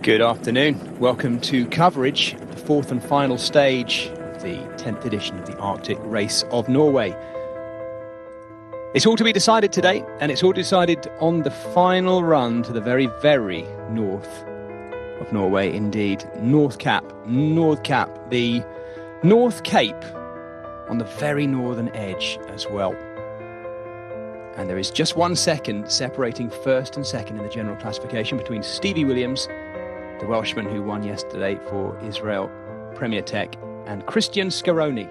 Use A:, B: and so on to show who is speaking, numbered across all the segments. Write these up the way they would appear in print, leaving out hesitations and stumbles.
A: Good afternoon. Welcome to coverage of the fourth and final stage of the 10th edition of the Arctic Race of Norway. It's all to be decided today, and it's all decided on the final run to the very, very north of Norway indeed. North Cap, the North Cape on the very northern edge as well. And there is just 1 second separating first and second in the general classification between Stevie Williams, the Welshman who won yesterday for Israel Premier Tech, and Christian Scaroni.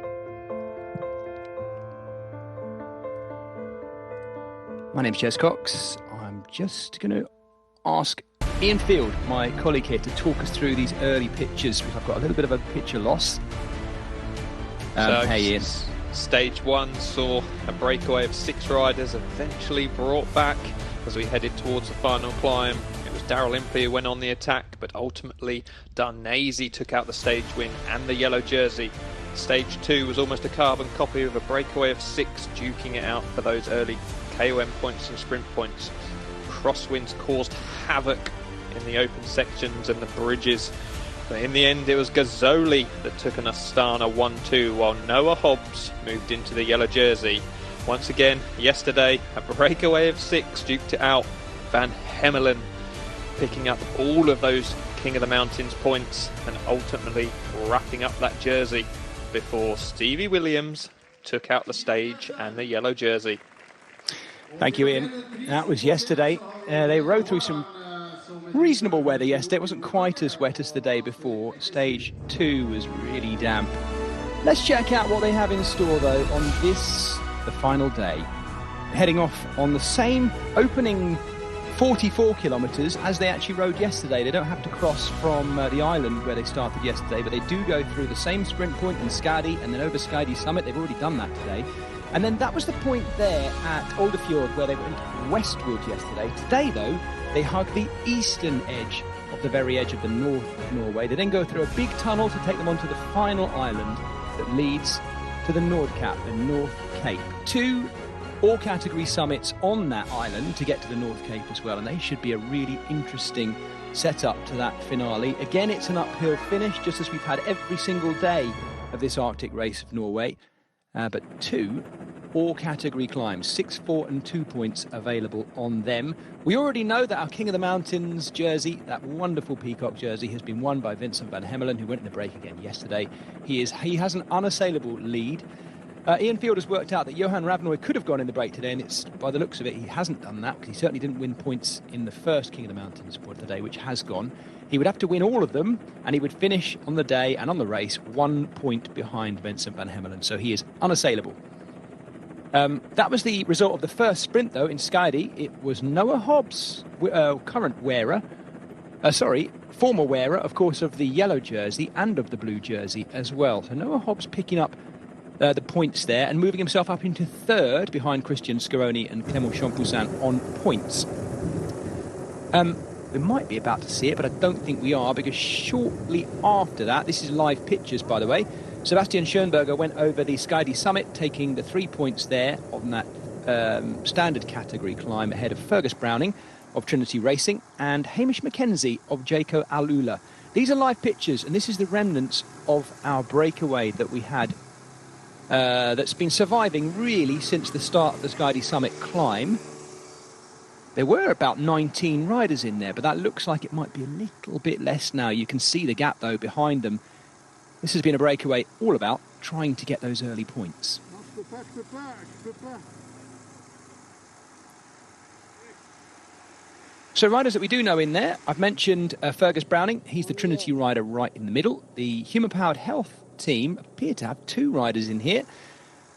A: My name's Jez Cox. I'm just going to ask Ian Field, my colleague here, to talk us through these early pictures, because I've got a little bit of a picture loss. Hey Ian.
B: Stage 1 saw a breakaway of 6 riders eventually brought back as we headed towards the final climb. It was Daryl Impey who went on the attack, but ultimately Darnese took out the stage win and the yellow jersey. Stage 2 was almost a carbon copy of a breakaway of 6, duking it out for those early KOM points and sprint points. Crosswinds caused havoc in the open sections and the bridges. But in the end, it was Gazzoli that took an Astana 1-2, while Noah Hobbs moved into the yellow jersey. Once again, yesterday, a breakaway of 6 duked it out. Van Hemelen picking up all of those King of the Mountains points and ultimately wrapping up that jersey before Stevie Williams took out the stage and the yellow jersey.
A: Thank you, Ian. That was yesterday. They rode through some reasonable weather yesterday. It wasn't quite as wet as the day before. Stage 2 was really damp. Let's check out what they have in store, though, on this, the final day. Heading off on the same opening 44 kilometres as they actually rode yesterday. They don't have to cross from the island where they started yesterday, but they do go through the same sprint point in Skadi and then over Skadi Summit. They've already done that today. And then that was the point there at Oldefjord where they went westward yesterday. Today, though, they hug the eastern edge of the very edge of the north of Norway. They then go through a big tunnel to take them onto the final island that leads to the Nordkapp, the North Cape. 2 all-category summits on that island to get to the North Cape as well, and they should be a really interesting setup to that finale. Again, it's an uphill finish, just as we've had every single day of this Arctic Race of Norway. But 2 all-category climbs, 6, 4 and 2 points available on them. We already know that our King of the Mountains jersey, that wonderful peacock jersey, has been won by Vincent van Hemelen, who went in the break again yesterday. He has an unassailable lead. Ian Field has worked out that Johan Ravnoy could have gone in the break today, and it's, by the looks of it, he hasn't done that, because he certainly didn't win points in the first King of the Mountains for today, which has gone. He would have to win all of them, and he would finish on the day and on the race 1 point behind Vincent van Hemelen, so he is unassailable. That was the result of the first sprint, though, in Skadi. It was Noah Hobbs, former wearer, of course, of the yellow jersey and of the blue jersey as well. So Noah Hobbs picking up the points there and moving himself up into third behind Christian Scaroni and Clément Champoussin on points. We might be about to see it, but I don't think we are, because shortly after that, this is live pictures, by the way, Sebastian Schoenberger went over the Skadi Summit, taking the 3 points there on that standard category climb ahead of Fergus Browning of Trinity Racing and Hamish McKenzie of Jaco Alula. These are live pictures, and this is the remnants of our breakaway that we had that's been surviving really since the start of the Skadi Summit climb. There were about 19 riders in there, but that looks like it might be a little bit less now. You can see the gap, though, behind them. This has been a breakaway all about trying to get those early points. So riders that we do know in there, I've mentioned Fergus Browning. He's the Trinity rider right in the middle. The human-powered health team appear to have 2 riders in here.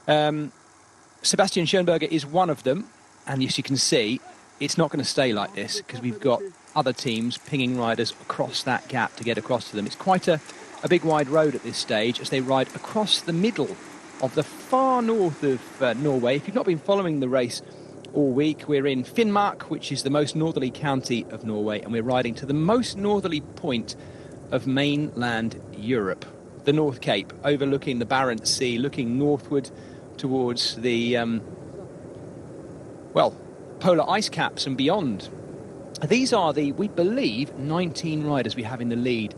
A: Sebastian Schoenberger is one of them, and as you can see, it's not going to stay like this, because we've got other teams pinging riders across that gap to get across to them. It's quite a big wide road at this stage as they ride across the middle of the far north of Norway. If you've not been following the race all week, we're in Finnmark, which is the most northerly county of Norway, and we're riding to the most northerly point of mainland Europe, the North Cape, overlooking the Barents Sea, looking northward towards the polar ice caps and beyond. These are we believe, 19 riders we have in the lead.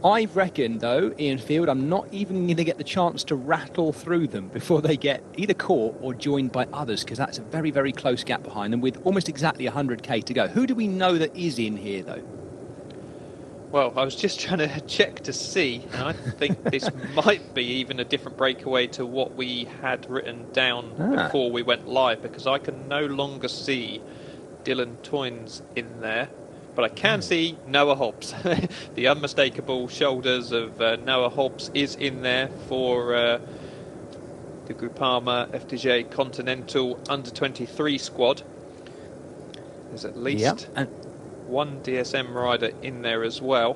A: I reckon, though, Ian Field, I'm not even going to get the chance to rattle through them before they get either caught or joined by others, because that's a very, very close gap behind them with almost exactly 100k to go. Who do we know that is in here, though?
B: Well, I was just trying to check to see, and I think this might be even a different breakaway to what we had written down before we went live, because I can no longer see Dylan Toynes in there. But I can see Noah Hobbs. The unmistakable shoulders of Noah Hobbs is in there for the Groupama FDJ Continental Under-23 squad. There's at least one DSM rider in there as well.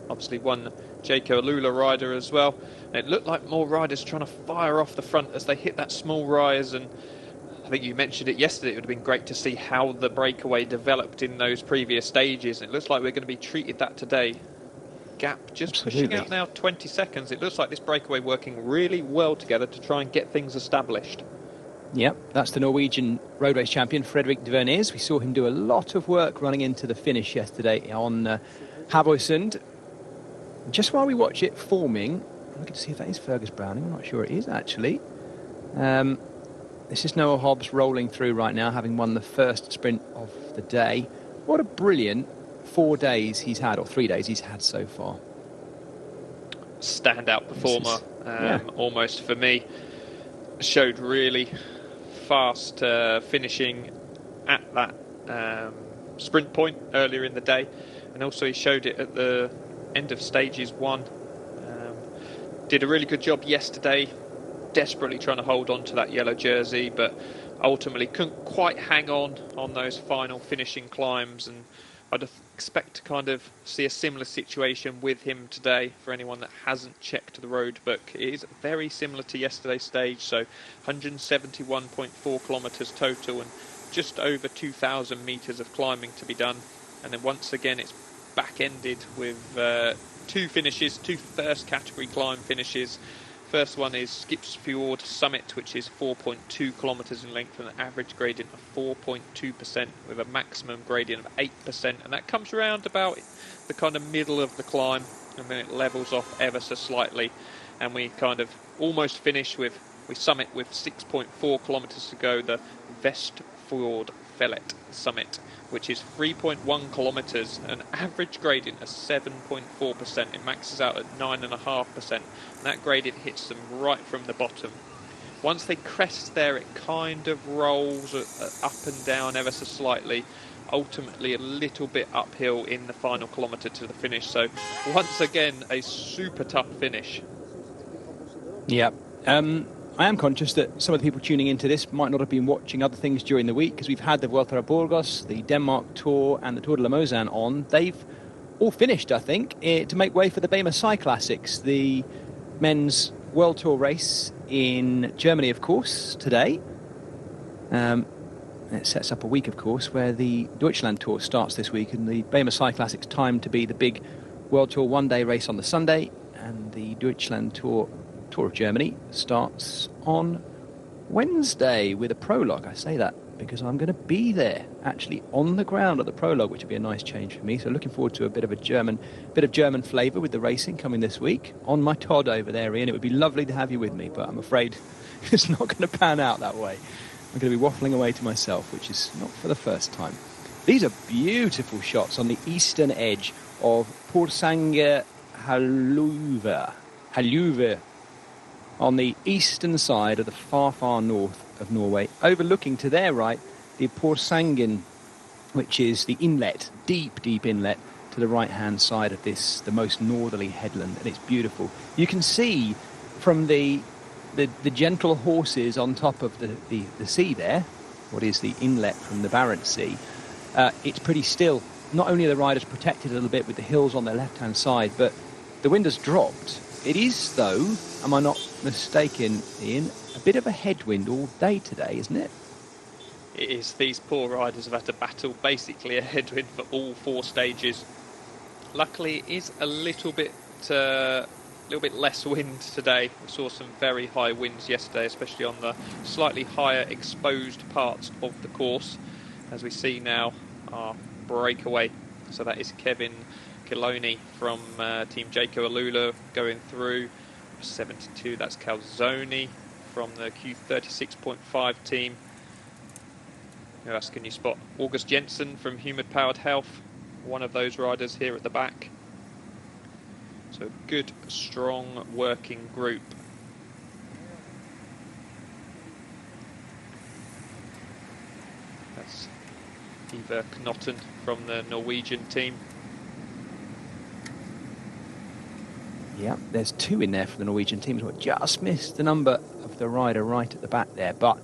B: Obviously one Jaco Alula rider as well. And it looked like more riders trying to fire off the front as they hit that small rise, and I think you mentioned it yesterday, it would have been great to see how the breakaway developed in those previous stages. It looks like we're going to be treated that today. Gap just pushing out now 20 seconds. It looks like this breakaway working really well together to try and get things established.
A: Yep, that's the Norwegian road race champion, Fredrik de Vernes. We saw him do a lot of work running into the finish yesterday on Havøysund. Just while we watch it forming, I'm looking to see if that is Fergus Browning. I'm not sure it is, actually. This is Noah Hobbs rolling through right now, having won the first sprint of the day. What a brilliant 4 days he's had, or 3 days he's had so far.
B: Standout performer, almost for me. Showed really fast finishing at that sprint point earlier in the day, and also he showed it at the end of stages 1. Did a really good job yesterday, desperately trying to hold on to that yellow jersey, but ultimately couldn't quite hang on those final finishing climbs, and I'd expect to kind of see a similar situation with him today. For anyone that hasn't checked the road book, it is very similar to yesterday's stage, so 171.4 kilometres total and just over 2,000 metres of climbing to be done. And then once again it's back-ended with 2 finishes, 2 first category climb finishes. First one is Skipsfjord Summit, which is 4.2 kilometres in length and an average gradient of 4.2% with a maximum gradient of 8%, and that comes around about the kind of middle of the climb, and then it levels off ever so slightly, and we kind of almost finish with, we summit with 6.4 kilometres to go, the Vestfjord Fellet Summit, which is 3.1 kilometres, an average gradient of 7.4%. It maxes out at 9.5%, and that gradient hits them right from the bottom. Once they crest there, it kind of rolls up and down ever so slightly, ultimately a little bit uphill in the final kilometre to the finish. So once again, a super tough finish.
A: Yeah. I am conscious that some of the people tuning into this might not have been watching other things during the week, because we've had the Vuelta a Burgos, the Denmark Tour and the Tour de la Moselle on. They've all finished, I think, to make way for the BEMA Cyclassics, the men's World Tour race in Germany, of course, today. It sets up a week, of course, where the Deutschland Tour starts this week, and the BEMA Cyclassics timed to be the big World Tour one-day race on the Sunday, and the Deutschland Tour of Germany starts on Wednesday with a prologue. I say that because I'm going to be there, actually on the ground at the prologue, which would be a nice change for me. So looking forward to a bit of German flavour with the racing coming this week on my Todd over there, Ian. It would be lovely to have you with me, but I'm afraid it's not going to pan out that way. I'm going to be waffling away to myself, which is not for the first time. These are beautiful shots on the eastern edge of Porsanger Halluve, on the eastern side of the far, far north of Norway, overlooking to their right the Porsangen, which is the inlet, deep, deep inlet to the right-hand side of this, the most northerly headland, and it's beautiful. You can see from the gentle horses on top of the sea there, what is the inlet from the Barents Sea, it's pretty still. Not only are the riders protected a little bit with the hills on their left-hand side, but the wind has dropped. It is, though, am I not mistaken, Ian, a bit of a headwind all day today, isn't it?
B: It is. These poor riders have had to battle basically a headwind for all 4 stages. Luckily, it is a little bit less wind today. We saw some very high winds yesterday, especially on the slightly higher exposed parts of the course. As we see now, our breakaway. So that is Kevin Kiloney from Team Jaco Alula going through. 72, that's Calzoni from the Q36.5 team. Who else can you spot? August Jensen from Humid Powered Health, one of those riders here at the back. So good, strong working group. That's Eva Knotten from the Norwegian team.
A: Yeah, there's 2 in there for the Norwegian team. So just missed the number of the rider right at the back there. But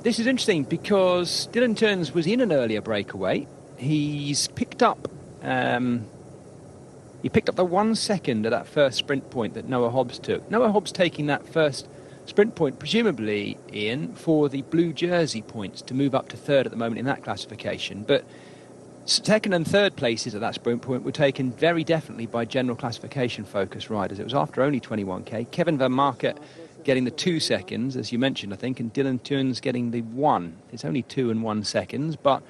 A: this is interesting because Dylan Teuns was in an earlier breakaway. He's picked up the 1 second at that first sprint point that Noah Hobbs took. Noah Hobbs taking that first sprint point, presumably, Ian, for the blue jersey points to move up to third at the moment in that classification. But second and third places at that sprint point were taken very definitely by general classification focus riders. It was after only 21k. Kevin Van Market getting the 2 seconds, as you mentioned, I think, and Dylan Teuns getting the 1. It's only 2 and 1 seconds, but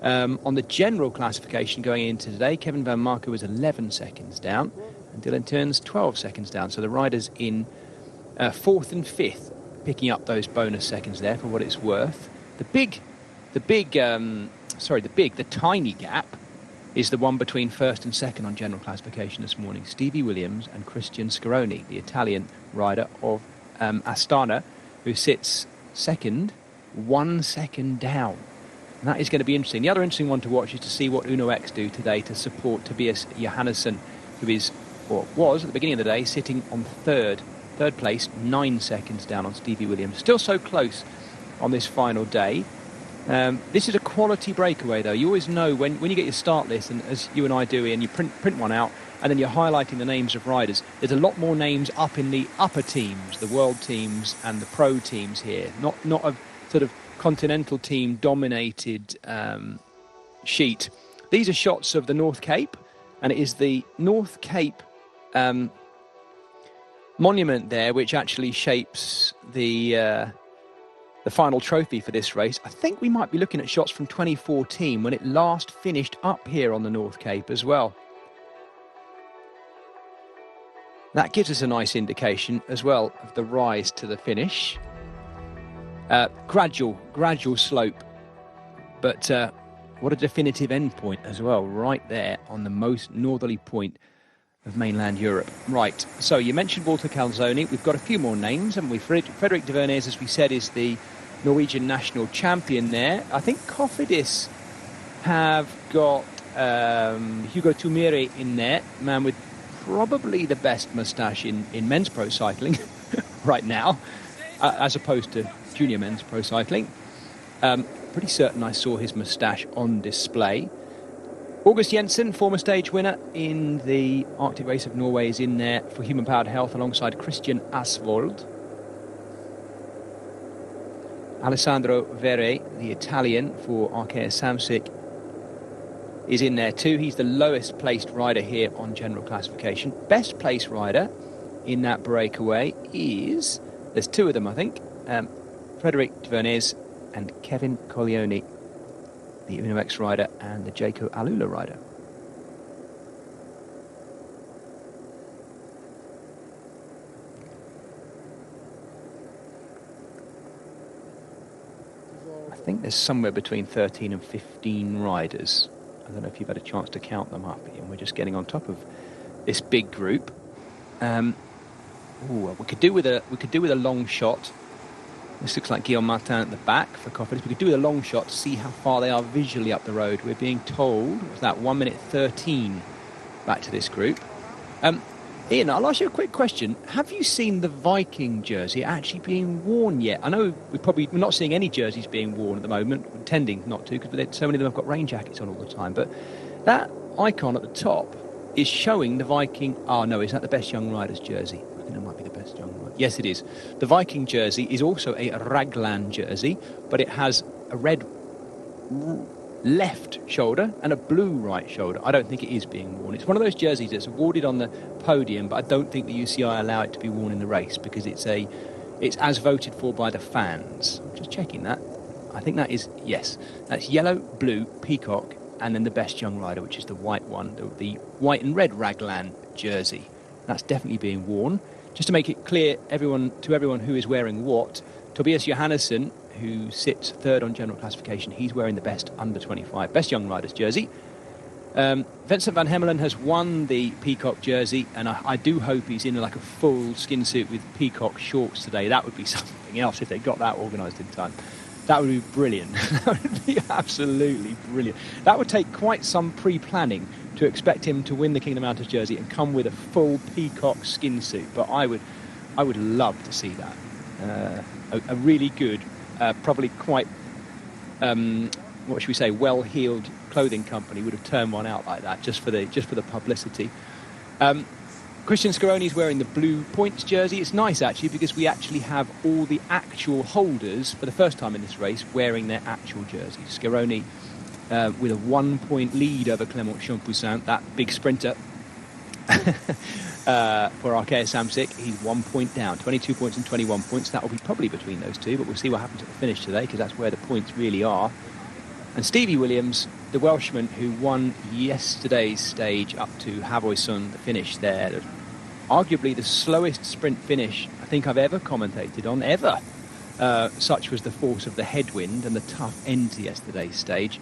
A: on the general classification going into today, Kevin Van Market was 11 seconds down, and Dylan Teuns 12 seconds down. So the riders in 4th and 5th picking up those bonus seconds there for what it's worth. The tiny gap is the one between first and second on general classification this morning. Stevie Williams and Christian Scaroni, the Italian rider of Astana, who sits second, 1 second down. And that is going to be interesting. The other interesting one to watch is to see what Uno X do today to support Tobias Johannesson, who is, or was at the beginning of the day, sitting on third place, 9 seconds down on Stevie Williams. Still so close on this final day. This is a quality breakaway, though. You always know when you get your start list, and as you and I do, Ian, you print one out, and then you're highlighting the names of riders. There's a lot more names up in the upper teams, the world teams and the pro teams here. Not a sort of continental team dominated sheet. These are shots of the North Cape, and it is the North Cape monument there which actually shapes the final trophy for this race. I think we might be looking at shots from 2014 when it last finished up here on the North Cape as well. That gives us a nice indication as well of the rise to the finish. Gradual slope, but what a definitive end point as well, right there on the most northerly point of mainland Europe. Right, so you mentioned Walter Calzoni. We've got a few more names, haven't we? Frederic de Vernes, as we said, is the Norwegian national champion there. I think Cofidis have got Hugo Tumiri in there, man with probably the best moustache in men's pro cycling right now, as opposed to junior men's pro cycling. Pretty certain I saw his moustache on display. August Jensen, former stage winner in the Arctic Race of Norway, is in there for Human Powered Health alongside Christian Asvold. Alessandro Vere, the Italian for Arkea Samsic, is in there too. He's the lowest placed rider here on general classification. Best placed rider in that breakaway is, there's 2 of them I think, Frederic de Vernes and Kevin Colleoni, the Uno X rider and the Jaco Alula rider. I think there's somewhere between 13 and 15 riders. I don't know if you've had a chance to count them up, and we're just getting on top of this big group. We could do with a long shot. This looks like Guillaume Martin at the back for Cofidis. We could do with a long shot to see how far they are visually up the road. We're being told it was that 1 minute 13 back to this group. Ian, I'll ask you a quick question. Have you seen the Viking jersey actually being worn yet? I know we're not seeing any jerseys being worn at the moment, intending not to, because so many of them have got rain jackets on all the time. But that icon at the top is showing the Viking. Oh no, is that the Best Young Riders jersey? I think it might be the Best Young Riders. Yes, it is. The Viking jersey is also a raglan jersey, but it has a red left shoulder and a blue right shoulder. I don't think it is being worn. It's one of those jerseys that's awarded on the podium, but I don't think the UCI allow it to be worn in the race because it's as voted for by the fans. I'm just checking that. I think that is, yes. That's yellow, blue, peacock, and then the best young rider, which is the white one, the white and red raglan jersey. That's definitely being worn. Just to make it clear to everyone who is wearing what, Tobias Johannesson, who sits third on general classification, he's wearing the best under 25, best young riders jersey. Vincent van Hemelen has won the peacock jersey, and I do hope he's in like a full skin suit with peacock shorts today. That would be something else if they got that organised in time. That would be brilliant. That would be absolutely brilliant. That would take quite some pre-planning to expect him to win the Kingdom Mountains jersey and come with a full peacock skin suit. But I would love to see that. A really good, probably quite, what should we say, well-heeled clothing company would have turned one out like that just for the publicity. Christian Scaroni's wearing the blue points jersey. It's nice actually because we actually have all the actual holders for the first time in this race wearing their actual jerseys. Scaroni with a 1 point lead over Clément Champoussin, that big sprinter. For Arkea Samsic, he's 1 point down, 22 points and 21 points. That will be probably between those two, but we'll see what happens at the finish today because that's where the points really are. And Stevie Williams, the Welshman who won yesterday's stage up to Havoyson, the finish there, arguably the slowest sprint finish I think I've ever commentated on, ever. Such was the force of the headwind and the tough end to yesterday's stage.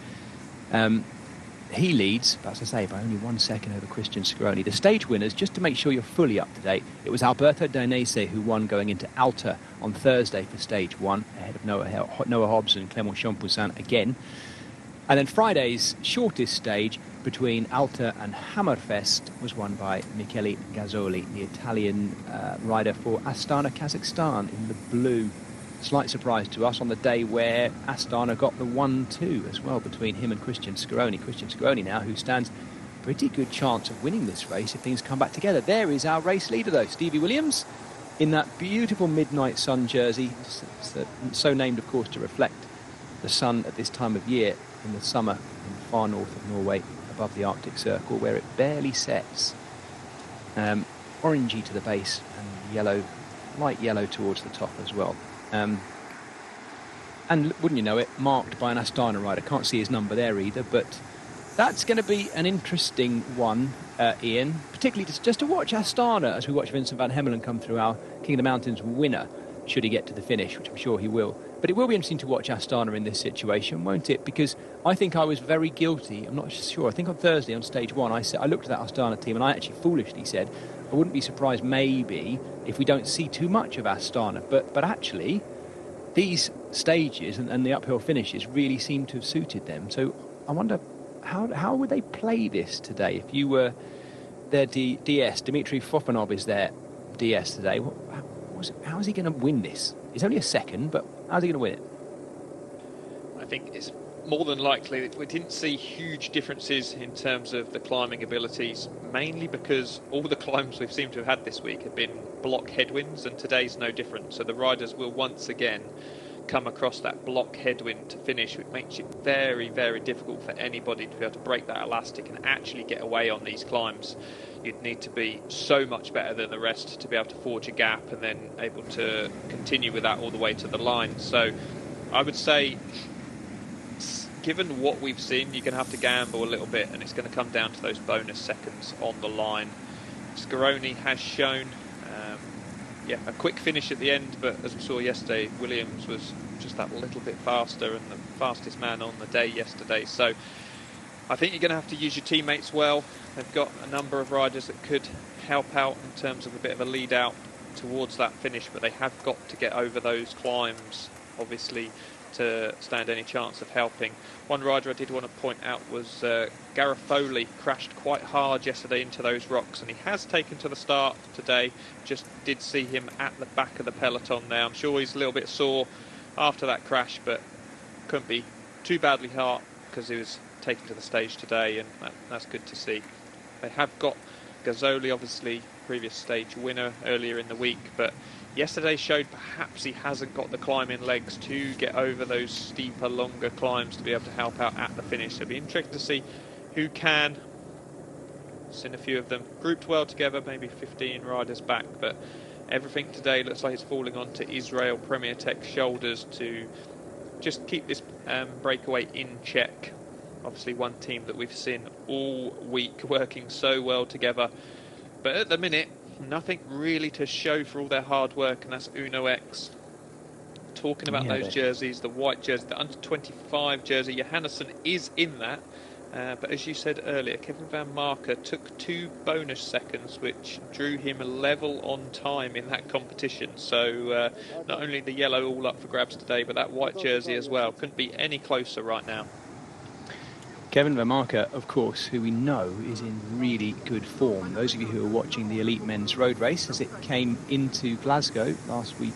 A: He leads, as I say, by only 1 second over Christian Scaroni. The stage winners, just to make sure you're fully up to date, it was Alberto Danese who won going into Alta on Thursday for stage 1, ahead of Noah Hobbs and Clément Champoussin again. And then Friday's shortest stage between Alta and Hammerfest was won by Michele Gazzoli, the Italian rider for Astana, Kazakhstan, in the blue. Slight surprise to us on the day where Astana got the 1-2 as well between him and Christian Scaroni. Christian Scaroni now, who stands a pretty good chance of winning this race if things come back together. There is our race leader, though, Stevie Williams, in that beautiful Midnight Sun jersey. It's so named, of course, to reflect the sun at this time of year in the summer in the far north of Norway, above the Arctic Circle, where it barely sets. Orangey to the base and yellow, light yellow towards the top as well. And wouldn't you know it, marked by an Astana rider. Can't see his number there either, but that's going to be an interesting one, Ian, particularly just to watch Astana as we watch Vincent van Hemelen come through, our King of the Mountains winner, should he get to the finish, which I'm sure he will. But it will be interesting to watch Astana in this situation, won't it? Because I think I was very guilty. I'm not sure. I think on Thursday on stage 1, I looked at that Astana team and I actually foolishly said I wouldn't be surprised maybe if we don't see too much of Astana. But actually, these stages and the uphill finishes really seem to have suited them. So I wonder how would they play this today? If you were their DS, Dmitry Fofanov is their DS today. How is he going to win this? It's only a second, but how's he going to win it?
B: I think it's more than likely that we didn't see huge differences in terms of the climbing abilities, mainly because all the climbs we've seemed to have had this week have been block headwinds, and today's no different. So the riders will once again come across that block headwind to finish, which makes it very, very difficult for anybody to be able to break that elastic and actually get away on these climbs. You'd need to be so much better than the rest to be able to forge a gap and then able to continue with that all the way to the line. So I would say, given what we've seen, you're going to have to gamble a little bit, and it's going to come down to those bonus seconds on the line. Scaroni has shown a quick finish at the end, but as we saw yesterday, Williams was just that little bit faster and the fastest man on the day yesterday. So I think you're going to have to use your teammates well. They've got a number of riders that could help out in terms of a bit of a lead out towards that finish, but they have got to get over those climbs, obviously, to stand any chance of helping. One rider I did want to point out was Gareth Foley. Crashed quite hard yesterday into those rocks, and he has taken to the start today. Just did see him at the back of the peloton there. I'm sure he's a little bit sore after that crash, but couldn't be too badly hurt because he was taken to the stage today, and that's good to see. They have got Gazzoli, obviously previous stage winner earlier in the week, but yesterday showed perhaps he hasn't got the climbing legs to get over those steeper, longer climbs to be able to help out at the finish. So it'll be interesting to see who can. Seen a few of them grouped well together, maybe 15 riders back, but everything today looks like it's falling onto Israel Premier Tech's shoulders to just keep this breakaway in check. Obviously one team that we've seen all week working so well together. But at the minute, nothing really to show for all their hard work, and that's Uno X. Talking about those jerseys, the white jersey, the under 25 jersey, Johannesson is in that. But as you said earlier, Kevin van Marker took 2 bonus seconds, which drew him a level on time in that competition. So not only the yellow all up for grabs today, but that white jersey as well. Couldn't be any closer right now.
A: Kevin van Marker, of course, who we know is in really good form. Those of you who are watching the Elite Men's Road Race as it came into Glasgow last week,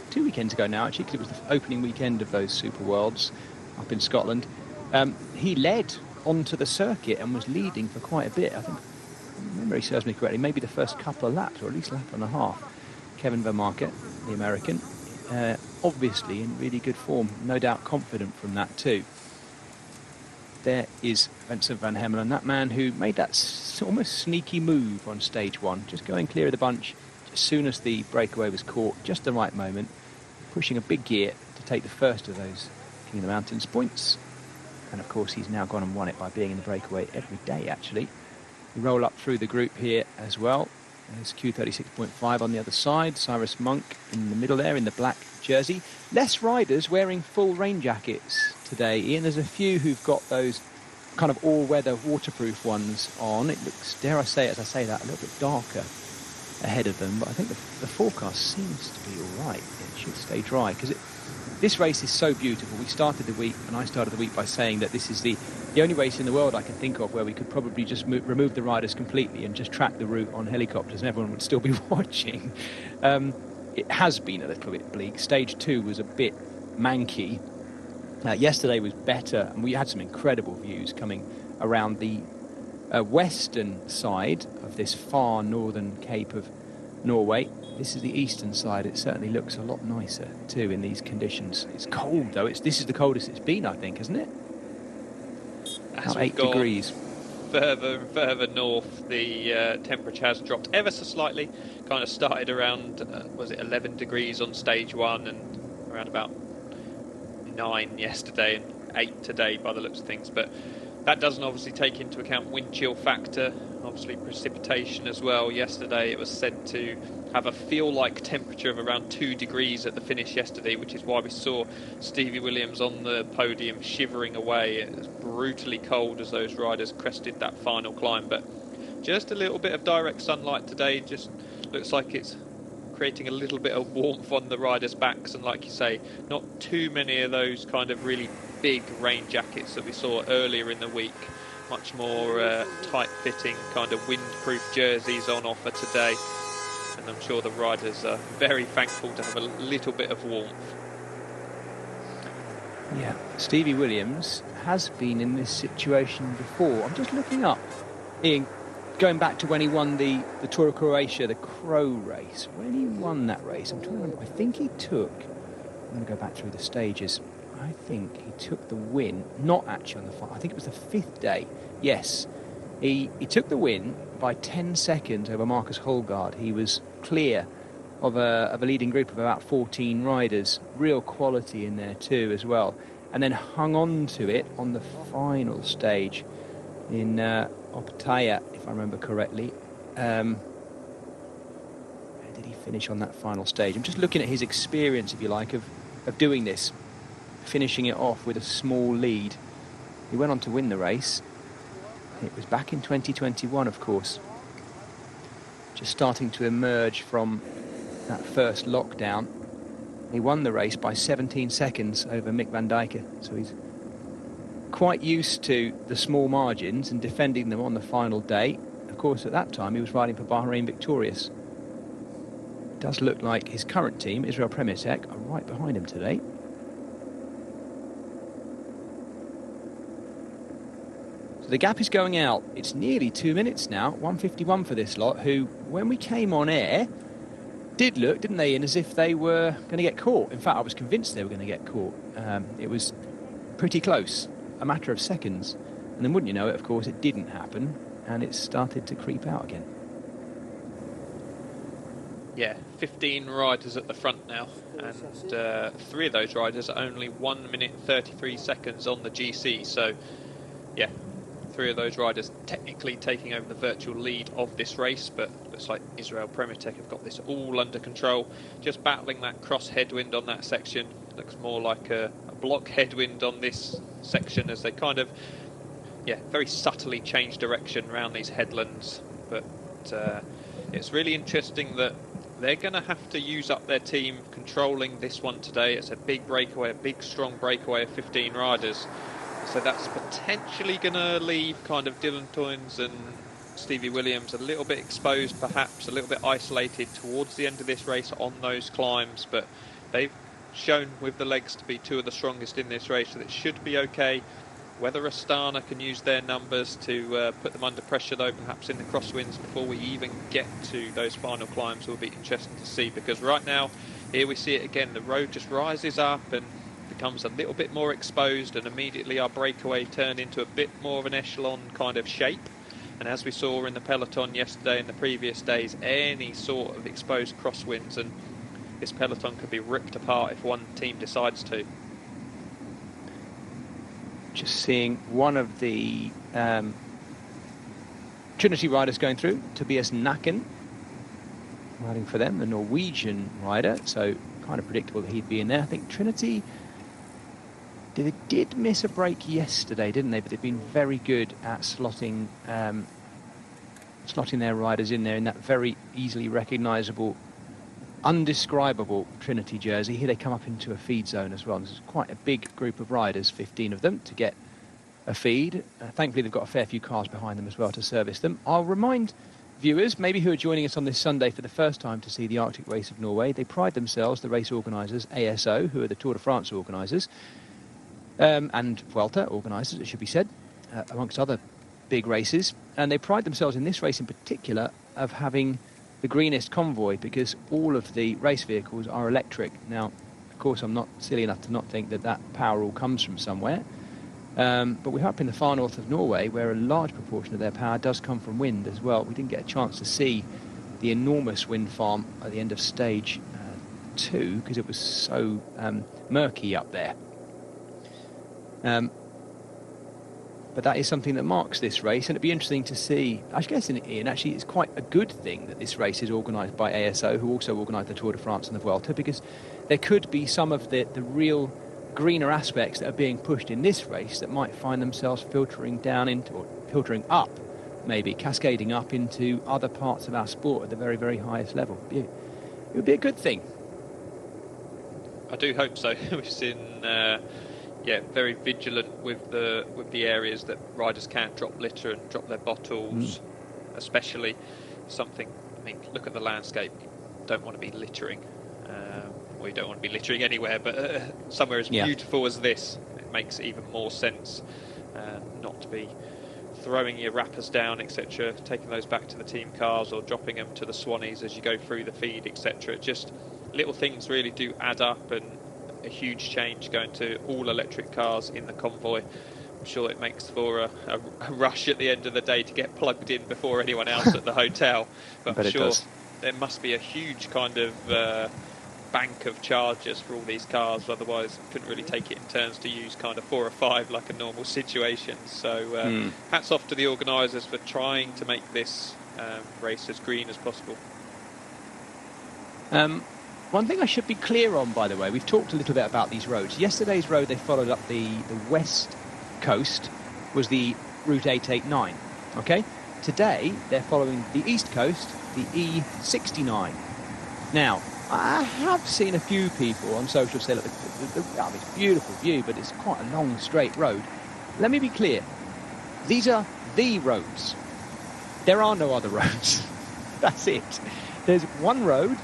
A: 2 weekends ago now, actually, because it was the opening weekend of those Super Worlds up in Scotland. He led onto the circuit and was leading for quite a bit. I think, if memory serves me correctly, maybe the first couple of laps, or at least a lap and a half. Kevin van Marker, the American, obviously in really good form, no doubt confident from that too. There is Vincent van Hemelen, that man who made that almost sneaky move on stage 1, just going clear of the bunch as soon as the breakaway was caught, just the right moment, pushing a big gear to take the first of those King of the Mountains points. And of course he's now gone and won it by being in the breakaway every day actually. We roll up through the group here as well. There's Q36.5 on the other side, Cyrus Monk in the middle there in the black jersey. Less riders wearing full rain jackets today, Ian. There's a few who've got those kind of all-weather waterproof ones on. It looks, dare I say it as I say that, a little bit darker ahead of them, but I think the forecast seems to be all right. It should stay dry because this race is so beautiful. We started the week, and I started the week by saying that this is the only race in the world I can think of where we could probably just remove the riders completely and just track the route on helicopters and everyone would still be watching. It has been a little bit bleak. Stage 2 was a bit manky. Yesterday was better, and we had some incredible views coming around the western side of this far northern cape of Norway. This is the eastern side. It certainly looks a lot nicer too in these conditions. It's cold though. This is the coldest it's been, I think, isn't it? About 8 degrees.
B: Further and further north, the temperature has dropped ever so slightly. Kind of started around, was it 11 degrees on stage 1 and around about 9 yesterday and 8 today by the looks of things. But that doesn't obviously take into account wind chill factor, obviously precipitation as well. Yesterday it was said to have a feel-like temperature of around 2 degrees at the finish yesterday, which is why we saw Stevie Williams on the podium shivering away. It was brutally cold as those riders crested that final climb, but just a little bit of direct sunlight today just looks like it's creating a little bit of warmth on the riders' backs, and like you say, not too many of those kind of really big rain jackets that we saw earlier in the week. Much more tight-fitting kind of windproof jerseys on offer today, and I'm sure the riders are very thankful to have a little bit of warmth.
A: Yeah, Stevie Williams has been in this situation before. I'm just looking up, Ian, going back to when he won the Tour of Croatia, the Crow race. When he won that race, I'm trying to remember, I think he took, I'm going to go back through the stages, I think he took the win, not actually on the I think it was the 5th day. Yes, he took the win by 10 seconds over Marcus Holgaard. He was clear of a leading group of about 14 riders. Real quality in there too as well. And then hung on to it on the final stage in Optaya, if I remember correctly. Where did he finish on that final stage? I'm just looking at his experience, if you like, of doing this, finishing it off with a small lead. He went on to win the race. It was back in 2021, of course. Just starting to emerge from that first lockdown. He won the race by 17 seconds over Mick van Dijken. So he's quite used to the small margins and defending them on the final day. Of course, at that time, he was riding for Bahrain Victorious. It does look like his current team, Israel Premier Tech, are right behind him today. So the gap is going out. It's nearly 2 minutes now, 1:51 for this lot, who, when we came on air, did look, didn't they, as if they were going to get caught. In fact, I was convinced they were going to get caught. It was pretty close, a matter of seconds. And then wouldn't you know it, of course, it didn't happen, and it started to creep out again.
B: Yeah, 15 riders at the front now, and 3 of those riders are only 1 minute 33 seconds on the GC, so three of those riders technically taking over the virtual lead of this race, but looks like Israel Premiertech have got this all under control. Just battling that cross headwind on that section. Looks more like a block headwind on this section as they kind of, very subtly change direction around these headlands. But it's really interesting that they're going to have to use up their team controlling this one today. It's a big breakaway, a big strong breakaway of 15 riders. So that's potentially going to leave kind of Dylan Toynes and Stevie Williams a little bit exposed, perhaps a little bit isolated towards the end of this race on those climbs. But they've shown with the legs to be two of the strongest in this race, so it should be okay. Whether Astana can use their numbers to put them under pressure, though, perhaps in the crosswinds before we even get to those final climbs, will be interesting to see. Because right now, here we see it again. The road just rises up and becomes a little bit more exposed, and immediately our breakaway turned into a bit more of an echelon kind of shape. And as we saw in the peloton yesterday and the previous days, any sort of exposed crosswinds, and this peloton could be ripped apart if one team decides to.
A: Just seeing one of the Trinity riders going through, Tobias Nacken, riding for them, the Norwegian rider, so kind of predictable that he'd be in there. I think Trinity, they did miss a break yesterday, didn't they? But they've been very good at slotting their riders in there in that very easily recognisable, undescribable Trinity jersey. Here they come up into a feed zone as well. This is quite a big group of riders, 15 of them, to get a feed. Thankfully, they've got a fair few cars behind them as well to service them. I'll remind viewers, maybe who are joining us on this Sunday for the first time to see the Arctic Race of Norway, they pride themselves, the race organisers, ASO, who are the Tour de France organisers, and Vuelta organisers, it should be said, amongst other big races. And they pride themselves in this race in particular of having the greenest convoy, because all of the race vehicles are electric. Now, of course, I'm not silly enough to not think that that power all comes from somewhere. But we're up in the far north of Norway, where a large proportion of their power does come from wind as well. We didn't get a chance to see the enormous wind farm at the end of stage 2 because it was so murky up there. But that is something that marks this race, and it'd be interesting to see. I guess, Ian, actually, it's quite a good thing that this race is organised by ASO, who also organised the Tour de France and the Vuelta, because there could be some of the real greener aspects that are being pushed in this race that might find themselves filtering down into, or filtering up, maybe cascading up into other parts of our sport at the very, very highest level. It would be a good thing.
B: I do hope so. We've seen, very vigilant with the areas that riders can't drop litter and drop their bottles, especially something. I mean, look at the landscape. Don't want to be littering. Well, you don't want to be littering anywhere, but somewhere as beautiful as this, it makes even more sense not to be throwing your wrappers down, etc., taking those back to the team cars or dropping them to the Swannies as you go through the feed, etc. Just little things really do add up, and a huge change going to all electric cars in the convoy. I'm sure it makes for a rush at the end of the day to get plugged in before anyone else at the hotel. But I'm sure there must be a huge kind of bank of chargers for all these cars, otherwise couldn't really take it in turns to use kind of 4 or 5 like a normal situation. So hats off to the organisers for trying to make this race as green as possible.
A: One thing I should be clear on, by the way, we've talked a little bit about these roads. Yesterday's road, they followed up the west coast, was the Route 889, okay? Today, they're following the east coast, the E69. Now, I have seen a few people on social say, look, it's a beautiful view, but it's quite a long, straight road. Let me be clear. These are the roads. There are no other roads. That's it. There's one road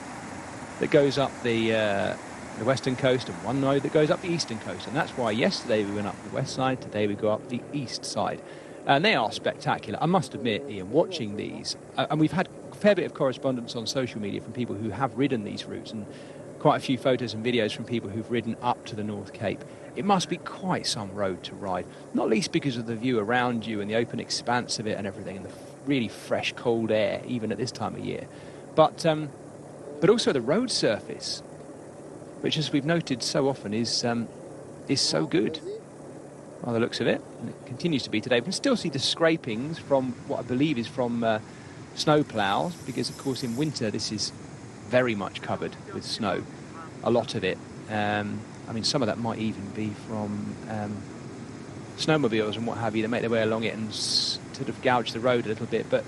A: that goes up the western coast and one road that goes up the eastern coast. And that's why yesterday we went up the west side, today we go up the east side. And they are spectacular. I must admit, Ian, watching these, and we've had a fair bit of correspondence on social media from people who have ridden these routes, and quite a few photos and videos from people who've ridden up to the North Cape. It must be quite some road to ride, not least because of the view around you and the open expanse of it and everything, and the really fresh, cold air, even at this time of year. But also the road surface, which, as we've noted so often, is so good. by the looks of it, and it continues to be today. We can still see the scrapings from what I believe is from snow ploughs, because of course in winter this is very much covered with snow, a lot of it. I mean, some of that might even be from snowmobiles and what have you. They make their way along it and sort of gouge the road a little bit, but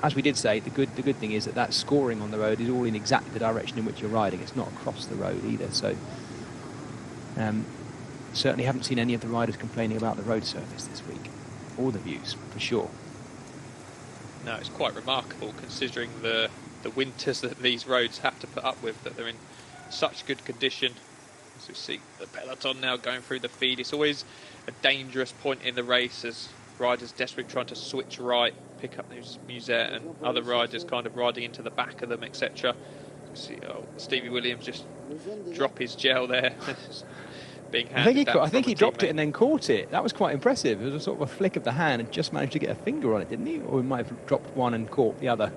A: as we did say, the good thing is that scoring on the road is all in exactly the direction in which you're riding. It's not across the road either, so certainly haven't seen any of the riders complaining about the road surface this week, or the views, for sure.
B: No, it's quite remarkable considering the winters that these roads have to put up with, that they're in such good condition. As we see the peloton now going through the feed, it's always a dangerous point in the race as riders desperately trying to switch right, pick up these Musette and other riders kind of riding into the back of them, etc. See Stevie Williams just drop his gel there. Being handed
A: I think he dropped it and then caught it. That was quite impressive. It was a sort of a flick of the hand and just managed to get a finger on it, didn't he? Or he might have dropped one and caught the other.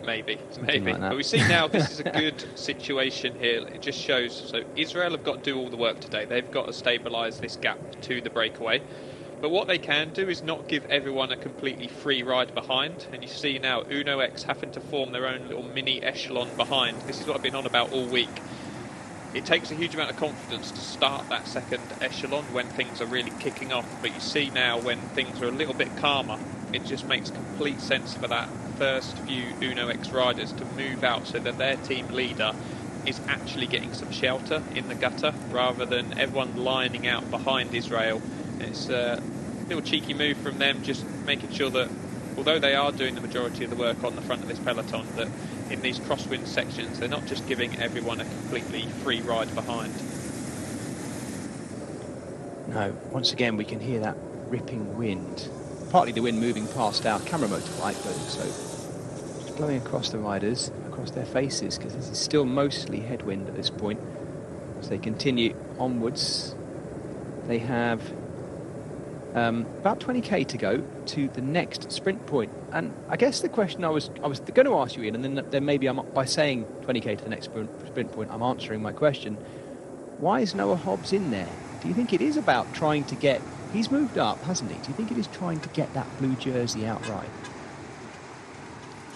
B: Maybe.
A: Like,
B: but we see now this is a good situation here. It just shows, so Israel have got to do all the work today. They've got to stabilise this gap to the breakaway. But what they can do is not give everyone a completely free ride behind. And you see now Uno X having to form their own little mini echelon behind. This is what I've been on about all week. It takes a huge amount of confidence to start that second echelon when things are really kicking off. But you see now when things are a little bit calmer, it just makes complete sense for that first few Uno X riders to move out so that their team leader is actually getting some shelter in the gutter rather than everyone lining out behind Israel. It's a little cheeky move from them, just making sure that although they are doing the majority of the work on the front of this peloton, that in these crosswind sections they're not just giving everyone a completely free ride behind.
A: No, once again we can hear that ripping wind. Partly the wind moving past our camera motorbike, but also just blowing across the riders, across their faces, because this is still mostly headwind at this point. As they continue onwards, they have about 20k to go to the next sprint point. And I guess the question I was going to ask you, Ian, and then maybe by saying 20k to the next sprint point, I'm answering my question. Why is Noah Hobbs in there? Do you think it is about trying to get... He's moved up, hasn't he? Do you think it is trying to get that blue jersey outright?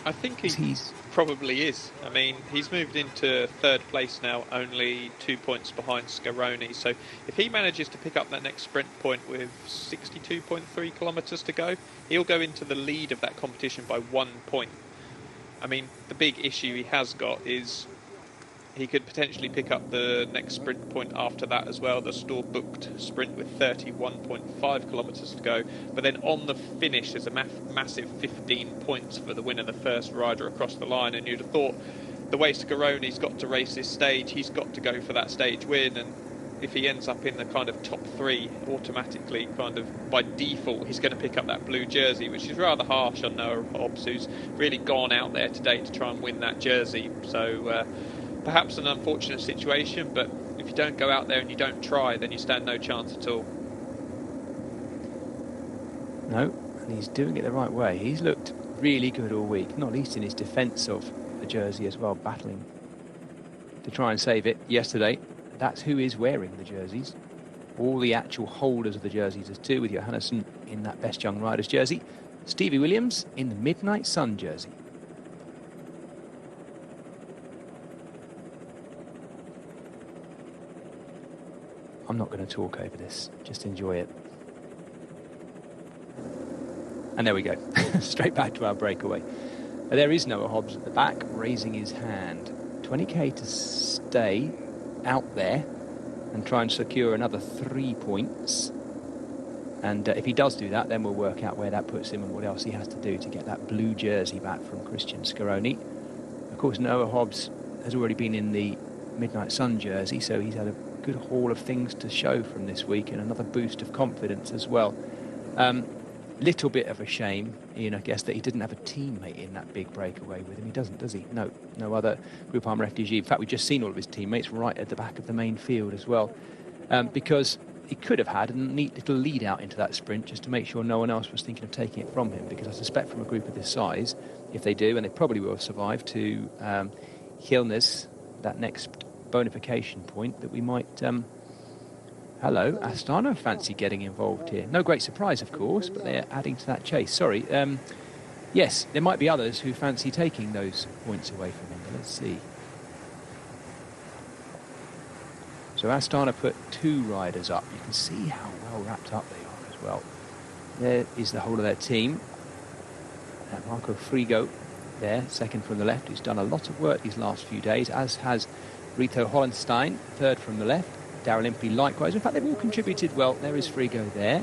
B: I think he probably is. I mean, he's moved into third place now, only 2 points behind Scaroni. So if he manages to pick up that next sprint point with 62.3 kilometres to go, he'll go into the lead of that competition by 1 point. I mean, the big issue he has got is he could potentially pick up the next sprint point after that as well, the store-booked sprint with 31.5 kilometres to go. But then on the finish, there's a massive 15 points for the winner, the first rider across the line. And you'd have thought the way Scaroni's got to race this stage, he's got to go for that stage win. And if he ends up in the kind of top three, automatically, kind of by default, he's going to pick up that blue jersey, which is rather harsh on Noah Hobbs, who's really gone out there today to try and win that jersey. So... perhaps an unfortunate situation, but if you don't go out there and you don't try, then you stand no chance at all.
A: No, and he's doing it the right way. He's looked really good all week, not least in his defence of the jersey as well, battling to try and save it. Yesterday, that's who is wearing the jerseys. All the actual holders of the jerseys is two, with Johannesson in that Best Young Riders jersey, Stevie Williams in the Midnight Sun jersey. I'm not going to talk over this, just enjoy it. And there we go, straight back to our breakaway. There is Noah Hobbs at the back, raising his hand. 20k to stay out there and try and secure another 3 points. And if he does do that, then we'll work out where that puts him and what else he has to do to get that blue jersey back from Christian Scaroni. Of course, Noah Hobbs has already been in the Midnight Sun jersey, so he's had a good haul of things to show from this week and another boost of confidence as well. Little bit of a shame, Ian, I guess, that he didn't have a teammate in that big breakaway with him. He doesn't, does he? No other Groupama refugee. In fact, we've just seen all of his teammates right at the back of the main field as well, because he could have had a neat little lead out into that sprint just to make sure no one else was thinking of taking it from him, because I suspect from a group of this size, if they do, and they probably will survive to Hilnes, that next bonification point, that we might Hello, Astana fancy getting involved here. No great surprise, of course, but they're adding to that chase. Sorry. Yes, there might be others who fancy taking those points away from him, but let's see. So Astana put 2 riders up. You can see how well wrapped up they are as well. There is the whole of their team. Marco Frigo there, second from the left, who's done a lot of work these last few days, as has Rito Hollenstein, third from the left. Daryl Impey likewise. In fact, they've all contributed well. There is Frigo there.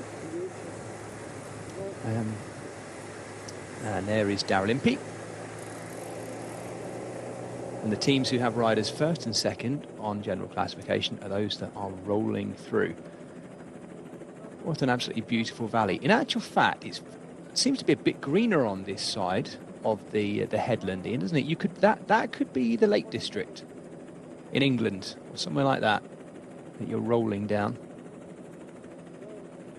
A: And there is Daryl Impey. And the teams who have riders first and second on general classification are those that are rolling through. What an absolutely beautiful valley. In actual fact, it seems to be a bit greener on this side of the headland, Ian, doesn't it? You could that could be the Lake District in England or somewhere like that you're rolling down.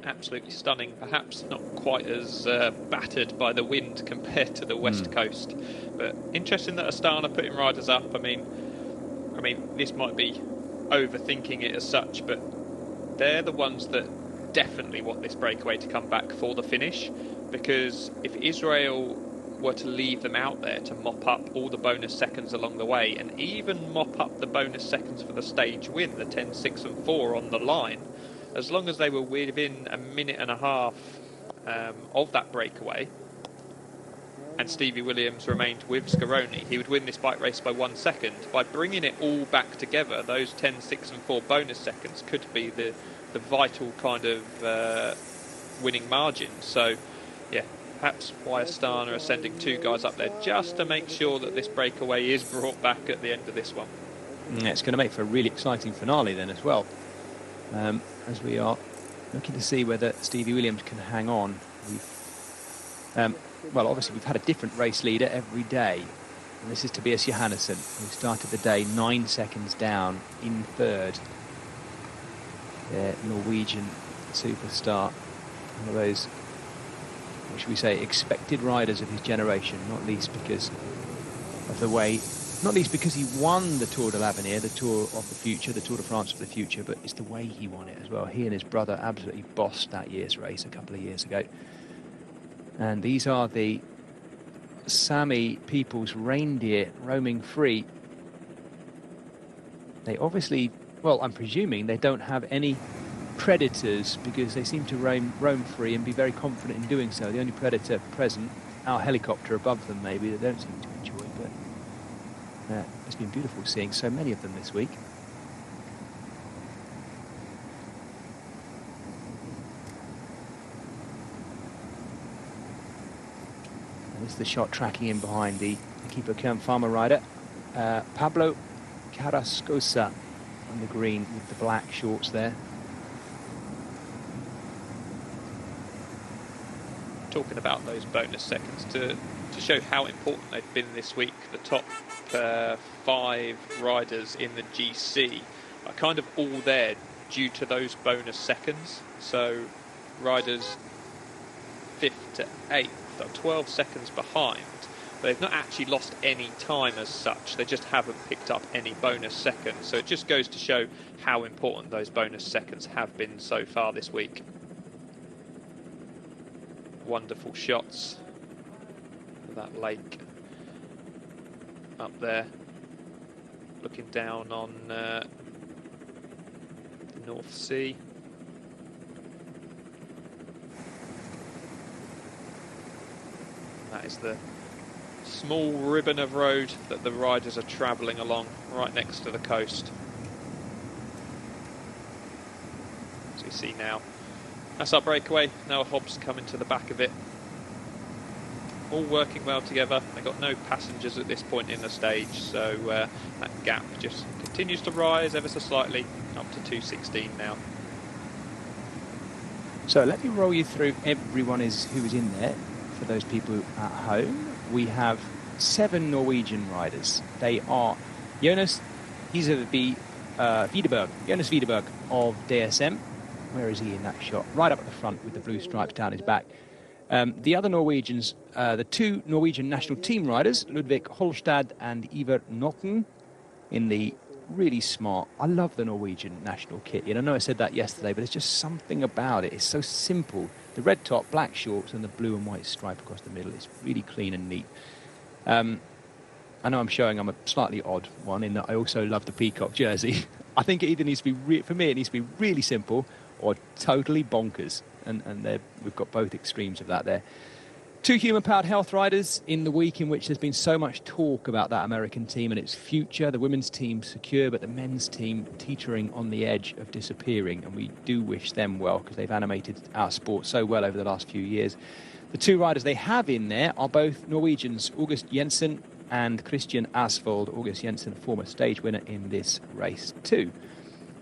B: Absolutely stunning. Perhaps not quite as battered by the wind compared to the west coast, but interesting that Astana putting riders up. I mean, this might be overthinking it as such, but they're the ones that definitely want this breakaway to come back for the finish, because if Israel were to leave them out there to mop up all the bonus seconds along the way, and even mop up the bonus seconds for the stage win, the 10, 6 and 4 on the line, as long as they were within a minute and a half of that breakaway, and Stevie Williams remained with Scaroni, he would win this bike race by 1 second. By bringing it all back together, those 10, 6 and 4 bonus seconds could be the vital kind of winning margin. So, yeah, perhaps why Astana are sending 2 guys up there just to make sure that this breakaway is brought back at the end of this one.
A: It's going to make for a really exciting finale then as well, as we are looking to see whether Stevie Williams can hang on. Well, obviously we've had a different race leader every day, and this is Tobias Johannesson, who started the day 9 seconds down in third. The Norwegian superstar, one of those, what should we say, expected riders of his generation, not least because of the way, not least because he won the Tour de l'Avenir, the Tour of the Future, the Tour de France of the Future, but it's the way he won it as well. He and his brother absolutely bossed that year's race a couple of years ago. And these are the Sami people's reindeer roaming free. They obviously, well, I'm presuming they don't have any predators, because they seem to roam free and be very confident in doing so. The only predator present, our helicopter above them maybe, they don't seem to enjoy, but it's been beautiful seeing so many of them this week. And this is the shot tracking in behind the Equipo Kern Farmer rider, Pablo Carrascosa on the green with the black shorts there.
B: Talking about those bonus seconds, to show how important they've been this week, the top 5 riders in the GC are kind of all there due to those bonus seconds. So riders 5th to 8th are 12 seconds behind. They've not actually lost any time as such, they just haven't picked up any bonus seconds. So it just goes to show how important those bonus seconds have been so far this week. Wonderful shots of that lake up there, looking down on the North Sea. That is the small ribbon of road that the riders are travelling along right next to the coast. As we see now, that's our breakaway. Noah Hobbs coming to the back of it. All working well together. They've got no passengers at this point in the stage, so that gap just continues to rise ever so slightly, up to 2:16 now.
A: So let me roll you through everyone who is in there for those people at home. We have 7 Norwegian riders. They are Jonas Widerberg, Jonas Widerberg of DSM. Where is he in that shot? Right up at the front with the blue stripes down his back. The other Norwegians, the 2 Norwegian national team riders, Ludvig Holstad and Iver Notten, in the really smart. I love the Norwegian national kit. I know I said that yesterday, but there's just something about it. It's so simple. The red top, black shorts, and the blue and white stripe across the middle. It's really clean and neat. I know I'm a slightly odd one in that I also love the peacock jersey. I think it either needs to be, for me, it needs to be really simple or totally bonkers. And we've got both extremes of that there. 2 human-powered health riders in the week in which there's been so much talk about that American team and its future. The women's team secure, but the men's team teetering on the edge of disappearing. And we do wish them well because they've animated our sport so well over the last few years. The 2 riders they have in there are both Norwegians, August Jensen and Christian Asvold. August Jensen, former stage winner in this race too.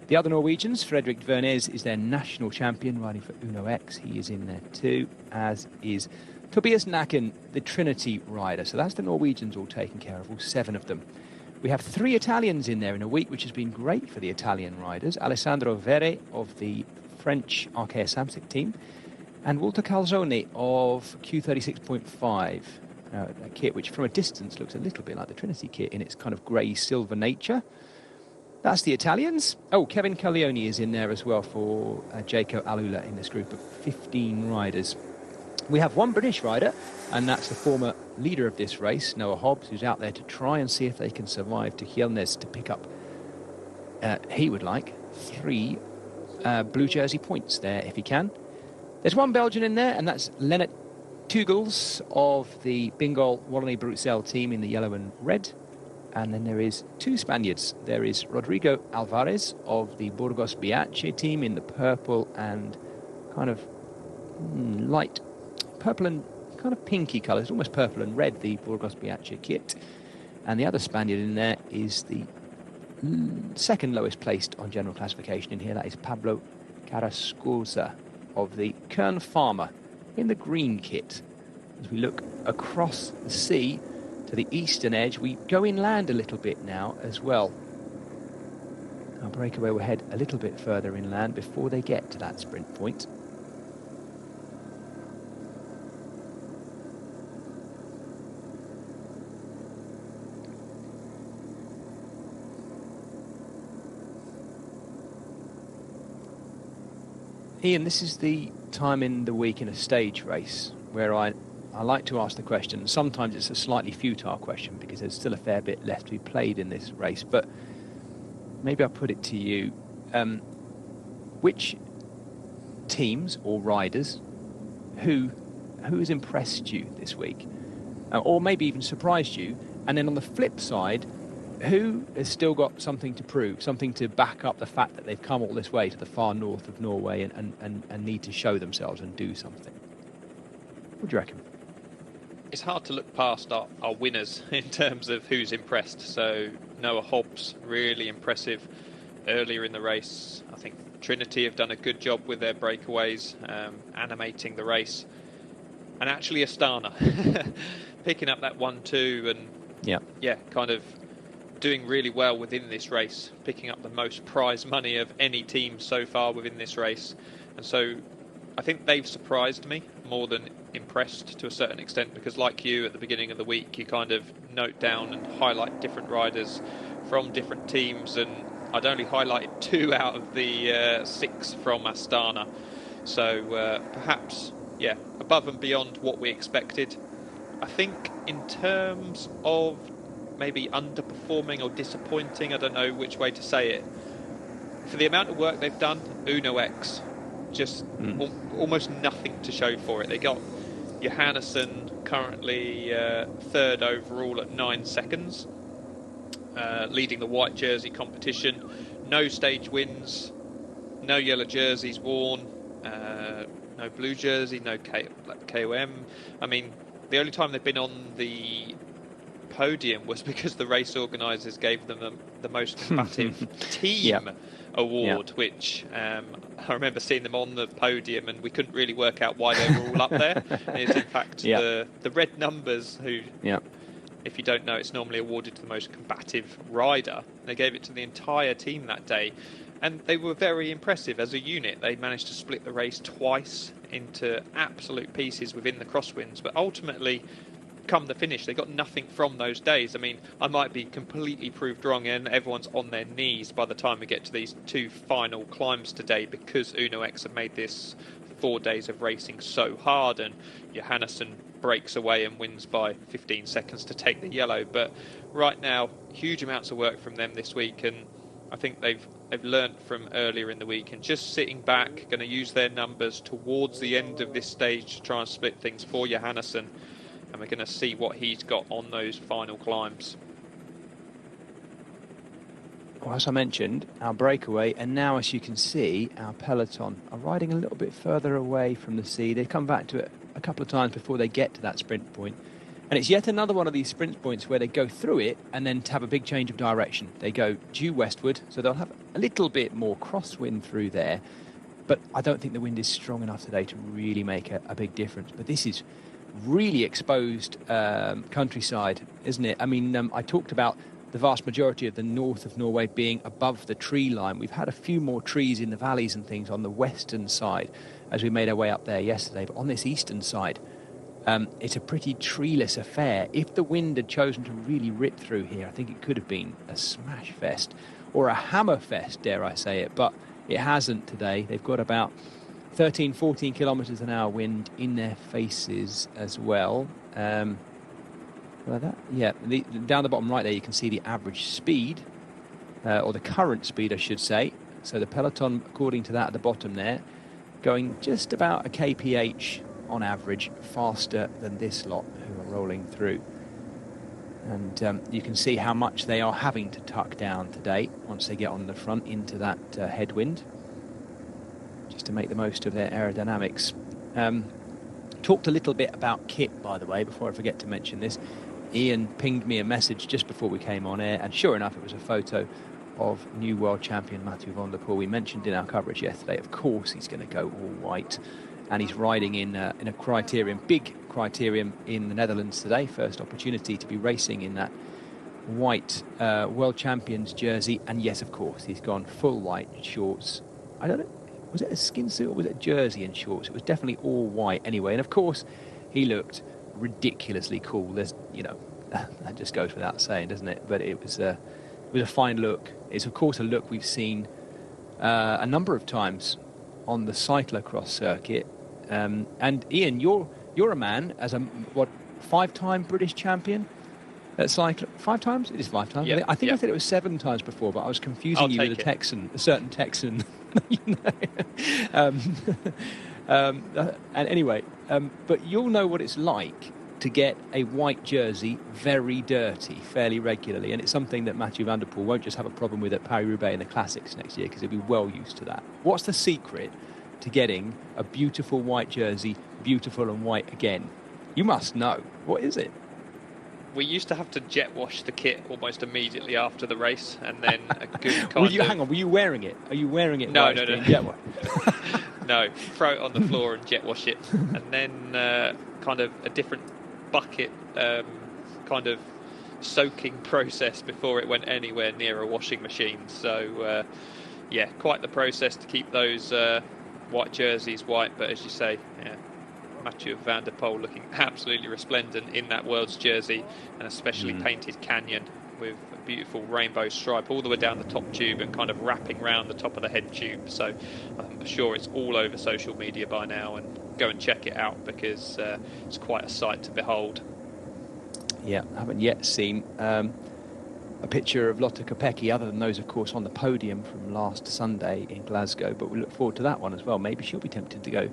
A: The other Norwegians, Fredrik Vernes is their national champion, riding for Uno X. He is in there too, as is Tobias Nacken, the Trinity rider. So that's the Norwegians all taken care of, all 7 of them. We have 3 Italians in there in a week, which has been great for the Italian riders. Alessandro Vere of the French Arkea Samsic team, and Walter Calzone of Q36.5. A kit which from a distance looks a little bit like the Trinity kit in its kind of grey-silver nature. That's the Italians. Oh, Kevin Caglione is in there as well for Jaco Alula in this group of 15 riders. We have 1 British rider, and that's the former leader of this race, Noah Hobbs, who's out there to try and see if they can survive to Hjelnes to pick up, he would like, 3 blue jersey points there if he can. There's 1 Belgian in there, and that's Lennart Tugels of the Bingol Wallonie Bruxelles team in the yellow and red. And then there is 2 Spaniards. There is Rodrigo Alvarez of the Burgos Biache team in the purple and kind of light purple and kind of pinky colours, almost purple and red, the Burgos Biache kit. And the other Spaniard in there is the second lowest placed on general classification in here. That is Pablo Carrascosa of the Kern Farmer in the green kit. As we look across the sea to the eastern edge, we go inland a little bit now as well. Our breakaway will head a little bit further inland before they get to that sprint point. Ian, this is the time in the week in a stage race where I like to ask the question. Sometimes it's a slightly futile question because there's still a fair bit left to be played in this race, but maybe I'll put it to you. Which teams or riders who has impressed you this week? Or maybe even surprised you? And then on the flip side, who has still got something to prove, something to back up the fact that they've come all this way to the far north of Norway and need to show themselves and do something? What do you reckon?
B: It's hard to look past our winners in terms of who's impressed. So Noah Hobbs, really impressive earlier in the race. I think Trinity have done a good job with their breakaways, animating the race. And actually Astana, picking up that 1-2 and kind of doing really well within this race, picking up the most prize money of any team so far within this race. And so I think they've surprised me more than impressed to a certain extent, because like you at the beginning of the week, you kind of note down and highlight different riders from different teams, and I'd only highlighted 2 out of the 6 from Astana. So perhaps, above and beyond what we expected. I think in terms of maybe underperforming or disappointing, I don't know which way to say it, for the amount of work they've done, Uno X, just almost nothing to show for it. They got Johannesson currently 3rd overall at 9 seconds, leading the white jersey competition. No stage wins, no yellow jerseys worn, no blue jersey, no KOM. I mean, the only time they've been on the podium was because the race organisers gave them the most combative team award, which I remember seeing them on the podium and we couldn't really work out why they were all up there. It's in fact the red numbers who, if you don't know, it's normally awarded to the most combative rider. They gave it to the entire team that day, and they were very impressive as a unit. They managed to split the race twice into absolute pieces within the crosswinds, but ultimately come the finish, they got nothing from those days. I mean, I might be completely proved wrong and everyone's on their knees by the time we get to these 2 final climbs today, because Uno X have made this 4 days of racing so hard, and Johannesson breaks away and wins by 15 seconds to take the yellow. But right now, huge amounts of work from them this week, and I think they've learnt from earlier in the week, and just sitting back, going to use their numbers towards the end of this stage to try and split things for Johannesson, and we're going to see what he's got on those final climbs.
A: Well, as I mentioned, our breakaway, and now as you can see, our peloton are riding a little bit further away from the sea. They come back to it a couple of times before they get to that sprint point. And it's yet another one of these sprint points where they go through it and then have a big change of direction. They go due westward, so they'll have a little bit more crosswind through there. But I don't think the wind is strong enough today to really make a big difference. But this is really exposed countryside, isn't it? I mean, I talked about the vast majority of the north of Norway being above the tree line. We've had a few more trees in the valleys and things on the western side as we made our way up there yesterday. But on this eastern side, it's a pretty treeless affair. If the wind had chosen to really rip through here, I think it could have been a smash fest or a hammer fest, dare I say it, but it hasn't today. They've got about 13, 14 kilometres an hour wind in their faces as well. Like that? Yeah, down the bottom right there you can see the average speed, or the current speed I should say. So the peloton, according to that at the bottom there, going just about a kph on average faster than this lot who are rolling through. And you can see how much they are having to tuck down today once they get on the front into that headwind, just to make the most of their aerodynamics. Talked a little bit about kit, by the way, before I forget to mention this. Ian pinged me a message just before we came on air, and sure enough it was a photo of new world champion Mathieu van der Poel. We mentioned in our coverage yesterday, of course he's going to go all white, and he's riding in a criterium, big criterium in the Netherlands today. First opportunity to be racing in that white world champions jersey, and yes, of course, he's gone full white shorts. I don't know, was it a skin suit or was it a jersey and shorts? It was definitely all white anyway, and of course he looked ridiculously cool. There's, you know, that just goes without saying, doesn't it? But it was a fine look. It's of course a look we've seen a number of times on the cyclocross circuit. And Ian, you're a man as a 5-time British champion at cycle. 5 times? It is 5 times.
B: Yep,
A: I think
B: yep.
A: I said it was 7 times before, but I was confusing you with a certain Texan. You know? And anyway, but you'll know what it's like to get a white jersey very dirty fairly regularly, and it's something that Mathieu van der Poel won't just have a problem with at Paris-Roubaix in the Classics next year, because he'll be well used to that. What's the secret to getting a beautiful white jersey, beautiful and white again? You must know. What is it?
B: We used to have to jet wash the kit almost immediately after the race, and then a good kind of...
A: Hang on, were you wearing it? Are you wearing it?
B: No.
A: Jet wash?
B: No, throw it on the floor and jet wash it, and then kind of a different bucket kind of soaking process before it went anywhere near a washing machine. So yeah, quite the process to keep those white jerseys white. But as you say, yeah, Mathieu van der Poel looking absolutely resplendent in that world's jersey, and especially painted canyon with a beautiful rainbow stripe all the way down the top tube and kind of wrapping around the top of the head tube. So I'm sure it's all over social media by now, and go and check it out, because it's quite a sight to behold.
A: Yeah, I haven't yet seen a picture of Lotte Kopecky, other than those, of course, on the podium from last Sunday in Glasgow, but we look forward to that one as well. Maybe she'll be tempted to go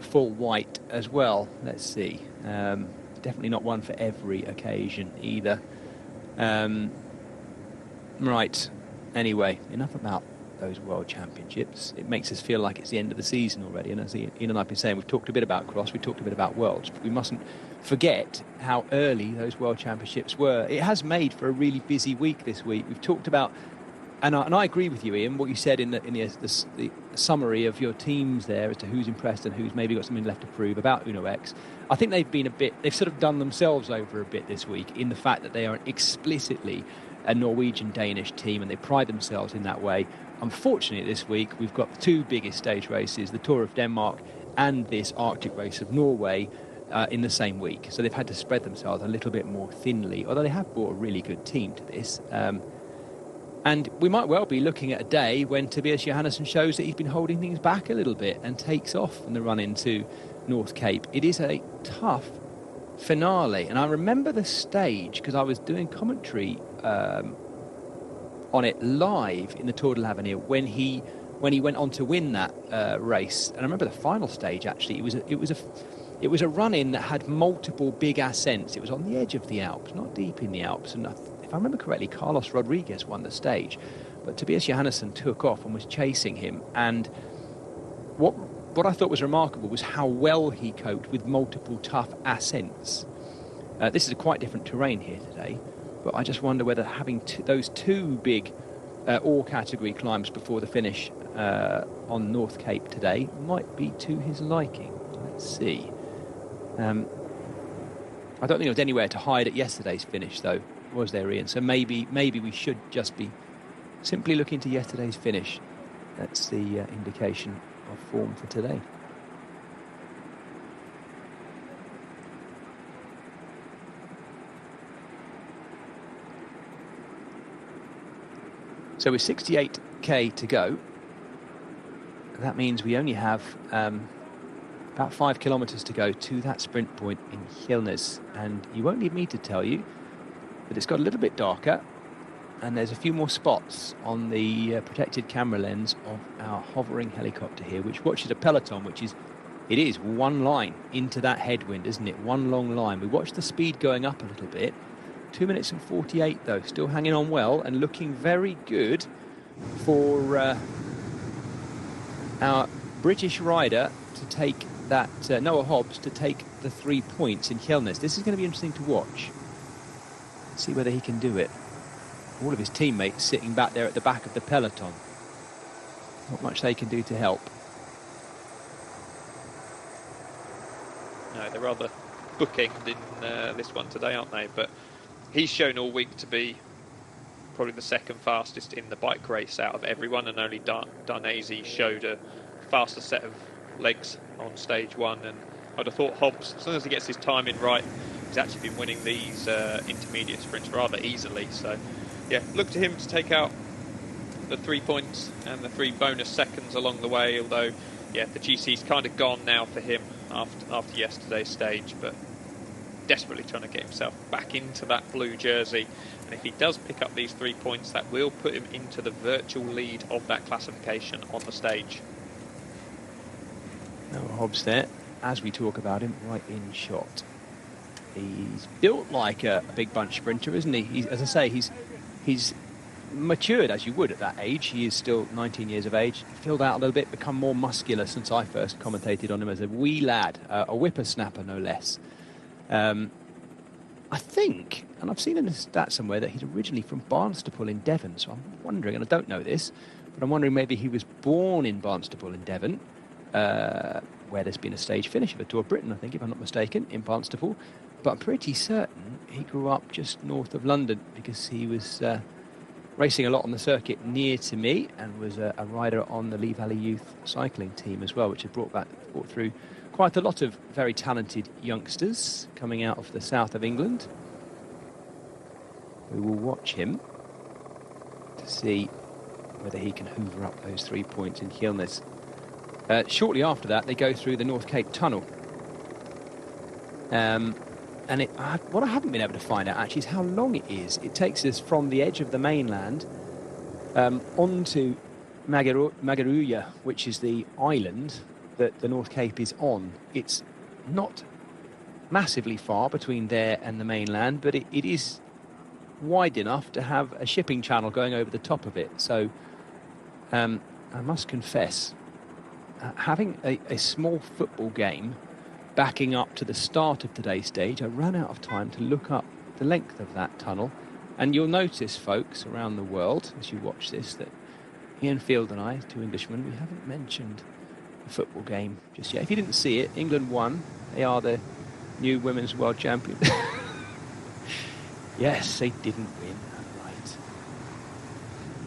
A: full white as well. Let's see. Definitely not one for every occasion either. Right. Anyway, enough about those World Championships. It makes us feel like it's the end of the season already. And as Ian and I have been saying, we've talked a bit about cross, we've talked a bit about Worlds, but we mustn't forget how early those World Championships were. It has made for a really busy week this week. We've talked about, and I agree with you, Ian, what you said in the summary of your teams there as to who's impressed and who's maybe got something left to prove about Uno X. I think they've sort of done themselves over a bit this week in the fact that they are explicitly a Norwegian-Danish team, and they pride themselves in that way. Unfortunately, this week we've got the 2 biggest stage races, the Tour of Denmark and this Arctic race of Norway, in the same week. So they've had to spread themselves a little bit more thinly, although they have brought a really good team to this. And we might well be looking at a day when Tobias Johannesson shows that he's been holding things back a little bit and takes off in the run into North Cape. It is a tough finale. And I remember the stage because I was doing commentary on it live in the Tour de l'Avenir when he went on to win that race. And I remember the final stage, actually. It was a run-in that had multiple big ascents. It was on the edge of the Alps, not deep in the Alps. And if I remember correctly, Carlos Rodriguez won the stage. But Tobias Johannesson took off and was chasing him. And what I thought was remarkable was how well he coped with multiple tough ascents. This is a quite different terrain here today. But I just wonder whether having those two big all category climbs before the finish on North Cape today might be to his liking. Let's see. I don't think there was anywhere to hide at yesterday's finish, though, was there, Ian? So maybe we should just be simply looking to yesterday's finish. That's the indication of form for today. So with 68k to go, that means we only have about 5 kilometres to go to that sprint point in Hjellnes. And you won't need me to tell you, but it's got a little bit darker, and there's a few more spots on the protected camera lens of our hovering helicopter here, which watches a peloton, it is one line into that headwind, isn't it? One long line. We watch the speed going up a little bit. 2 minutes and 48 though, still hanging on well and looking very good for our British rider to take that, Noah Hobbs, to take the 3 points in Hjellnes. This is going to be interesting to watch. See whether he can do it. All of his teammates sitting back there at the back of the peloton. Not much they can do to help.
B: No, they're rather bookended in this one today, aren't they? But he's shown all week to be probably the second fastest in the bike race out of everyone, and only Darnese showed a faster set of legs on stage one. And I'd have thought Hobbs, as soon as he gets his timing right, he's actually been winning these intermediate sprints rather easily. So yeah, look to him to take out the 3 points and the 3 bonus seconds along the way, although yeah, the GC's kind of gone now for him after yesterday's stage, but desperately trying to get himself back into that blue jersey. And if he does pick up these 3 points, that will put him into the virtual lead of that classification on the stage.
A: Noah Hobbs there, as we talk about him, right in shot. He's built like a big bunch sprinter, isn't he? As I say, he's matured as you would at that age. He is still 19 years of age. Filled out a little bit, become more muscular since I first commentated on him as a wee lad, a whippersnapper no less. I think, and I've seen in a stat somewhere, that he's originally from Barnstaple in Devon. So I'm wondering, and I don't know this, but I'm wondering maybe he was born in Barnstaple in Devon, where there's been a stage finish of a Tour of Britain, I think, if I'm not mistaken, in Barnstaple. But I'm pretty certain he grew up just north of London, because he was racing a lot on the circuit near to me, and was a rider on the Lee Valley Youth cycling team as well, which had brought through quite a lot of very talented youngsters coming out of the south of England. We will watch him to see whether he can hoover up those 3 points in Hjellnes. Shortly after that, they go through the North Cape Tunnel. And what I haven't been able to find out actually is how long it is. It takes us from the edge of the mainland onto Magaruya, which is the island that the North Cape is on. It's not massively far between there and the mainland, but it is wide enough to have a shipping channel going over the top of it. So I must confess, having a small football game backing up to the start of today's stage, I ran out of time to look up the length of that tunnel. And you'll notice, folks, around the world, as you watch this, that Ian Field and I, 2 Englishmen, we haven't mentioned the football game just yet. If you didn't see it, England won. They are the new women's world champions. Yes, they didn't win. Right.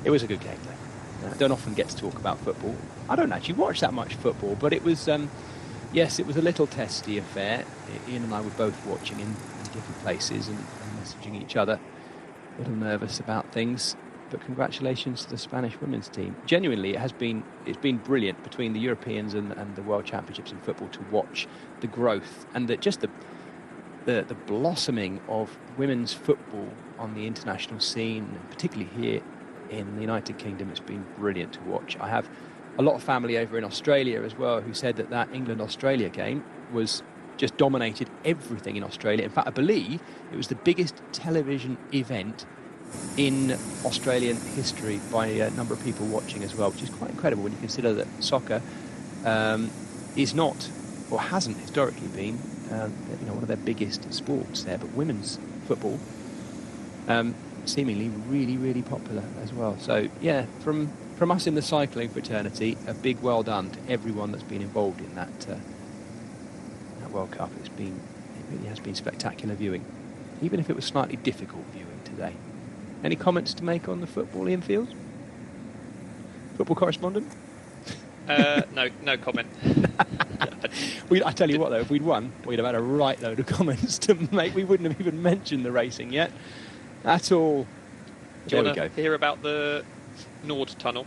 A: It was a good game, though. I don't often get to talk about football. I don't actually watch that much football, but it was Yes, it was a little testy affair. Ian and I were both watching in different places and messaging each other, a little nervous about things. But congratulations to the Spanish women's team. Genuinely, it's been brilliant between the Europeans and the World Championships in football to watch the growth and the blossoming of women's football on the international scene, and particularly here in the United Kingdom. It's been brilliant to watch. I have a lot of family over in Australia as well who said that England-Australia game was just dominated everything in Australia. In fact, I believe it was the biggest television event in Australian history by a number of people watching as well, which is quite incredible when you consider that soccer is not, or hasn't historically been, one of their biggest sports there. But women's football seemingly really, really popular as well. So yeah, from us in the cycling fraternity, a big well done to everyone that's been involved in that World Cup. It really has been spectacular viewing, even if it was slightly difficult viewing today. Any comments to make on the football, Ian Fields? Football correspondent?
B: No comment.
A: I tell you what, though, if we'd won, we'd have had a right load of comments to make. We wouldn't have even mentioned the racing yet. That's all.
B: Do you want to hear about the Nord Tunnel?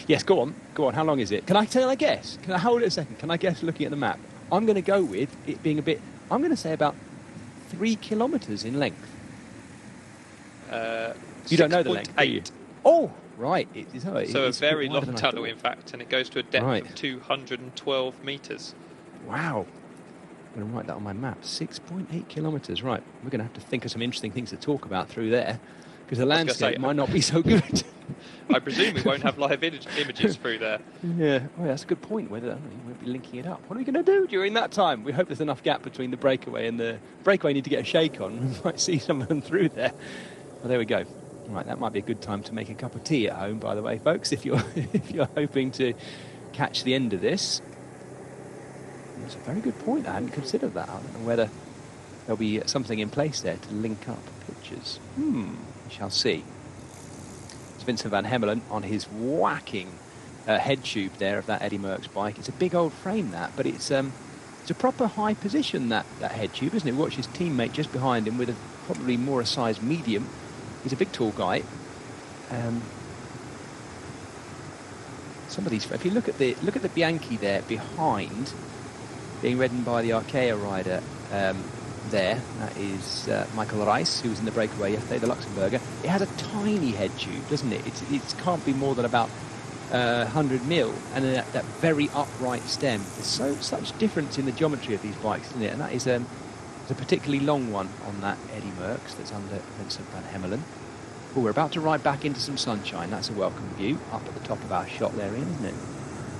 A: Yes, go on. How long is it? Can I guess? Can I hold it a second? Can I guess looking at the map? I'm going to go with it being I'm going to say about 3 kilometres in length. You don't know the length, do you? Oh, right.
B: So a very long tunnel, in fact, and it goes to a depth of 212 metres.
A: Wow. I'm going to write that on my map. 6.8 kilometres. Right. We're going to have to think of some interesting things to talk about through there, because the landscape might not be so good.
B: I presume we won't have live images through there.
A: Yeah, that's a good point. We won't be linking it up. What are we going to do during that time? We hope there's enough gap between the breakaway and the breakaway. Need to get a shake on. We might see some of them through there. Well, there we go. Right, that might be a good time to make a cup of tea at home, by the way, folks, if you're hoping to catch the end of this. That's a very good point. I hadn't considered that. I don't know whether there'll be something in place there to link up pictures. We shall see. It's Vincent van Hemelen on his whacking head tube there of that Eddie Merckx bike. It's a big old frame, but it's a proper high position, that head tube, isn't it? Watch his teammate just behind him with probably more a size medium. He's a big, tall guy. Some of these, if you look at the Bianchi there behind, being ridden by the Arkea rider there, that is Michael Reis, who was in the breakaway yesterday, the Luxembourger. It has a tiny head tube, doesn't it? It can't be more than about 100 mil, and that very upright stem. There's such difference in the geometry of these bikes, isn't it? And that is a particularly long one on that Eddie Merckx that's under Vincent van Hemelen. Oh, we're about to ride back into some sunshine. That's a welcome view up at the top of our shot there, Ian, isn't it?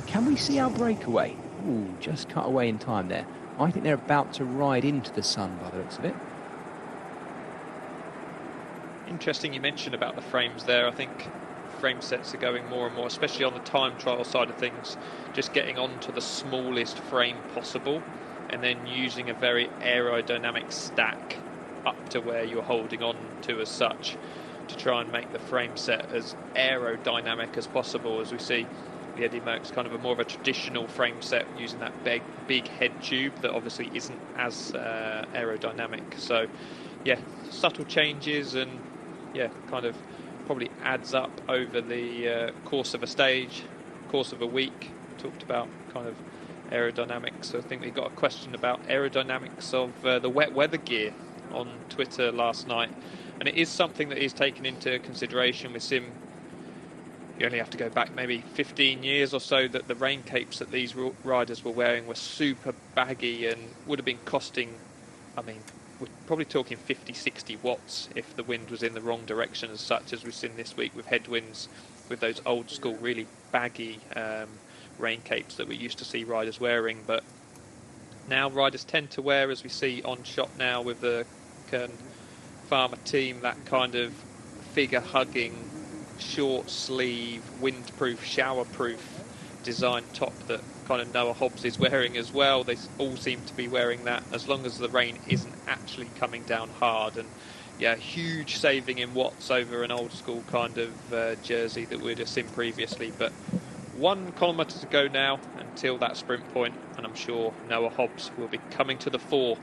A: Can we see our breakaway? Ooh, just cut away in time there. I think they're about to ride into the sun by the looks of it.
B: Interesting you mentioned about the frames there. I think frame sets are going more and more, especially on the time trial side of things, just getting onto the smallest frame possible and then using a very aerodynamic stack up to where you're holding on to as such to try and make the frame set as aerodynamic as possible. As we see the Eddie Merckx kind of a more of a traditional frame set using that big head tube that obviously isn't as aerodynamic. So yeah, subtle changes, and yeah, kind of probably adds up over the course of a stage, course of a week. Talked about kind of aerodynamics. So I think we got a question about aerodynamics of the wet weather gear on Twitter last night, and it is something that is taken into consideration with sim. You only have to go back maybe 15 years or so that the rain capes that these riders were wearing were super baggy and would have been costing, I mean, we're probably talking 50-60 watts if the wind was in the wrong direction, as such as we've seen this week with headwinds, with those old school really baggy rain capes that we used to see riders wearing. But now riders tend to wear, as we see on shot now with the Kern Pharma team, that kind of figure hugging, short sleeve, windproof, showerproof design top that kind of Noah Hobbs is wearing as well. They all seem to be wearing that as long as the rain isn't actually coming down hard. And yeah, huge saving in watts over an old school kind of jersey that we'd have seen previously. But 1 kilometre to go now until that sprint point, and I'm sure Noah Hobbs will be coming to the fore.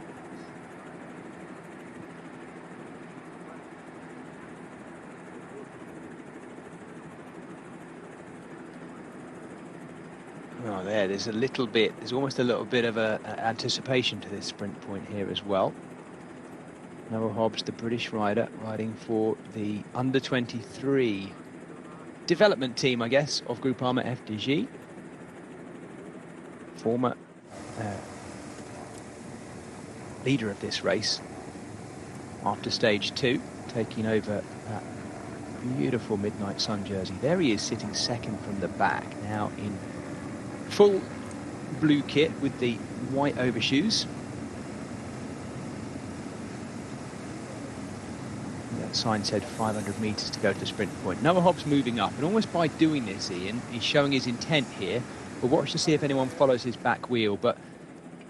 A: Oh, there's a little bit, there's almost a little bit of a anticipation to this sprint point here as well. Noah Hobbs, the British rider, riding for the under-23 development team, I guess, of Groupama FDG. Former leader of this race after stage 2, taking over that beautiful Midnight Sun jersey. There he is, sitting second from the back, now in full blue kit with the white overshoes. That sign said 500 metres to go to the sprint point. Noah Hobbs moving up, and almost by doing this, Ian, he's showing his intent here. We'll watch to see if anyone follows his back wheel, but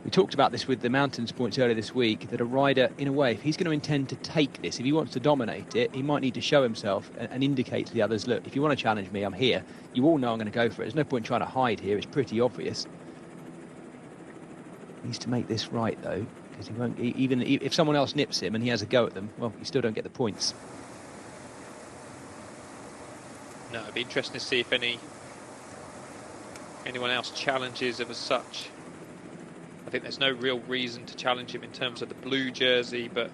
A: we talked about this with the mountains points earlier this week, that a rider, in a way, if he's going to intend to take this, if he wants to dominate it, he might need to show himself and indicate to the others, look, if you want to challenge me, I'm here. You all know I'm going to go for it. There's no point trying to hide here. It's pretty obvious. He needs to make this right, though, because he won't, even if someone else nips him and he has a go at them, well, you still don't get the points.
B: No, it'd be interesting to see if anyone else challenges of as such. I think there's no real reason to challenge him in terms of the blue jersey, but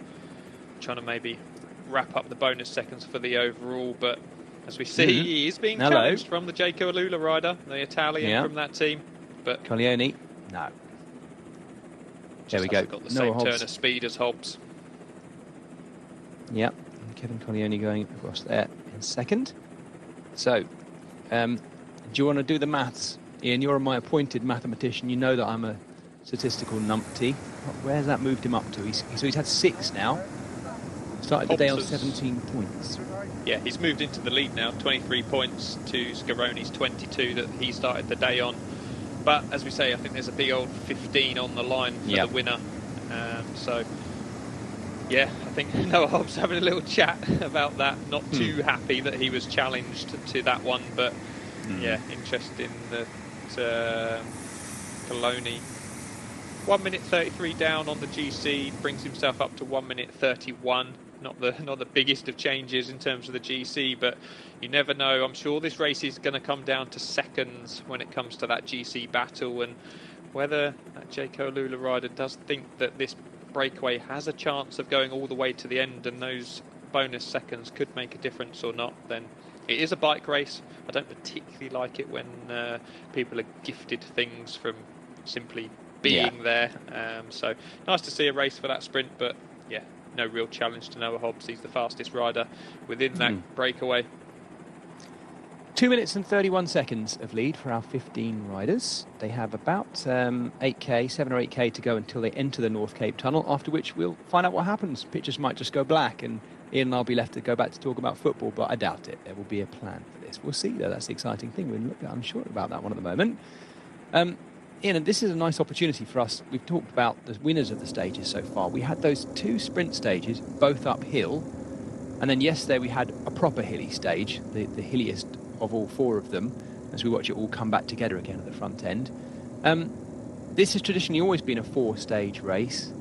B: trying to maybe wrap up the bonus seconds for the overall. But as we see, he is being challenged from the Jaco Alula rider, the Italian from that team. But
A: Coglioni, no. There we go.
B: Got the same turn of speed as Hobbs.
A: Yep, and Kevin Coglioni going across there in second. So, do you want to do the maths? Ian, you're my appointed mathematician. You know that I'm a statistical numpty. Where's that moved him up to? So he's had 6 now. Started the day on 17 points.
B: Yeah, he's moved into the lead now, 23 points to Scaroni's 22 that he started the day on. But as we say, I think there's a big old 15 on the line for the winner. So, yeah, I think Noah Hobbs having a little chat about that. Not too happy that he was challenged to that one, but yeah, interesting that Coglioni 1 minute 33 down on the GC, brings himself up to 1 minute 31. Not the biggest of changes in terms of the GC, but you never know. I'm sure this race is going to come down to seconds when it comes to that GC battle, and whether that Jaco Alula rider does think that this breakaway has a chance of going all the way to the end and those bonus seconds could make a difference or not, then it is a bike race. I don't particularly like it when people are gifted things from simply being there. So nice to see a race for that sprint, but yeah, no real challenge to Noah Hobbs. He's the fastest rider within that breakaway.
A: 2 minutes and 31 seconds of lead for our 15 riders. They have about 8k, 7 or 8k to go until they enter the North Cape Tunnel, after which we'll find out what happens. Pictures might just go black and Ian and I'll be left to go back to talk about football, but I doubt it. There will be a plan for this. We'll see, though. That's the exciting thing. We're a little bit unsure about that one at the moment. Ian, and this is a nice opportunity for us. We've talked about the winners of the stages so far. We had those 2 sprint stages, both uphill. And then yesterday we had a proper hilly stage, the hilliest of all 4 of them, as we watch it all come back together again at the front end. This has traditionally always been a 4-stage race.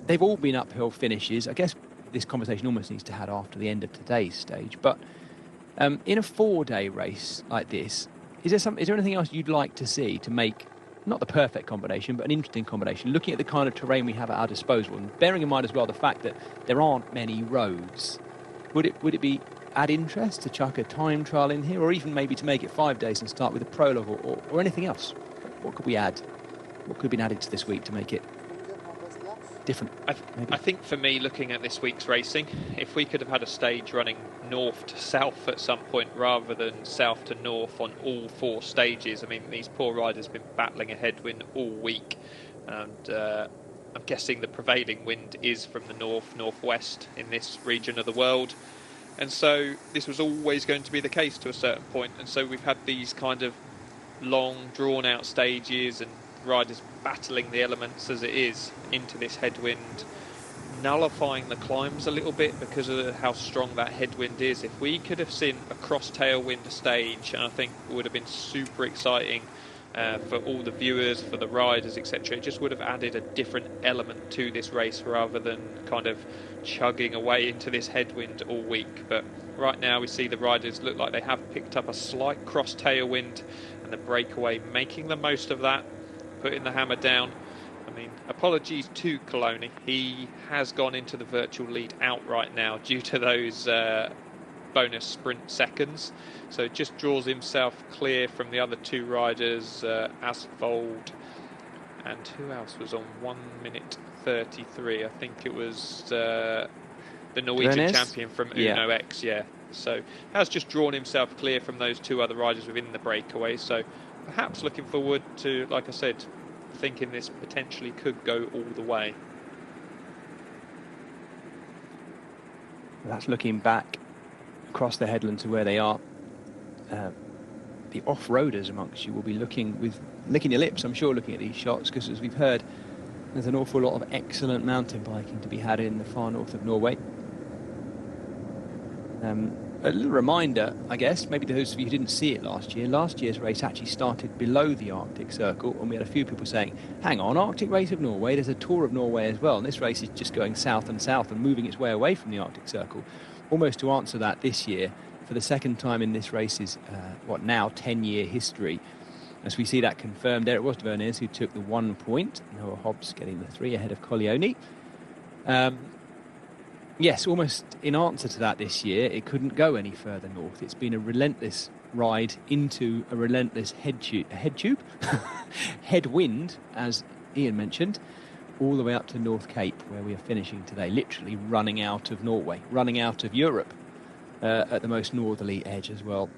A: They've all been uphill finishes. I guess this conversation almost needs to have after the end of today's stage. But in a 4-day race like this, is there anything else you'd like to see to make, not the perfect combination, but an interesting combination, looking at the kind of terrain we have at our disposal, and bearing in mind as well the fact that there aren't many roads? Would it be add interest to chuck a time trial in here, or even maybe to make it 5 days and start with a prologue or anything else? What could we add? What could have been added to this week to make it different?
B: I think for me, looking at this week's racing, if we could have had a stage running north to south at some point rather than south to north on all 4 stages. I mean, these poor riders have been battling a headwind all week, and I'm guessing the prevailing wind is from the northwest in this region of the world. And so this was always going to be the case to a certain point. And so we've had these kind of long, drawn-out stages and riders battling the elements as it is into this headwind. nullifying the climbs a little bit because of how strong that headwind is. If we could have seen a cross tailwind stage, and I think it would have been super exciting for all the viewers, for the riders, etc. It just would have added a different element to this race rather than kind of chugging away into this headwind all week. But right now we see the riders look like they have picked up a slight cross tailwind, and the breakaway making the most of that, putting the hammer down. I mean, apologies to Coloni. He has gone into the virtual lead outright now due to those bonus sprint seconds. So it just draws himself clear from the other two riders, Asfold, and who else was on 1 minute 33? I think it was the Norwegian champion from Uno X, yeah. So has just drawn himself clear from those two other riders within the breakaway. So perhaps looking forward to, like I said, thinking this potentially could go all the way.
A: That's looking back across the headland to where they are. The off-roaders amongst you will be licking your lips, I'm sure, looking at these shots, because as we've heard, there's an awful lot of excellent mountain biking to be had in the far north of Norway. A little reminder, I guess, maybe to those of you who didn't see it last year. Last year's race actually started below the Arctic Circle, and we had a few people saying, hang on, Arctic Race of Norway, there's a Tour of Norway as well, and this race is just going south and south and moving its way away from the Arctic Circle. Almost to answer that this year, for the second time in this race's, 10-year history. As we see that confirmed, there it was Vernes who took the 1 point, Noah Hobbs getting the 3 ahead of Colleoni. Yes, almost in answer to that this year, it couldn't go any further north. It's been a relentless ride into a relentless headwind, as Ian mentioned, all the way up to North Cape, where we are finishing today, literally running out of Norway, running out of Europe at the most northerly edge as well.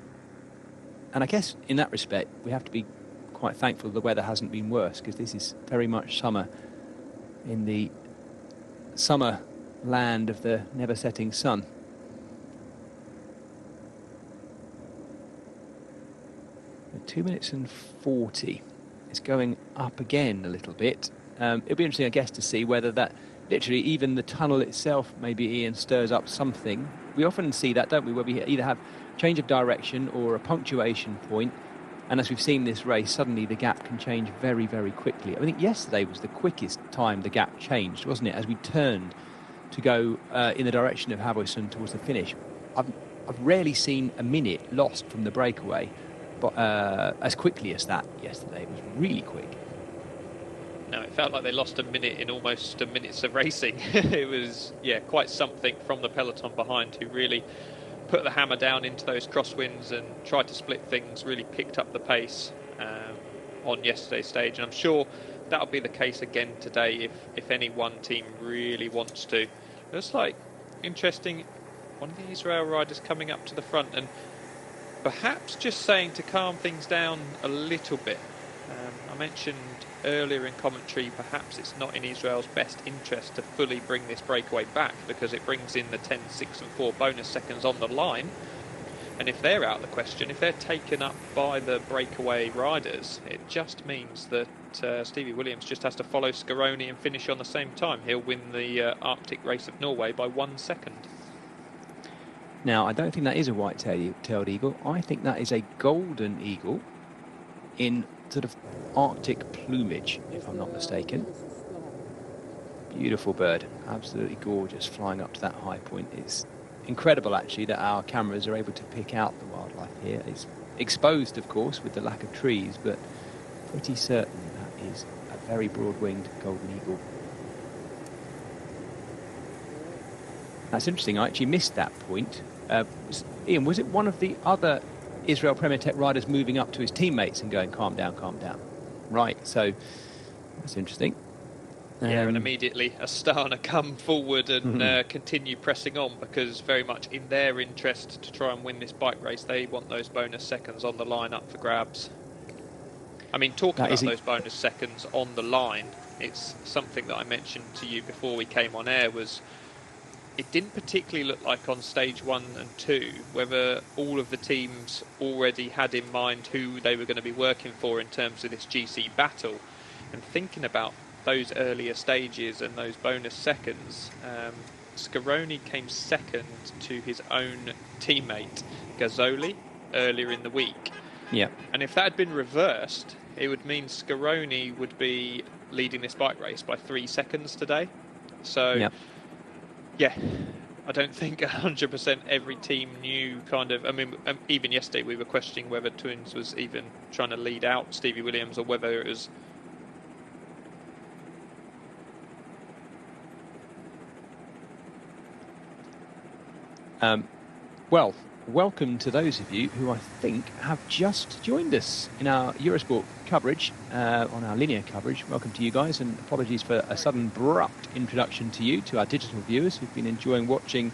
A: And I guess in that respect, we have to be quite thankful the weather hasn't been worse, because this is very much summer in the summer land of the never setting sun. At 2 minutes and 40, it's going up again a little bit. It'll be interesting, I guess, to see whether that literally even the tunnel itself, maybe Ian, stirs up something. We often see that, don't we, where we either have change of direction or a punctuation point, and as we've seen this race, suddenly the gap can change very, very quickly. I think yesterday was the quickest time the gap changed, wasn't it, as we turned to go in the direction of Havøysund towards the finish. I've rarely seen a minute lost from the breakaway, but as quickly as that yesterday. It was really quick.
B: No, it felt like they lost a minute in almost a minutes of racing. It was, yeah, quite something from the peloton behind, who really put the hammer down into those crosswinds and tried to split things, really picked up the pace on yesterday's stage. And I'm sure that'll be the case again today if any one team really wants to. It's like interesting, one of the Israel riders coming up to the front and perhaps just saying to calm things down a little bit. I mentioned earlier in commentary, perhaps it's not in Israel's best interest to fully bring this breakaway back, because it brings in the 10, 6 and 4 bonus seconds on the line. And if they're out of the question, if they're taken up by the breakaway riders, it just means that Stevie Williams just has to follow Scaroni and finish on the same time. He'll win the Arctic Race of Norway by 1 second.
A: Now, I don't think that is a white-tailed eagle. I think that is a golden eagle in sort of Arctic plumage, if I'm not mistaken. Beautiful bird, absolutely gorgeous, flying up to that high point. It's incredible, actually, that our cameras are able to pick out the wildlife here. It's exposed, of course, with the lack of trees, but pretty certain that is a very broad-winged golden eagle. That's interesting. I actually missed that point. Ian, was it one of the other Israel Premier Tech riders moving up to his teammates and going, calm down, calm down? Right, so that's interesting.
B: Yeah, and immediately Astana come forward and continue pressing on, because very much in their interest to try and win this bike race, they want those bonus seconds on the line up for grabs. I mean, talking about those bonus seconds on the line, it's something that I mentioned to you before we came on air, was it didn't particularly look like on stage 1 and 2 whether all of the teams already had in mind who they were going to be working for in terms of this GC battle. And thinking about those earlier stages and those bonus seconds, Scaroni came second to his own teammate Gazzoli earlier in the week.
A: Yeah.
B: And if that had been reversed, it would mean Scaroni would be leading this bike race by 3 seconds today. So, yeah, I don't think 100% every team knew kind of... I mean, even yesterday we were questioning whether Twins was even trying to lead out Stevie Williams or whether it was...
A: Well, welcome to those of you who I think have just joined us in our Eurosport coverage, on our linear coverage. Welcome to you guys, and apologies for a sudden abrupt introduction to you, to our digital viewers who've been enjoying watching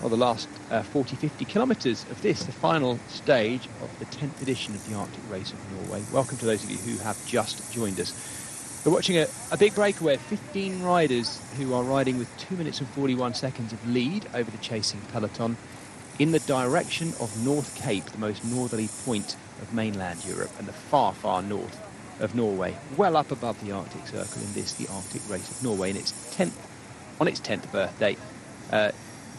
A: the last 40, 50 kilometres of this, the final stage of the 10th edition of the Arctic Race of Norway. Welcome to those of you who have just joined us. We're watching a big breakaway of 15 riders who are riding with 2 minutes and 41 seconds of lead over the chasing peloton in the direction of North Cape, the most northerly point of mainland Europe and the far, far north of Norway, well up above the Arctic Circle in this, the Arctic Race of Norway, in its 10th birthday,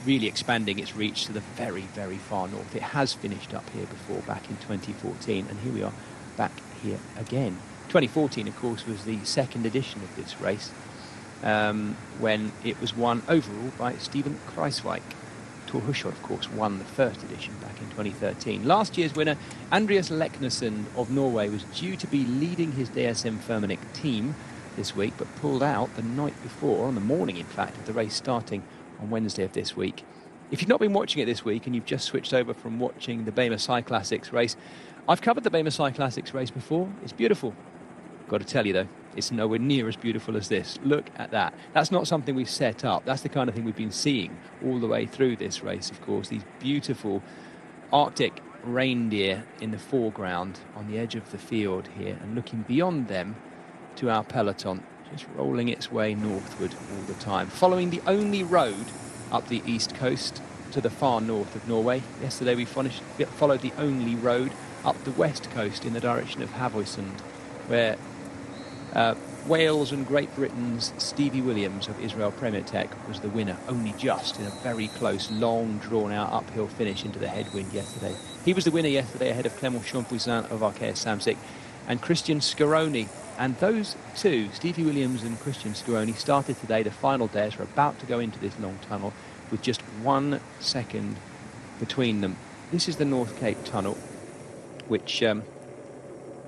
A: really expanding its reach to the very, very far north. It has finished up here before, back in 2014, and here we are back here again. 2014, of course, was the second edition of this race, when it was won overall by Stephen Kruijswijk. Thor Hushovd, of course, won the first edition back in 2013. Last year's winner, Andreas Leknesson of Norway, was due to be leading his DSM Firmenich team this week, but pulled out the night before, on the morning, in fact, of the race starting on Wednesday of this week. If you've not been watching it this week and you've just switched over from watching the Bema Cyclassics race, I've covered the Bema Cyclassics race before. It's beautiful. Got to tell you, though, it's nowhere near as beautiful as this. Look at that. That's not something we've set up. That's the kind of thing we've been seeing all the way through this race, of course. These beautiful Arctic reindeer in the foreground on the edge of the field here, and looking beyond them to our peloton, just rolling its way northward all the time, following the only road up the east coast to the far north of Norway. Yesterday we followed the only road up the west coast in the direction of Havøysund, where Wales and Great Britain's Stevie Williams of Israel Premier Tech was the winner, only just in a very close, long, drawn-out uphill finish into the headwind yesterday. He was the winner yesterday ahead of Clément Champoussin of Arkeas Samsic and Christian Scaroni. And those two, Stevie Williams and Christian Scaroni, started today, the final days, are about to go into this long tunnel with just 1 second between them. This is the North Cape Tunnel, which...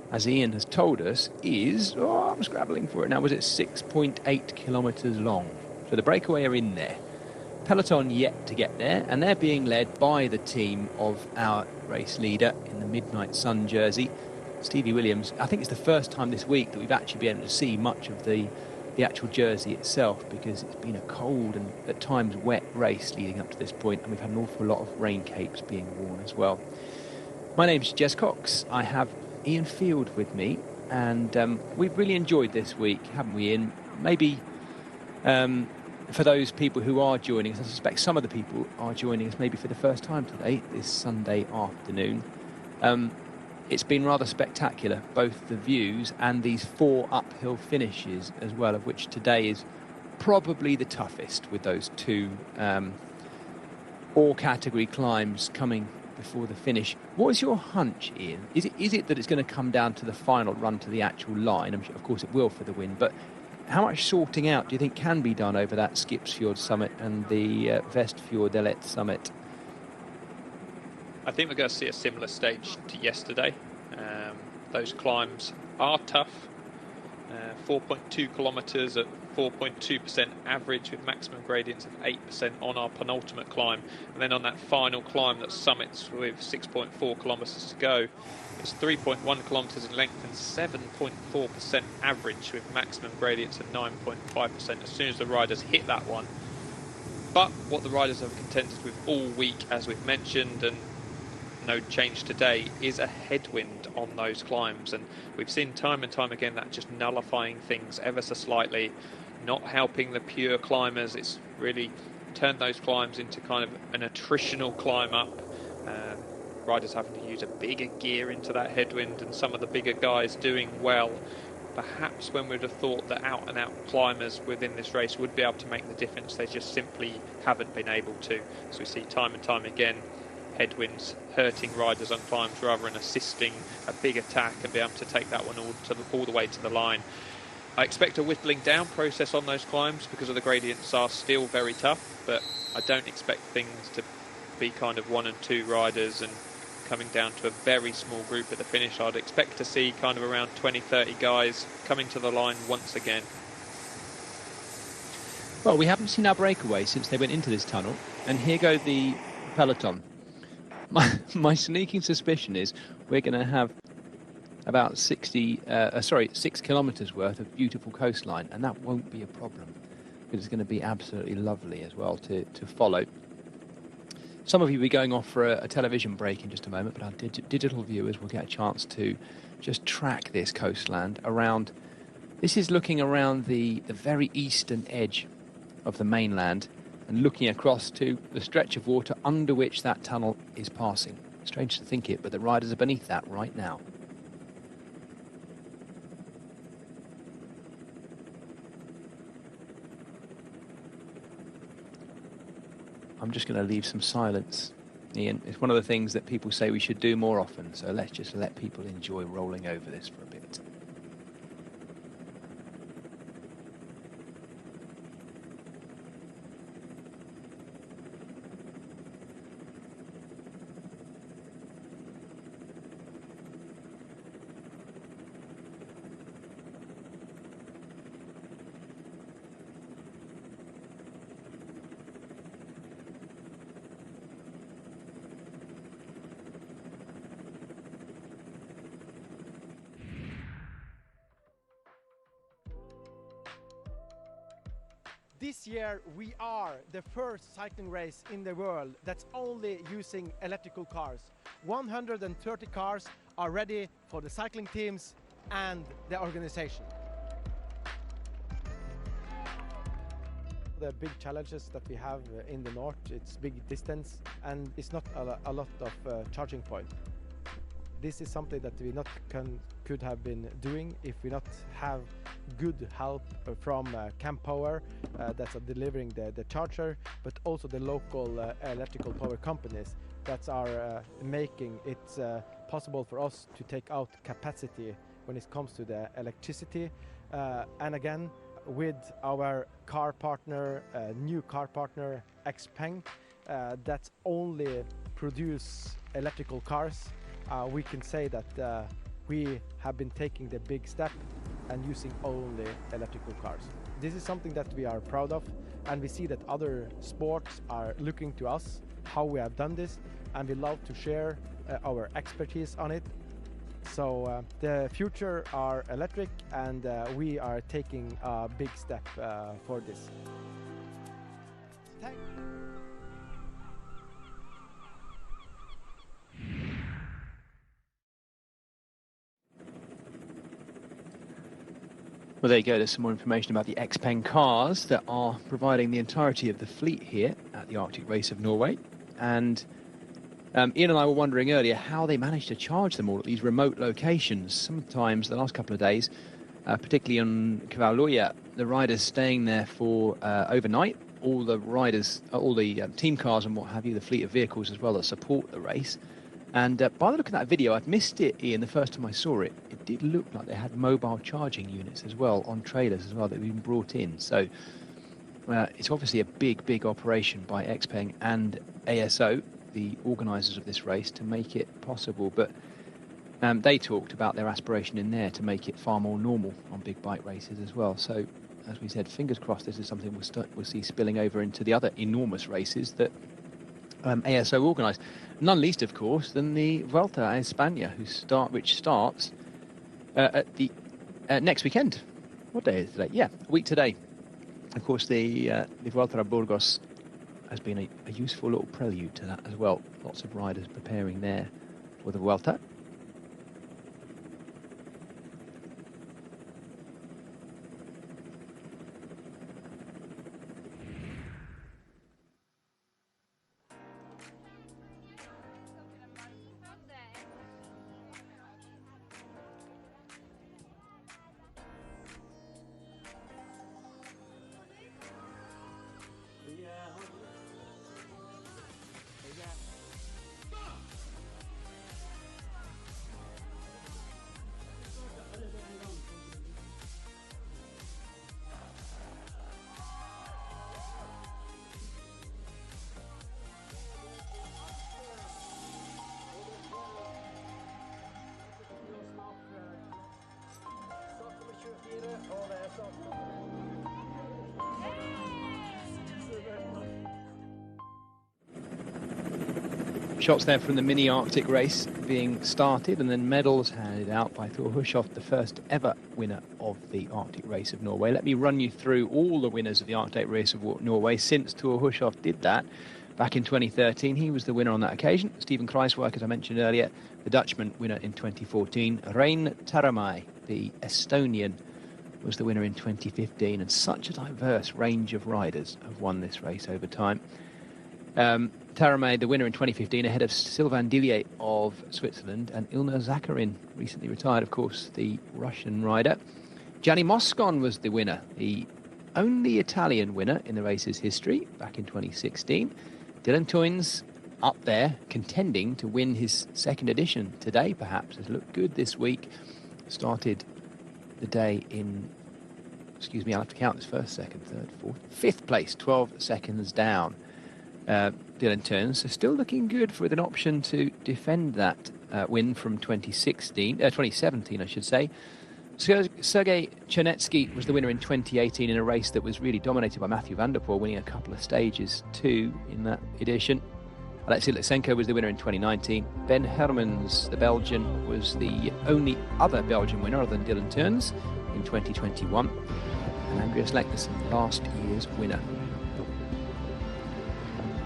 A: as Ian has told us, is, I'm scrabbling for it now, was it 6.8 kilometres long? So the breakaway are in there. Peloton yet to get there, and they're being led by the team of our race leader in the Midnight Sun jersey, Stevie Williams. I think it's the first time this week that we've actually been able to see much of the actual jersey itself, because it's been a cold and at times wet race leading up to this point, and we've had an awful lot of rain capes being worn as well. My name's Jess Cox. I have Ian Field with me, and we've really enjoyed this week, haven't we, Ian? Maybe for those people who are joining us, I suspect some of the people are joining us maybe for the first time today, this Sunday afternoon. It's been rather spectacular, both the views and these 4 uphill finishes as well, of which today is probably the toughest, with those 2 all-category climbs coming before the finish. What is your hunch, Ian? Is it that it's going to come down to the final run to the actual line? I'm sure, of course, it will for the win, but how much sorting out do you think can be done over that Skipsfjord summit and the Vestfjordelet summit?
B: I think we're going to see a similar stage to yesterday. Those climbs are tough. 4.2 kilometres at 4.2% average, with maximum gradients of 8% on our penultimate climb, and then on that final climb that summits with 6.4 kilometres to go, it's 3.1 kilometres in length and 7.4% average, with maximum gradients of 9.5% as soon as the riders hit that one. But what the riders have contended with all week, as we've mentioned, and no change today, is a headwind on those climbs, and we've seen time and time again that just nullifying things ever so slightly, not helping the pure climbers. It's really turned those climbs into kind of an attritional climb up, riders having to use a bigger gear into that headwind, and some of the bigger guys doing well perhaps when we'd have thought that out-and-out climbers within this race would be able to make the difference, they just simply haven't been able to. So we see time and time again headwinds hurting riders on climbs rather than assisting a big attack and be able to take that one all the way to the line. I expect a whittling down process on those climbs because of the gradients are still very tough, but I don't expect things to be kind of 1 and 2 riders and coming down to a very small group at the finish. I'd expect to see kind of around 20-30 guys coming to the line once again.
A: Well, we haven't seen our breakaway since they went into this tunnel, and here go the peloton. My sneaking suspicion is we're going to have about 6 kilometres worth of beautiful coastline, and that won't be a problem. It's going to be absolutely lovely as well to follow. Some of you will be going off for a television break in just a moment, but our digital viewers will get a chance to just track this coastland around. This is looking around the very eastern edge of the mainland and looking across to the stretch of water under which that tunnel is passing. Strange to think it, but the riders are beneath that right now. I'm just going to leave some silence, Ian. It's one of the things that people say we should do more often, so let's just let people enjoy rolling over this for a bit.
C: This year we are the first cycling race in the world that's only using electrical cars. 130 cars are ready for the cycling teams and the organization. The big challenges that we have in the north, it's big distance and it's not a lot of charging point. This is something that we could have been doing if we not have good help from Camp Power that's delivering the charger, but also the local electrical power companies that are making it possible for us to take out capacity when it comes to the electricity. And again, with our car partner, new car partner XPeng, that only produce electrical cars, we can say that we have been taking the big step and using only electrical cars. This is something that we are proud of, and we see that other sports are looking to us, how we have done this, and we love to share our expertise on it. So the future are electric, and we are taking a big step for this. Thank you.
A: Well, there you go. There's some more information about the XPeng cars that are providing the entirety of the fleet here at the Arctic Race of Norway. And Ian and I were wondering earlier how they managed to charge them all at these remote locations. Sometimes the last couple of days, particularly on Kvaløya, the riders staying there for overnight. All the riders, all the team cars and what have you, the fleet of vehicles as well that support the race. And by the look of that video, I'd missed it, Ian, the first time I saw it. It did look like they had mobile charging units as well, on trailers as well, that had been brought in. So it's obviously a big operation by XPeng and ASO, the organisers of this race, to make it possible. But they talked about their aspiration in there to make it far more normal on big bike races as well. So, as we said, fingers crossed this is something we'll see spilling over into the other enormous races that ASO organised. None least, of course, than the Vuelta a España, which starts at the next weekend. What day is it today? Yeah, a week today. Of course, the Vuelta a Burgos has been a useful little prelude to that as well. Lots of riders preparing there for the Vuelta. shots there from the mini Arctic race being started, and then medals handed out by Thor Hushovd, the first ever winner of the Arctic race of Norway. Let me run you through all the winners of the Arctic race of Norway since Thor Hushovd did that back in 2013. He was the winner on that occasion. Steven Kruijswijk, as I mentioned earlier, the Dutchman, winner in 2014. Rein Taaramäe, the Estonian, was the winner in 2015, and such a diverse range of riders have won this race over time. Taaramäe, the winner in 2015, ahead of Sylvain Dillier of Switzerland, and Ilnur Zakarin, recently retired, of course, the Russian rider. Gianni Moscon was the winner, the only Italian winner in the race's history back in 2016. Dylan Teuns up there, contending to win his second edition today, perhaps. Has looked good this week. Started the day in, excuse me, I'll have to count this: first, second, third, fourth, fifth place, 12 seconds down. Dylan Teuns, so still looking good with an option to defend that win from 2017, I should say. Sergei Chernetsky was the winner in 2018 in a race that was really dominated by Mathieu van der Poel, winning a couple of stages too in that edition. Alexei Lysenko was the winner in 2019. Ben Hermans, the Belgian, was the only other Belgian winner other than Dylan Teuns in 2021. And Andreas Leknesson, last year's winner.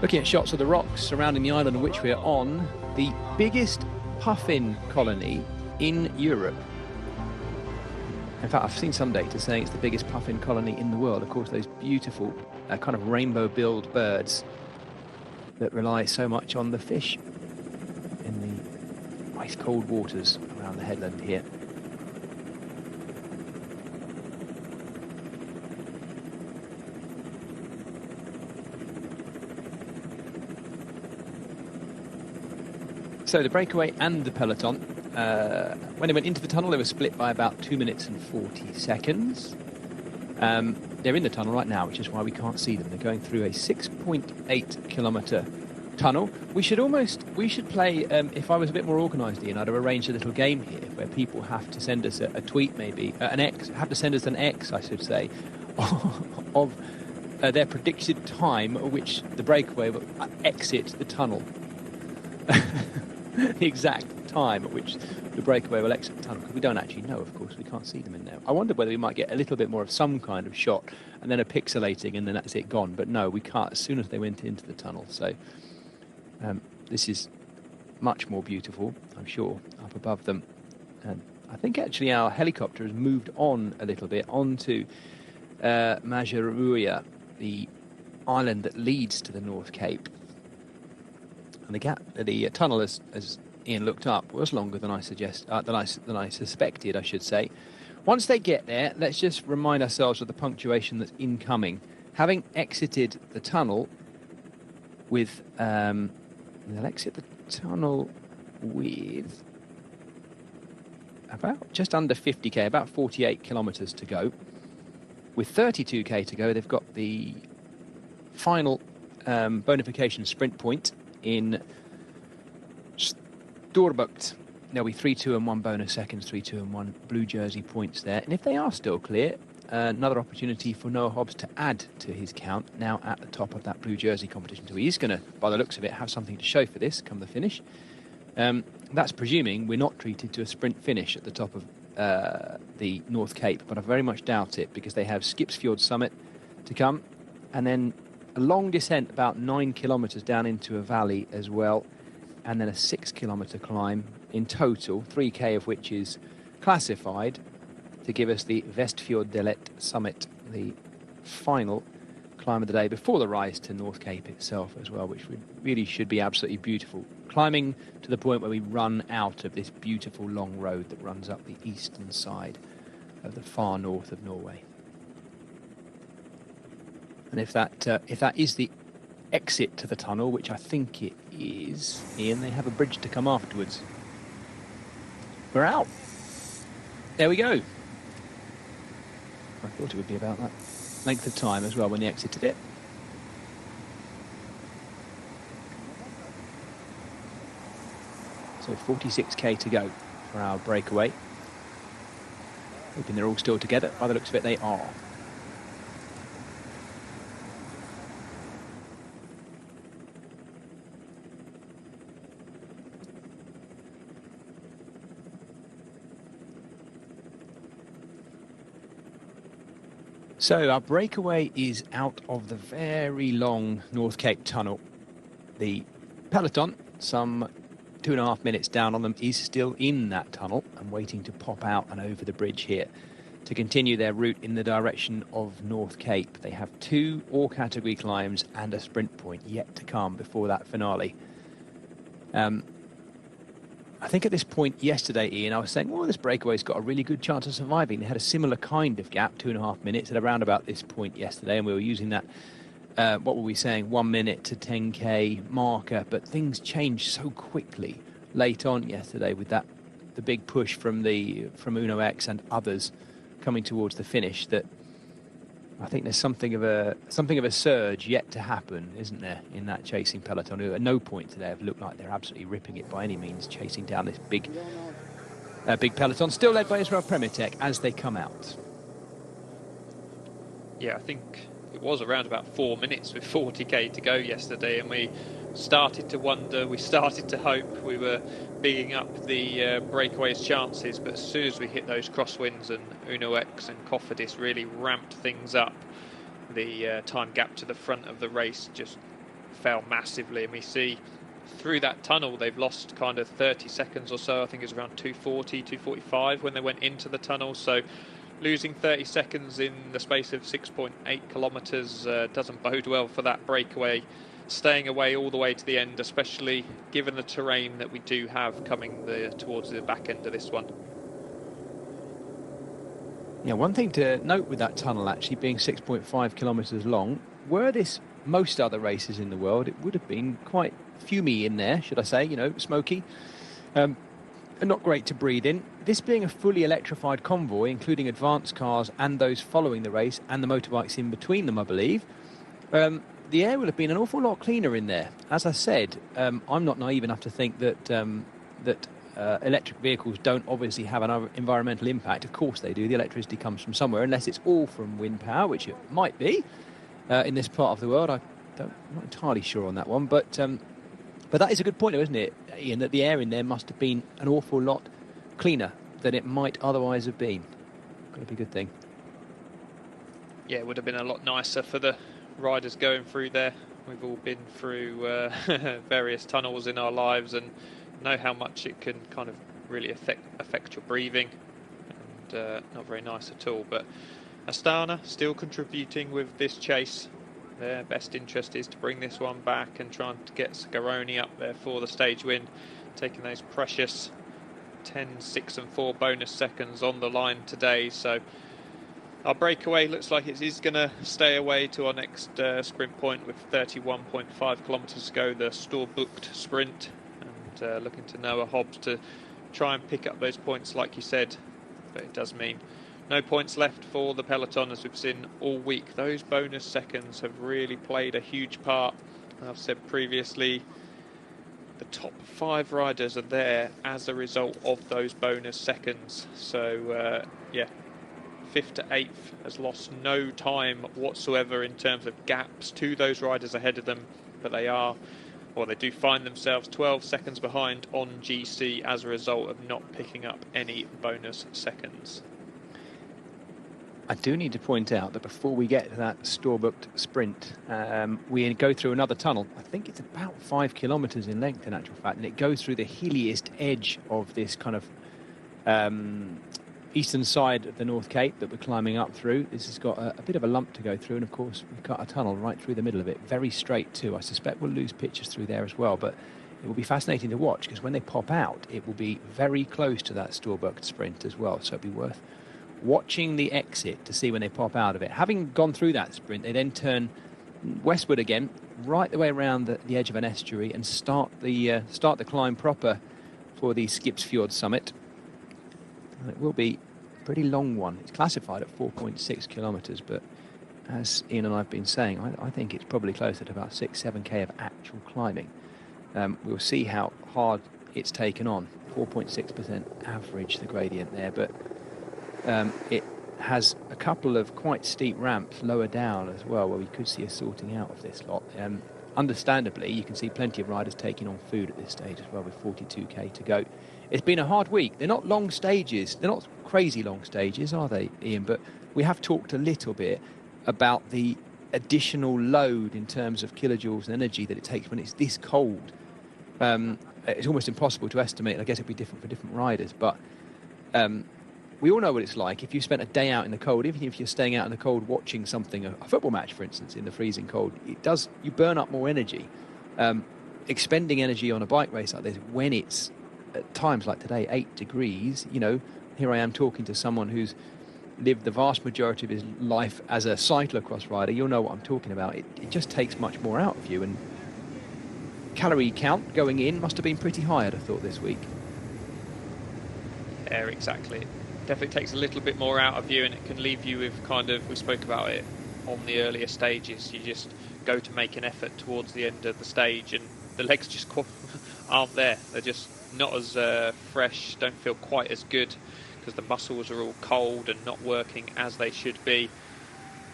A: Looking at shots of the rocks surrounding the island on which we are on, the biggest puffin colony in Europe. In fact, I've seen some data saying it's the biggest puffin colony in the world. Of course, those beautiful kind of rainbow-billed birds that rely so much on the fish in the ice-cold waters around the headland here. So the breakaway and the peloton, when they went into the tunnel, they were split by about 2 minutes and 40 seconds. They're in the tunnel right now, which is why we can't see them. They're going through a 6.8 kilometre tunnel. We should play, if I was a bit more organised, Ian, I'd have arranged a little game here where people have to send us a tweet, maybe, have to send us an X, I should say, of their predicted time at which the breakaway will exit the tunnel. The exact time at which the breakaway will exit the tunnel, because we don't actually know, of course. We can't see them in there. I wondered whether we might get a little bit more of some kind of shot and then a pixelating and then that's it, gone. But no, we can't, as soon as they went into the tunnel. So this is much more beautiful, I'm sure, up above them. And I think actually our helicopter has moved on a little bit onto Majerua, the island that leads to the North Cape. And the tunnel, as Ian looked up, was longer than I suspected, I should say. Once they get there, let's just remind ourselves of the punctuation that's incoming. Having exited the tunnel with, they'll exit the tunnel with about just under 50k, about 48 kilometres to go. With 32k to go, they've got the final bonification sprint point in Storbukt. There'll be 3, 2 and 1 bonus seconds, 3, 2 and 1 blue jersey points there. And if they are still clear, another opportunity for Noah Hobbs to add to his count, now at the top of that blue jersey competition. So he's going to, by the looks of it, have something to show for this come the finish. That's presuming we're not treated to a sprint finish at the top of the North Cape, but I very much doubt it, because they have Skipsfjord summit to come, and then a long descent about 9 kilometres down into a valley as well, and then a 6 kilometre climb in total, 3k of which is classified to give us the Vestfjorddelet summit, the final climb of the day before the rise to North Cape itself as well, which really should be absolutely beautiful. Climbing to the point where we run out of this beautiful long road that runs up the eastern side of the far north of Norway. And if that is the exit to the tunnel, which I think it is, Ian, they have a bridge to come afterwards. We're out. There we go. I thought it would be about that length of time as well when they exited it. So 46k to go for our breakaway. Hoping they're all still together. By the looks of it, they are. So our breakaway is out of the very long North Cape tunnel. The peloton, some 2.5 minutes down on them, is still in that tunnel and waiting to pop out and over the bridge here to continue their route in the direction of North Cape. They have 2 all-category climbs and a sprint point yet to come before that finale. I think at this point yesterday, Ian, I was saying, well, this breakaway's got a really good chance of surviving. They had a similar kind of gap, 2.5 minutes, at around about this point yesterday, and we were using that, what were we saying, 1 minute to 10k marker, but things changed so quickly late on yesterday with that, the big push from Uno X and others coming towards the finish, that I think there's something of a surge yet to happen, isn't there, in that chasing peloton, who at no point today have looked like they're absolutely ripping it by any means, chasing down this big peloton, still led by Israel Premiertech as they come out.
B: Yeah, I think it was around about 4 minutes with 40k to go yesterday, and we started to wonder, we started to hope we were bigging up the breakaway's chances, but as soon as we hit those crosswinds and Uno X and Cofidis really ramped things up, the time gap to the front of the race just fell massively, and we see through that tunnel they've lost kind of 30 seconds or so. I think it's around 240, 245 when they went into the tunnel, so losing 30 seconds in the space of 6.8 kilometres doesn't bode well for that breakaway staying away all the way to the end, especially given the terrain that we do have coming towards the back end of this one.
A: Yeah, one thing to note with that tunnel actually being 6.5 kilometres long, were this most other races in the world, it would have been quite fumey in there, should I say, you know, smoky, and not great to breathe in. This being a fully electrified convoy, including advanced cars and those following the race and the motorbikes in between them, I believe, the air will have been an awful lot cleaner in there. As I said, I'm not naive enough to think that electric vehicles don't obviously have an environmental impact. Of course they do. The electricity comes from somewhere, unless it's all from wind power, which it might be in this part of the world. I'm not entirely sure on that one, but that is a good point, though, isn't it, Ian, that the air in there must have been an awful lot cleaner than it might otherwise have been. Got to be a good thing.
B: Yeah, it would have been a lot nicer for the riders going through there. We've all been through various tunnels in our lives and know how much it can kind of really affect your breathing, and not very nice at all. But Astana still contributing with this chase. Their best interest is to bring this one back and trying to get Scaroni up there for the stage win, taking those precious 10, 6 and 4 bonus seconds on the line today. So our breakaway looks like it is going to stay away to our next sprint point with 31.5 kilometres to go, the store-booked sprint, and looking to Noah Hobbs to try and pick up those points like you said, but it does mean no points left for the peloton, as we've seen all week. Those bonus seconds have really played a huge part, and I've said previously the top 5 riders are there as a result of those bonus seconds. So yeah, 5th to 8th has lost no time whatsoever in terms of gaps to those riders ahead of them, but they do find themselves 12 seconds behind on GC as a result of not picking up any bonus seconds.
A: I do need to point out that before we get to that store-booked sprint, we go through another tunnel. I think it's about 5 kilometres in length in actual fact, and it goes through the hilliest edge of this kind of eastern side of the North Cape that we're climbing up through. This has got a bit of a lump to go through, and of course we've cut a tunnel right through the middle of it, very straight too. I suspect we'll lose pictures through there as well, but it will be fascinating to watch, because when they pop out it will be very close to that store-booked sprint as well, so it'll be worth watching the exit to see when they pop out of it. Having gone through that sprint, they then turn westward again, right the way around the edge of an estuary, and start the climb proper for the Skipsfjord summit. And it will be a pretty long one. It's classified at 4.6 kilometres, but as Ian and I have been saying, I think it's probably closer to about 6-7k of actual climbing. We'll see how hard it's taken on. 4.6% average, the gradient there, but it has a couple of quite steep ramps lower down as well, where we could see a sorting out of this lot. Understandably, you can see plenty of riders taking on food at this stage as well, with 42k to go. It's been a hard week. They're not long stages. They're not crazy long stages, are they, Ian? But we have talked a little bit about the additional load in terms of kilojoules and energy that it takes when it's this cold. It's almost impossible to estimate. I guess it'd be different for different riders, but we all know what it's like. If you spent a day out in the cold, even if you're staying out in the cold watching something, a football match, for instance, in the freezing cold, you burn up more energy. Expending energy on a bike race like this when it's at times like today 8 degrees, here I am talking to someone who's lived the vast majority of his life as a cyclocross rider. You'll know what I'm talking about. It just takes much more out of you, and calorie count going in must have been pretty high, I'd have thought, this week.
B: Yeah, exactly. It definitely takes a little bit more out of you, and it can leave you with we spoke about it on the earlier stages, you just go to make an effort towards the end of the stage and the legs just aren't there. They're just not as fresh, don't feel quite as good because the muscles are all cold and not working as they should be.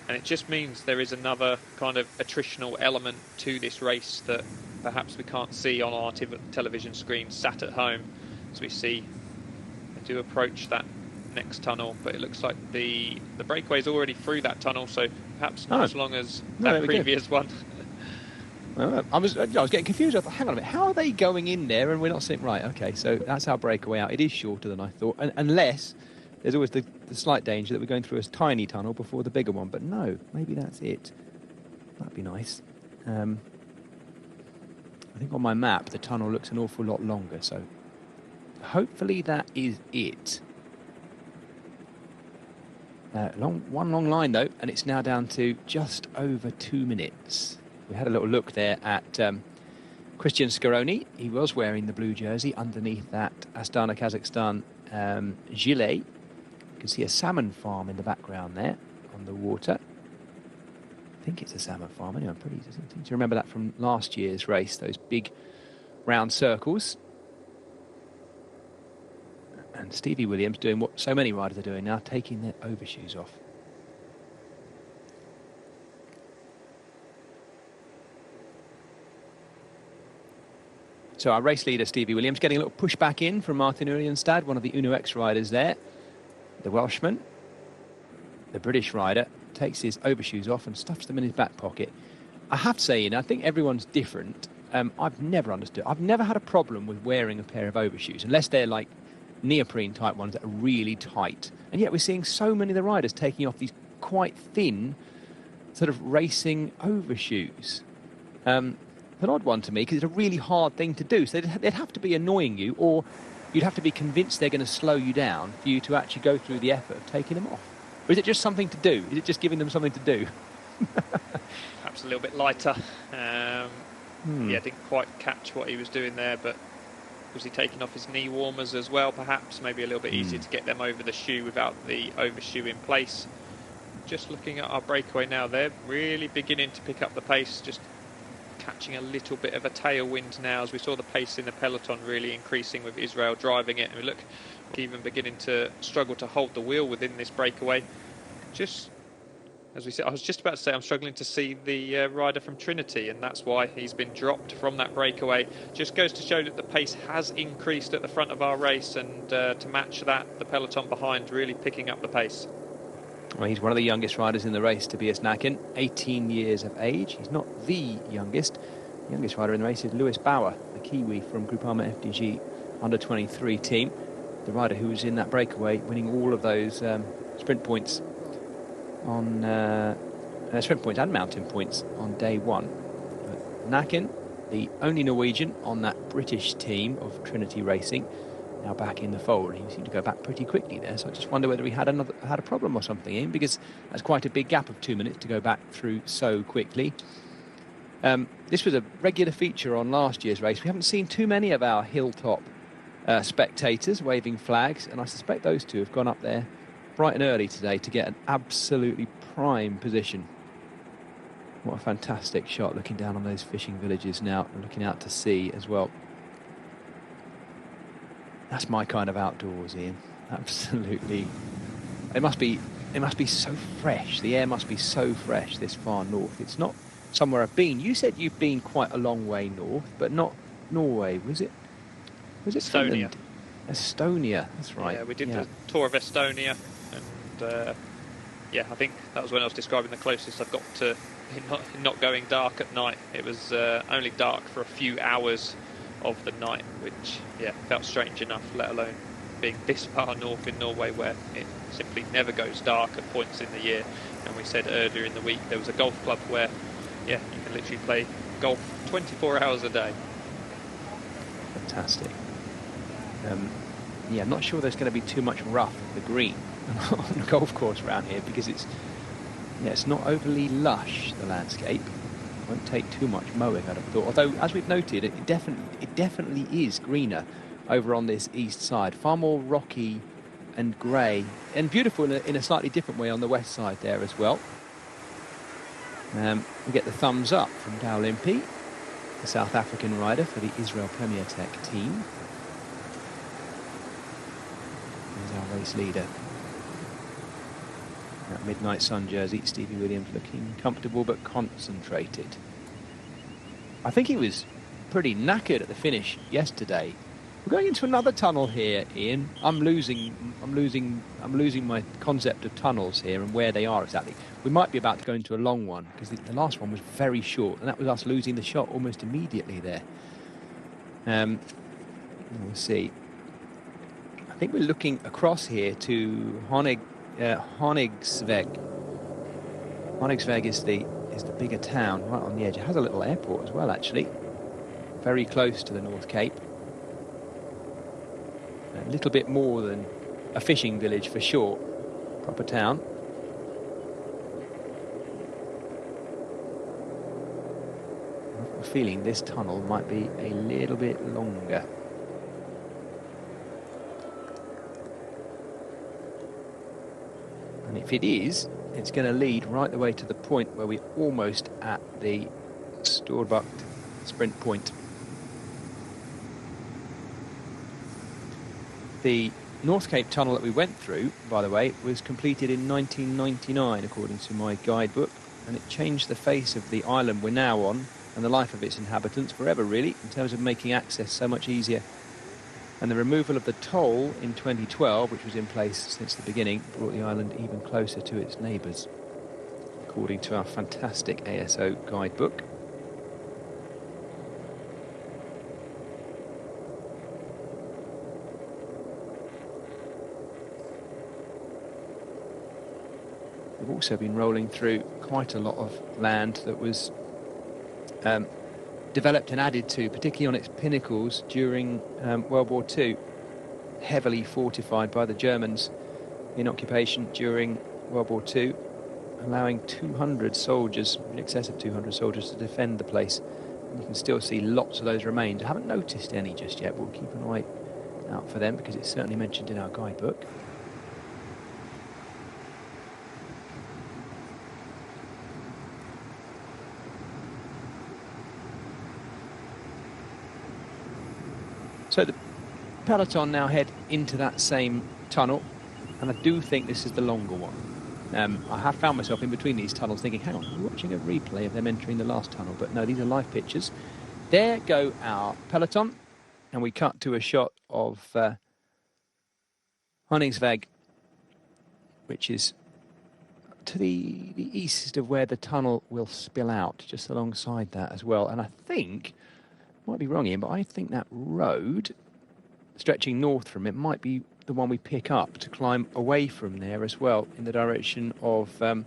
B: And it just means there is another kind of attritional element to this race that perhaps we can't see on our television screen sat at home. As we see, they do approach that next tunnel, but it looks like the breakaway is already through that tunnel, so perhaps not as long as that previous one.
A: I was getting confused. I thought, hang on a minute, how are they going in there and we're not seeing? Right, okay, so that's our breakaway out. It is shorter than I thought, unless there's always the slight danger that we're going through a tiny tunnel before the bigger one. But no, maybe that's it. That'd be nice. I think on my map the tunnel looks an awful lot longer, so hopefully that is it. One long line though, and it's now down to just over 2 minutes. We had a little look there at Christian Scaroni. He was wearing the blue jersey underneath that Astana, Kazakhstan gilet. You can see a salmon farm in the background there on the water. I think it's a salmon farm. Anyway, I seem to remember that from last year's race, those big round circles. And Stevie Williams doing what so many riders are doing now, taking their overshoes off. So our race leader, Stevie Williams, getting a little push back in from Martin Urienstad, one of the Uno X riders there. The Welshman, the British rider, takes his overshoes off and stuffs them in his back pocket. I have to say, I think everyone's different. I've never understood. I've never had a problem with wearing a pair of overshoes, unless they're like neoprene type ones that are really tight. And yet we're seeing so many of the riders taking off these quite thin sort of racing overshoes. An odd one to me, because it's a really hard thing to do. So they'd have to be annoying you, or you'd have to be convinced they're going to slow you down for you to actually go through the effort of taking them off. Or is it just something to do? Is it just giving them something to do?
B: Perhaps a little bit lighter. Yeah, didn't quite catch what he was doing there, but was he taking off his knee warmers as well, perhaps? Maybe a little bit easier to get them over the shoe without the overshoe in place. Just looking at our breakaway now, they're really beginning to pick up the pace, just catching a little bit of a tailwind now, as we saw the pace in the peloton really increasing with Israel driving it, and we look even beginning to struggle to hold the wheel within this breakaway. Just as we said, I was just about to say I'm struggling to see the rider from Trinity, and that's why he's been dropped from that breakaway. Just goes to show that the pace has increased at the front of our race, and to match that, the peloton behind really picking up the pace.
A: Well, he's one of the youngest riders in the race, Tobias Nacken, 18 years of age. He's not the youngest. The youngest rider in the race is Lewis Bauer, the Kiwi from Groupama FDG under-23 team. The rider who was in that breakaway, winning all of those sprint points on sprint points and mountain points on day one. Nacken, the only Norwegian on that British team of Trinity Racing, now back in the fold. He seemed to go back pretty quickly there, so I just wonder whether he had a problem or something in, because that's quite a big gap of 2 minutes to go back through so quickly. This was a regular feature on last year's race. We haven't seen too many of our hilltop spectators waving flags, and I suspect those two have gone up there bright and early today to get an absolutely prime position. What a fantastic shot, looking down on those fishing villages now and looking out to sea as well. That's my kind of outdoors, Ian. Absolutely. It must be so fresh. The air must be so fresh this far north. It's not somewhere I've been. You said you've been quite a long way north, but not Norway, was it? Was it
B: Estonia?
A: Finland? Estonia, that's right.
B: Yeah, we did the tour of Estonia, and Yeah, I think that was when I was describing the closest I've got to not going dark at night. It was only dark for a few hours of the night, which, yeah, felt strange enough, let alone being this far north in Norway where it simply never goes dark at points in the year. And we said earlier in the week there was a golf club where, yeah, you can literally play golf 24 hours a day.
A: Fantastic. Yeah, I'm not sure there's going to be too much rough of the green on the golf course around here, because it's not overly lush, the landscape. Won't take too much mowing, I'd have thought. Although, as we've noted, it definitely is greener over on this east side. Far more rocky and grey and beautiful in a slightly different way on the west side there as well. We get the thumbs up from Dow Limpy, the South African rider for the Israel Premier Tech team. He's our race leader. That Midnight Sun jersey, Stevie Williams looking comfortable but concentrated. I think he was pretty knackered at the finish yesterday. We're going into another tunnel here, Ian. I'm losing my concept of tunnels here and where they are exactly. We might be about to go into a long one, because the last one was very short, and that was us losing the shot almost immediately there. We'll see. I think we're looking across here to Honningsveg. Honningsveg is the bigger town right on the edge. It has a little airport as well, actually. Very close to the North Cape. A little bit more than a fishing village for sure. Proper town. I've got a feeling this tunnel might be a little bit longer. And if it is, it's going to lead right the way to the point where we're almost at the Storbuk sprint point. The North Cape tunnel that we went through, by the way, was completed in 1999, according to my guidebook, and it changed the face of the island we're now on and the life of its inhabitants forever, really, in terms of making access so much easier. And the removal of the toll in 2012, which was in place since the beginning, brought the island even closer to its neighbours, according to our fantastic ASO guidebook. We've also been rolling through quite a lot of land that was developed and added to, particularly on its pinnacles during World War II, heavily fortified by the Germans in occupation during World War II, allowing 200 soldiers, in excess of 200 soldiers, to defend the place. And you can still see lots of those remains. I haven't noticed any just yet, but we'll keep an eye out for them, because it's certainly mentioned in our guidebook. So the peloton now head into that same tunnel, and I do think this is the longer one. I have found myself in between these tunnels thinking, hang on, I'm watching a replay of them entering the last tunnel, but no, these are live pictures. There go our peloton, and we cut to a shot of Honningsveg, which is to the east of where the tunnel will spill out, just alongside that as well. And I think, might be wrong here, but I think that road stretching north from it might be the one we pick up to climb away from there as well, in the direction of the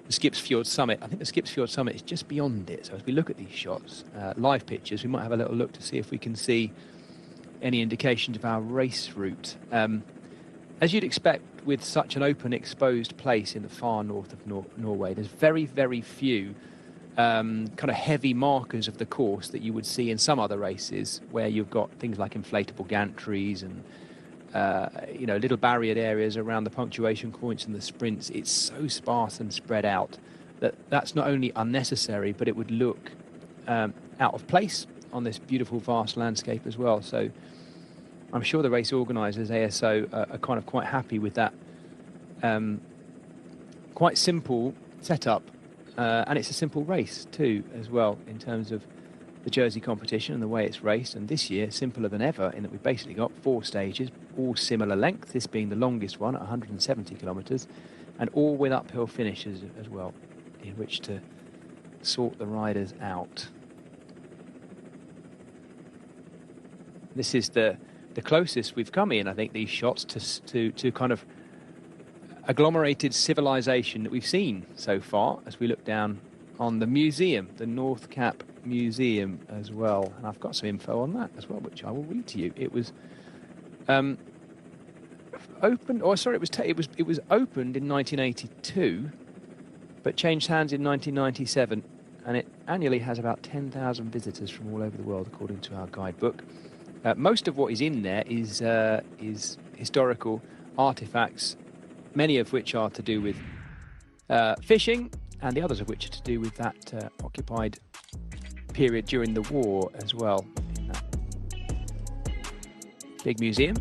A: Skipsfjord summit. I think the Skipsfjord summit is just beyond it. So as we look at these shots, live pictures, we might have a little look to see if we can see any indications of our race route. As you'd expect with such an open, exposed place in the far north of Norway, there's very, very few kind of heavy markers of the course that you would see in some other races, where you've got things like inflatable gantries and little barriered areas around the punctuation points and the sprints. It's so sparse and spread out that that's not only unnecessary, but it would look out of place on this beautiful vast landscape as well. So I'm sure the race organisers, ASO, are kind of quite happy with that quite simple setup. And it's a simple race too, as well, in terms of the Jersey competition and the way it's raced. And this year, simpler than ever, in that we've basically got 4 stages, all similar length, this being the longest one at 170 kilometres, and all with uphill finishes as well, in which to sort the riders out. This is the closest we've come in, I think, these shots to kind of agglomerated civilization that we've seen so far as we look down on the museum, the North Cap Museum as well. And I've got some info on that as well, which I will read to you. It was opened, oh sorry, it was opened in 1982, but changed hands in 1997, and it annually has about 10,000 visitors from all over the world, according to our guidebook. Most of what is in there is historical artifacts, many of which are to do with fishing, and the others of which are to do with that occupied period during the war as well, in that big museum.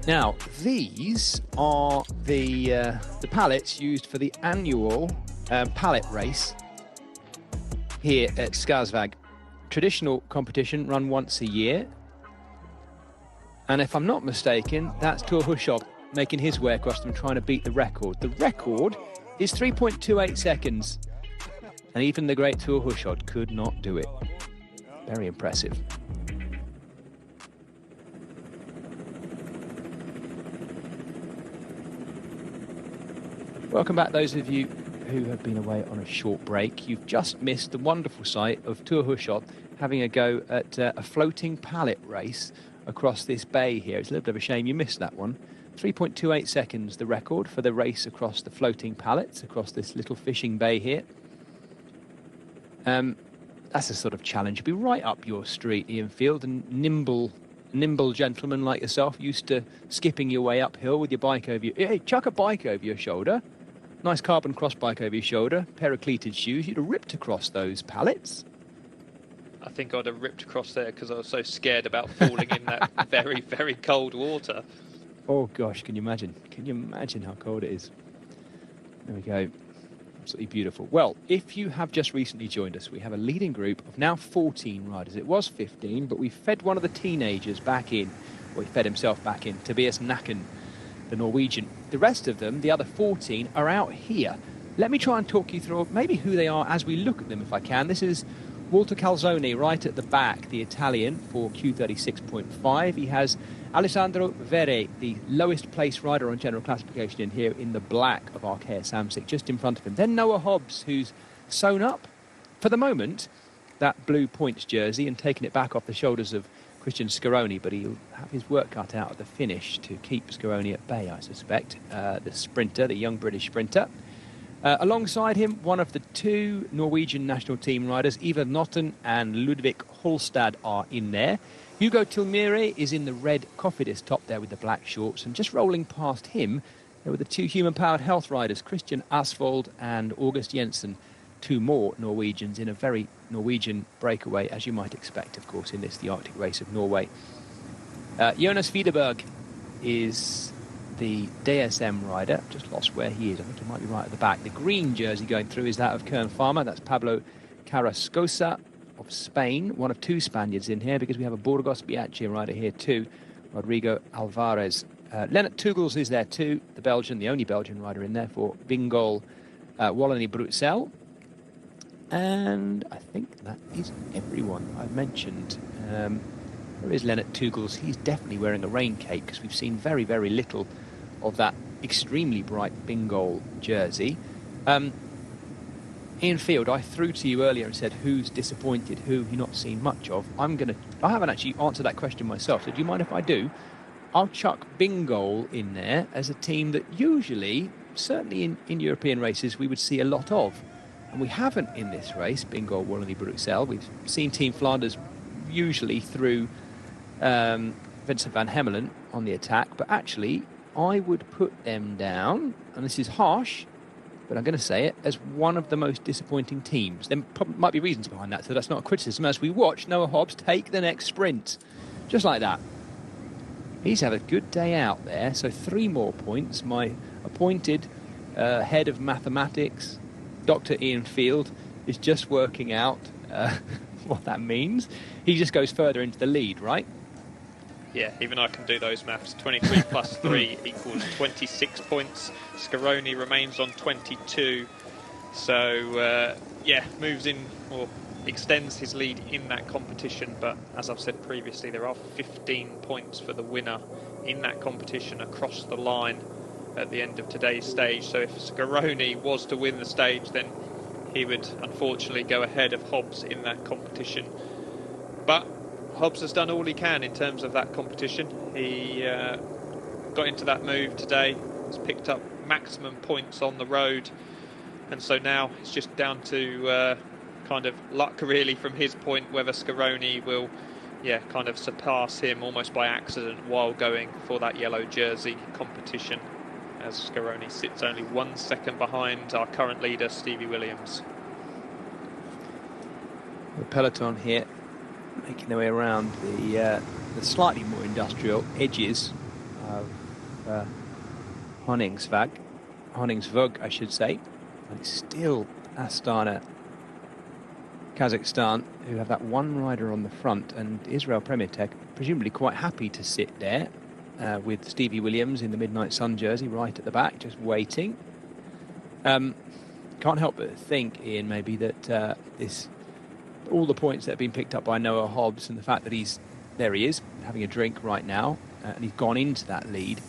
A: Now, these are the pallets used for the annual pallet race here at Skarsvåg. Traditional competition run once a year. And if I'm not mistaken, that's Tor Hushovd making his way across them, trying to beat the record. The record is 3.28 seconds. And even the great Tor Hushovd could not do it. Very impressive. Welcome back, those of you who have been away on a short break. You've just missed the wonderful sight of Tor Hushovd having a go at a floating pallet race across this bay here. It's a little bit of a shame you missed that one. 3.28 seconds, the record for the race across the floating pallets, across this little fishing bay here. That's a sort of challenge. Be right up your street, Ian Field, and nimble gentleman like yourself, used to skipping your way uphill with your bike over your... Hey, chuck a bike over your shoulder. Nice carbon cross bike over your shoulder, pair of cleated shoes. You'd have ripped across those pallets.
B: I think I'd have ripped across there because I was so scared about falling in that very, very cold water.
A: Oh gosh, can you imagine? Can you imagine how cold it is? There we go. Absolutely beautiful. Well, if you have just recently joined us, we have a leading group of now 14 riders. It was 15, but we fed one of the teenagers back in, or he fed himself back in, Tobias Nakken, the Norwegian. The rest of them, the other 14, are out here. Let me try and talk you through maybe who they are as we look at them, if I can. This is Walter Calzoni right at the back, the Italian, for Q36.5. He has Alessandro Vere, the lowest placed rider on general classification in here, in the black of Arkea Samsic, just in front of him. Then Noah Hobbs, who's sewn up, for the moment, that blue points jersey and taken it back off the shoulders of Christian Scaroni, but he'll have his work cut out at the finish to keep Scaroni at bay, I suspect. The sprinter, the young British sprinter. Alongside him, one of the two Norwegian national team riders, Ivar Notten and Ludvig Holstad, are in there. Hugo Tilmire is in the red Cofidis top there with the black shorts, and just rolling past him, there were the two human-powered health riders, Christian Asvold and August Jensen, two more Norwegians in a very Norwegian breakaway, as you might expect, of course, in this, the Arctic race of Norway. Jonas Widerberg is the DSM rider. Just lost where he is. I think he might be right at the back. The green jersey going through is that of Kern Farmer. That's Pablo Carrascosa of Spain, one of two Spaniards in here, because we have a Burgos Biachi rider here too, Rodrigo Alvarez. Lennart Tugels is there too, the Belgian, the only Belgian rider in there for Bingol Wallonie Bruxelles. And I think that is everyone I've mentioned. There is Lennart Tugels. He's definitely wearing a rain cape, because we've seen very, very little of that extremely bright Bingol jersey. Ian Field, I threw to you earlier and said who's disappointed, who you've not seen much of. I haven't actually answered that question myself, so do you mind if I do? I'll chuck Bingol in there as a team that usually, certainly in European races, we would see a lot of. And we haven't in this race, Bingol Wallonie Bruxelles. We've seen Team Flanders usually through Vincent van Hemelen on the attack, but actually I would put them down, and this is harsh, but I'm going to say it, as one of the most disappointing teams. There might be reasons behind that, so that's not a criticism. As we watch Noah Hobbs take the next sprint, just like that. He's had a good day out there, so 3 more points. My appointed head of mathematics, Dr. Ian Field, is just working out what that means. He just goes further into the lead, right?
B: Yeah, even I can do those maths. 23 plus 3 equals 26 points. Scaroni remains on 22. So, yeah, moves in or extends his lead in that competition. But as I've said previously, there are 15 points for the winner in that competition across the line at the end of today's stage. So if Scaroni was to win the stage, then he would unfortunately go ahead of Hobbs in that competition. But Hobbs has done all he can in terms of that competition. He got into that move today, has picked up maximum points on the road, and so now it's just down to kind of luck really from his point, whether Scaroni will kind of surpass him almost by accident while going for that yellow jersey competition, as Scaroni sits only 1 second behind our current leader, Stevie Williams.
A: The peloton here making their way around the slightly more industrial edges of Honningsvåg, I should say. And it's still Astana, Kazakhstan, who have that one rider on the front, and Israel Premier Tech presumably quite happy to sit there with Stevie Williams in the Midnight Sun jersey right at the back, just waiting. Can't help but think, Ian, maybe that all the points that have been picked up by Noah Hobbs and the fact that he is having a drink right now, and he's gone into that lead,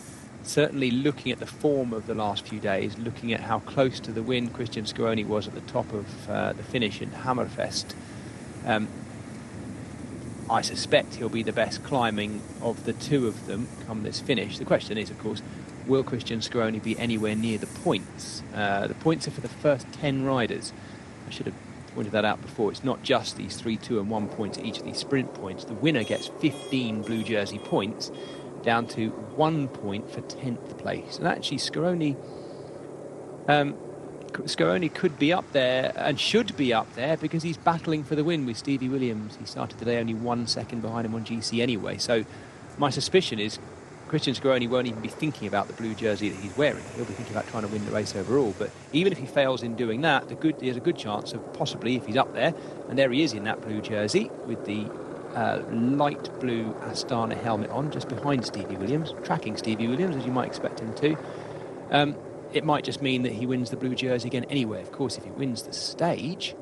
A: certainly looking at the form of the last few days, looking at how close to the win Christian Scaroni was at the top of the finish in Hammerfest, I suspect he'll be the best climbing of the two of them come this finish. The question is, of course, will Christian Scaroni be anywhere near the points? The points are for the first 10 riders. I should have pointed that out before. It's not just these 3, 2 and 1 points at each of these sprint points. The winner gets 15 blue jersey points, down to 1 point for 10th place. And actually Scaroni could be up there and should be up there because he's battling for the win with Stevie Williams. He started today only 1 second behind him on GC anyway. So my suspicion is Christian Scaroni won't even be thinking about the blue jersey that he's wearing. He'll be thinking about trying to win the race overall. But even if he fails in doing that, there's a good chance of possibly, if he's up there, and there he is in that blue jersey with the light blue Astana helmet on, just behind Stevie Williams, tracking Stevie Williams as you might expect him to. It might just mean that he wins the blue jersey again anyway. Of course, if he wins the stage,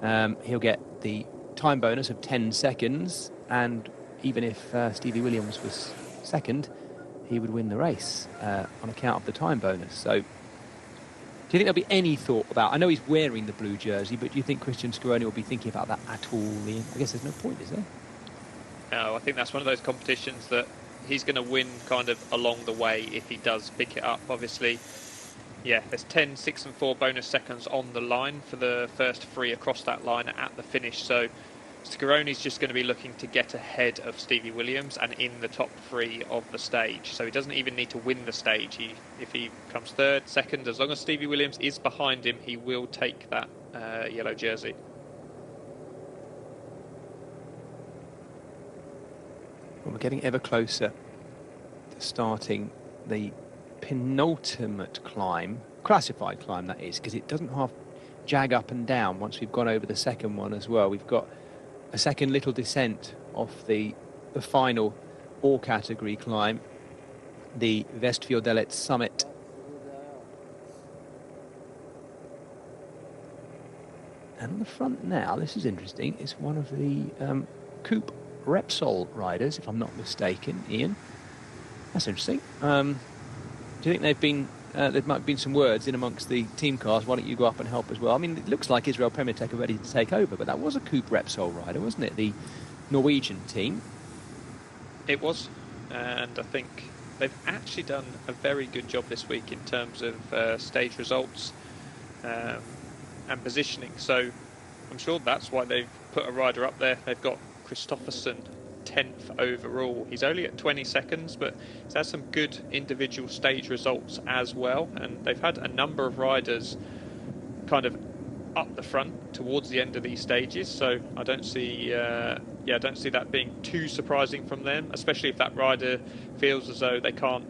A: he'll get the time bonus of 10 seconds, and even if Stevie Williams was second, he would win the race on account of the time bonus. So do you think there'll be any thought about, I know he's wearing the blue jersey, but do you think Christian Scaroni will be thinking about that at all, Ian? I guess there's no point, is there?
B: No, I think that's one of those competitions that he's going to win kind of along the way if he does pick it up. Obviously, yeah, there's 10, 6 and 4 bonus seconds on the line for the first 3 across that line at the finish. So Scaroni's just going to be looking to get ahead of Stevie Williams and in the top 3 of the stage. So he doesn't even need to win the stage. If he comes third, second, as long as Stevie Williams is behind him, he will take that yellow jersey.
A: Well, we're getting ever closer to starting the penultimate climb, classified climb that is, because it doesn't half jag up and down once we've gone over the second one as well. We've got a second little descent off the final all category climb, the Vestfjordelet summit. And on the front now, this is interesting, is one of the Coupe Repsol riders, if I'm not mistaken, Ian. That's interesting. Do you think there might have been some words in amongst the team cars? Why don't you go up and help as well? I mean, it looks like Israel Premier Tech are ready to take over, but that was a Coupe Repsol rider, wasn't it? The Norwegian team. It was,
B: and I think they've actually done a very good job this week in terms of stage results and positioning. So I'm sure that's why they've put a rider up there. They've got Kristoffersen 10th overall. He's only at 20 seconds, but he's had some good individual stage results as well, and they've had a number of riders kind of up the front towards the end of these stages, so I don't see that being too surprising from them, especially if that rider feels as though they can't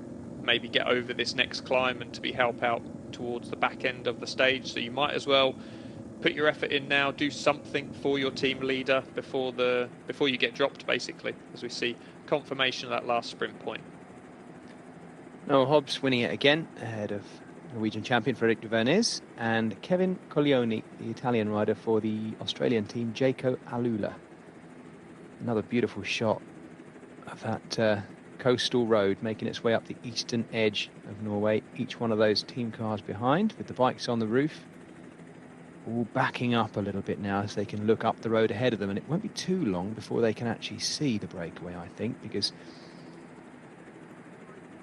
B: maybe get over this next climb and to be help out towards the back end of the stage. So you might as well put your effort in now, do something for your team leader before you get dropped, basically, as we see confirmation of that last sprint point.
A: Noah Hobbs winning it again ahead of Norwegian champion Fredrik Vernes and Kevin Coglioni, the Italian rider for the Australian team, Jaco Alula. Another beautiful shot of that coastal road making its way up the eastern edge of Norway. Each one of those team cars behind with the bikes on the roof, all backing up a little bit now as they can look up the road ahead of them, and it won't be too long before they can actually see the breakaway, I think, because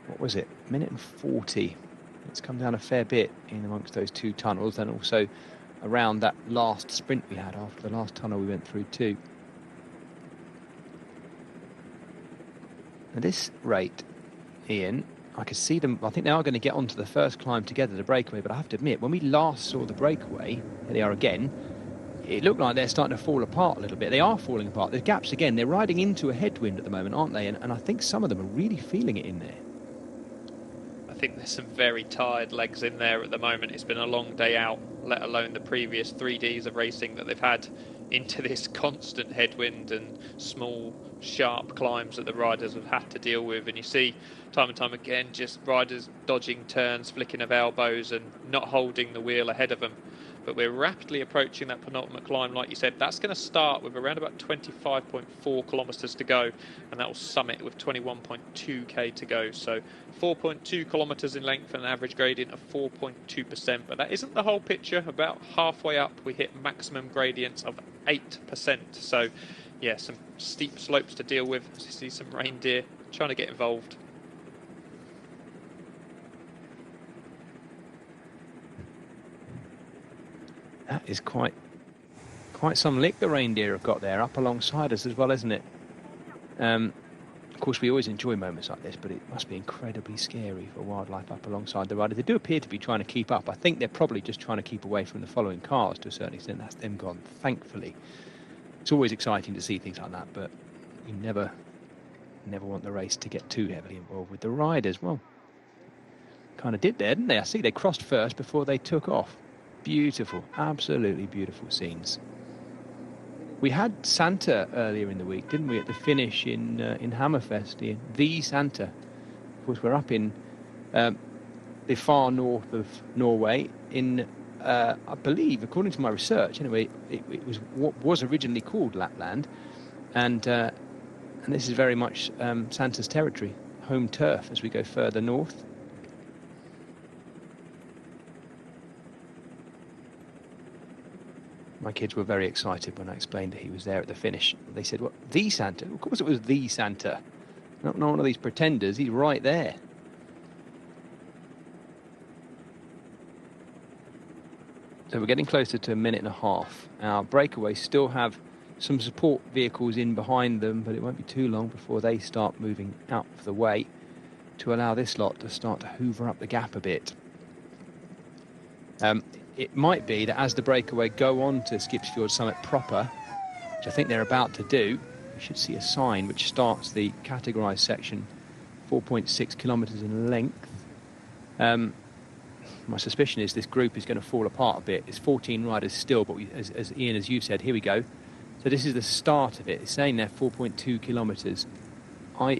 A: what was it, minute and 40. It's come down a fair bit in amongst those two tunnels, and also around that last sprint we had after the last tunnel we went through too. At this rate, Ian, I could see them. I think they are going to get onto the first climb together, the breakaway, but I have to admit, when we last saw the breakaway, here they are again, it looked like they're starting to fall apart a little bit. They are falling apart. There's gaps again. They're riding into a headwind at the moment, aren't they? And I think some of them are really feeling it in there.
B: I think there's some very tired legs in there at the moment. It's been a long day out, let alone the previous 3 days of racing that they've had into this constant headwind and small, sharp climbs that the riders have had to deal with. And you see time and time again just riders dodging turns, flicking of elbows and not holding the wheel ahead of them. But we're rapidly approaching that penultimate climb. Like you said, that's going to start with around about 25.4 kilometres to go, and that will summit with 21.2k to go. So 4.2 kilometres in length and an average gradient of 4.2%. But that isn't the whole picture. About halfway up, we hit maximum gradients of 8%. So yeah, some steep slopes to deal with. You see some reindeer trying to get involved.
A: That is quite some lick the reindeer have got there, up alongside us as well, isn't it? Of course, we always enjoy moments like this, but it must be incredibly scary for wildlife up alongside the riders. They do appear to be trying to keep up. I think they're probably just trying to keep away from the following cars to a certain extent. That's them gone, thankfully. It's always exciting to see things like that, but you never want the race to get too heavily involved with the riders. Well, kind of did there, didn't they? I see they crossed first before they took off. Beautiful, absolutely beautiful scenes. We had Santa earlier in the week, didn't we, at the finish in Hammerfest, the Santa. Of course, we're up in the far north of Norway in, I believe, according to my research, anyway, it was what was originally called Lapland, and this is very much Santa's territory, home turf as we go further north. My kids were very excited when I explained that he was there at the finish. They said, "What, the Santa?" Of course it was the Santa. Not one of these pretenders. He's right there. So we're getting closer to a minute and a half. Our breakaways still have some support vehicles in behind them, but it won't be too long before they start moving out of the way to allow this lot to start to hoover up the gap a bit. It might be that as the breakaway go on to Skipsfjord Summit proper, which I think they're about to do, we should see a sign which starts the categorised section, 4.6 kilometres in length. My suspicion is this group is going to fall apart a bit. It's 14 riders still, but as Ian, as you said, here we go. So this is the start of it. It's saying they're 4.2 kilometres. I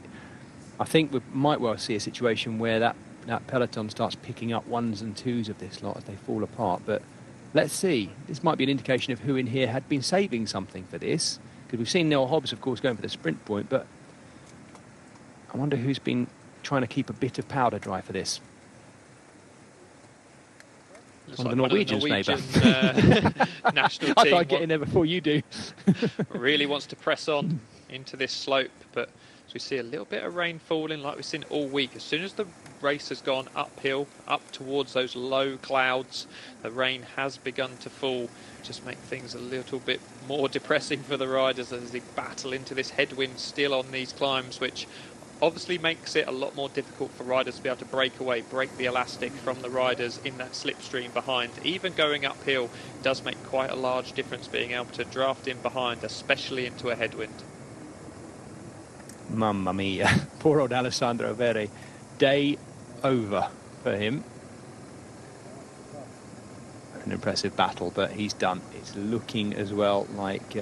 A: think we might well see a situation where that peloton starts picking up ones and twos of this lot as they fall apart. But let's see. This might be an indication of who in here had been saving something for this, because we've seen Noah Hobbs, of course, going for the sprint point, but I wonder who's been trying to keep a bit of powder dry for this. One of the Norwegians, maybe.
B: National team.
A: I thought I'd get in there before you do.
B: Really wants to press on into this slope, but as we see a little bit of rain falling like we've seen all week. As soon as the race has gone uphill, up towards those low clouds, the rain has begun to fall. Just make things a little bit more depressing for the riders as they battle into this headwind still on these climbs, which obviously makes it a lot more difficult for riders to be able to break away, break the elastic from the riders in that slipstream behind. Even going uphill does make quite a large difference being able to draft in behind, especially into a headwind.
A: Mamma mia. Poor old Alessandro Veri. Day over for him. An impressive battle, but he's done. It's looking as well like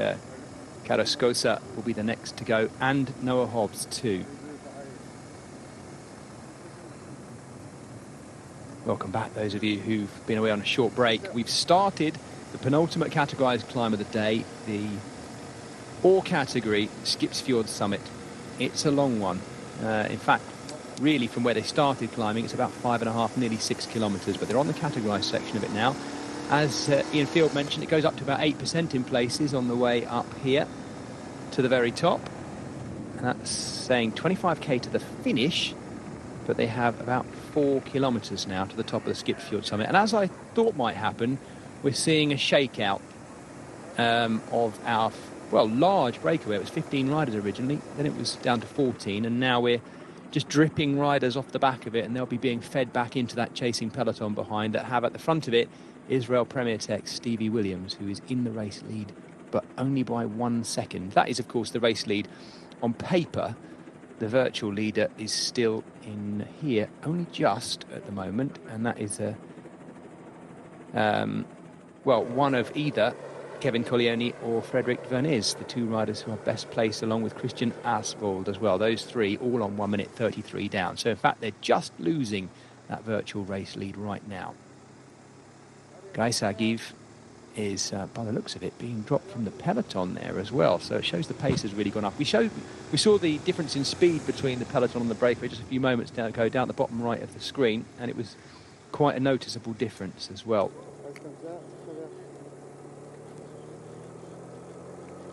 A: Carrascosa will be the next to go, and Noah Hobbs too. Welcome back, those of you who've been away on a short break. We've started the penultimate categorised climb of the day, the all category Skipsfjord summit. It's a long one. In fact, really from where they started climbing, it's about 5.5, nearly 6 kilometres, but they're on the categorised section of it now. As Ian Field mentioned, it goes up to about 8% in places on the way up here to the very top. And that's saying 25k to the finish, but they have about 4 kilometres now to the top of the Skipsfjord summit. And as I thought might happen, we're seeing a shakeout of our, well, large breakaway. It was 15 riders originally, then it was down to 14, and now we're just dripping riders off the back of it, and they'll be being fed back into that chasing peloton behind that have at the front of it Israel Premier Tech's Stevie Williams, who is in the race lead, but only by 1 second. That is, of course, the race lead. On paper, the virtual leader is still in here, only just at the moment, and that is one of either Kevin Collioni or Frederick Verniz, the two riders who are best placed, along with Christian Asvold as well. Those three all on 1 minute 33 down. So in fact, they're just losing that virtual race lead right now. Guy Sagiv is, by the looks of it, being dropped from the peloton there as well. So it shows the pace has really gone up. We saw the difference in speed between the peloton and the breakaway just a few moments ago down the bottom right of the screen, and it was quite a noticeable difference as well.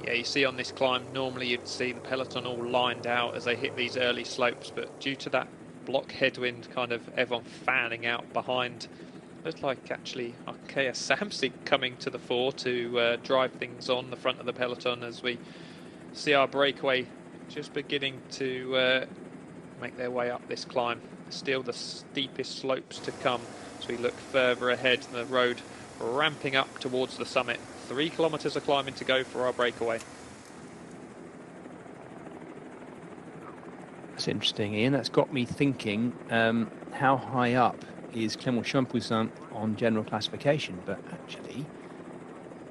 B: Yeah, you see on this climb, normally you'd see the peloton all lined out as they hit these early slopes, but due to that block headwind, kind of everyone fanning out behind, looks like actually Arkea Samsic coming to the fore to drive things on the front of the peloton as we see our breakaway just beginning to make their way up this climb. Still the steepest slopes to come as we look further ahead, the road ramping up towards the summit. 3 kilometres of climbing to go for our breakaway.
A: That's interesting, Ian. That's got me thinking, how high up is Clément Champoussin on general classification? But actually,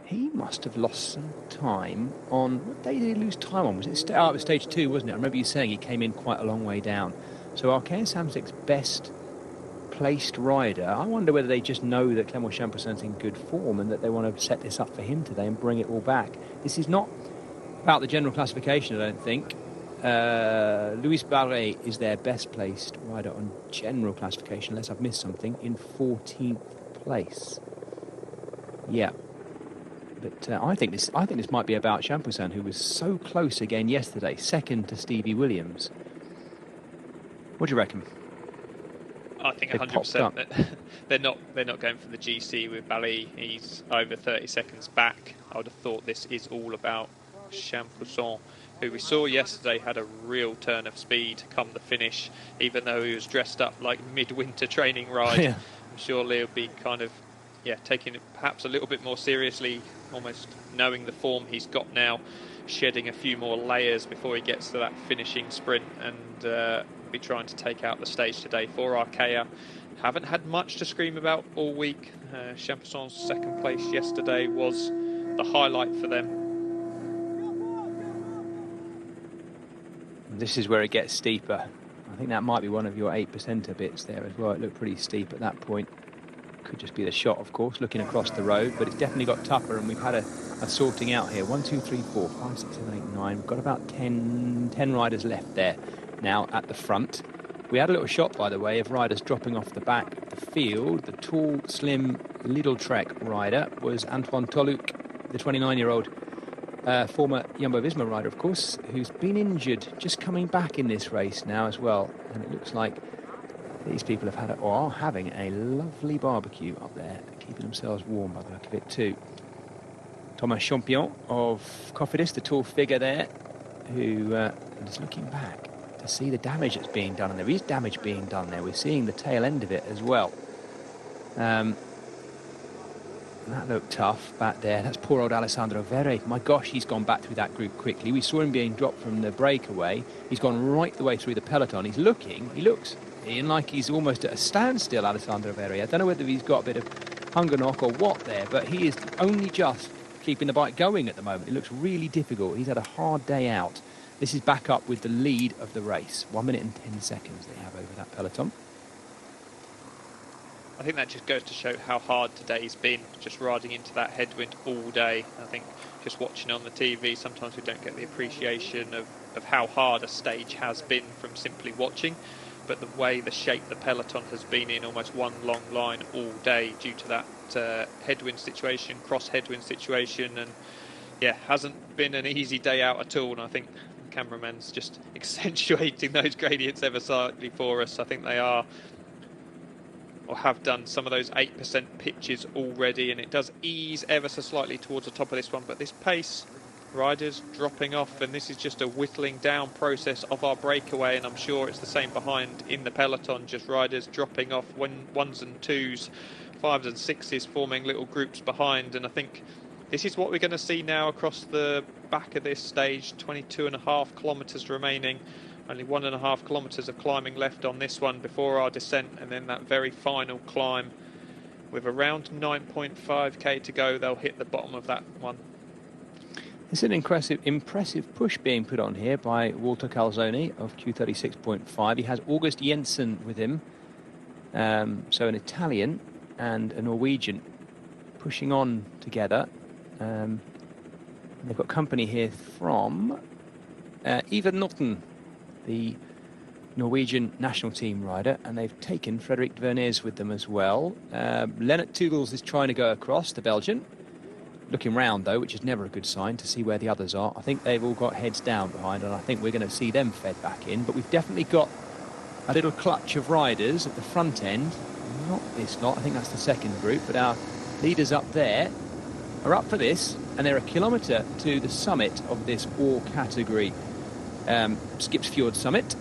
A: he must have lost some time on... What day did he lose time on? Was it, it was stage 2, wasn't it? I remember you saying he came in quite a long way down. So Arkea Samsic's best placed rider, I wonder whether they just know that Clément Champoussin's in good form and that they want to set this up for him today and bring it all back. This is not about the general classification, I don't think. Luis Barret is their best placed rider on general classification, unless I've missed something, in 14th place. Yeah. But I think this might be about Champoussin, who was so close again yesterday, second to Stevie Williams. What do you reckon?
B: I think 100% that they're not going for the GC with Bali. He's over 30 seconds back. I would have thought this is all about Champoussin, who we saw yesterday had a real turn of speed come the finish, even though he was dressed up like midwinter training ride.
A: Yeah.
B: I'm sure he'll be kind of taking it perhaps a little bit more seriously, almost knowing the form he's got now, shedding a few more layers before he gets to that finishing sprint, and be trying to take out the stage today for Arkea. Haven't had much to scream about all week. Champoussin's second place yesterday was the highlight for them.
A: This is where it gets steeper. I think that might be one of your 8%er bits there as well. It looked pretty steep at that point. Could just be the shot, of course, looking across the road, but it's definitely got tougher, and we've had a sorting out here. 1, 2, 3, 4, 5, 6, 7, 8, 9. We've got about 10 riders left there now at the front. We had a little shot, by the way, of riders dropping off the back of the field. The tall, slim Lidl Trek rider was Antoine Toluc, the 29-year-old former Jumbo-Visma rider, of course, who's been injured, just coming back in this race now as well. And it looks like these people have had or are having a lovely barbecue up there, keeping themselves warm by the look of it too. Thomas Champion of Cofidis, the tall figure there, who is looking back to see the damage that's being done, and there is damage being done there. We're seeing the tail end of it as well. That looked tough back there. That's poor old Alessandro Verre. My gosh, he's gone back through that group quickly. We saw him being dropped from the breakaway. He's gone right the way through the peloton. He looks, Ian, like he's almost at a standstill, Alessandro Verre. I don't know whether he's got a bit of hunger knock or what there, but he is only just keeping the bike going at the moment. It looks really difficult. He's had a hard day out. This is back up with the lead of the race. 1 minute and 10 seconds they have over that peloton.
B: I think that just goes to show how hard today's been, just riding into that headwind all day. I think just watching on the TV, sometimes we don't get the appreciation of how hard a stage has been from simply watching. But the way, the shape the peloton has been in, almost one long line all day due to that headwind situation, cross headwind situation, and yeah, hasn't been an easy day out at all. And I think the cameraman's just accentuating those gradients ever slightly for us. I think they are, or have done, some of those 8% pitches already, and it does ease ever so slightly towards the top of this one. But this pace, riders dropping off, and this is just a whittling down process of our breakaway, and I'm sure it's the same behind in the peloton, just riders dropping off, ones and twos, fives and sixes, forming little groups behind. And I think this is what we're going to see now across the back of this stage. 22.5 kilometres remaining, only 1.5 kilometres of climbing left on this one before our descent, and then that very final climb with around 9.5k to go. They'll hit the bottom of that one.
A: It's an impressive push being put on here by Walter Calzoni of Q36.5. He has August Jensen with him, so an Italian and a Norwegian pushing on together. They've got company here from Ivar Norton, the Norwegian national team rider, and they've taken Frederik Vernes with them as well. Lennart Tugels is trying to go across, the Belgian. Looking round, though, which is never a good sign to see where the others are. I think they've all got heads down behind, and I think we're going to see them fed back in. But we've definitely got a little clutch of riders at the front end. Not this lot, I think that's the second group, but our leaders up there are up for this, and they're a kilometre to the summit of this all category Skipsfjord summit.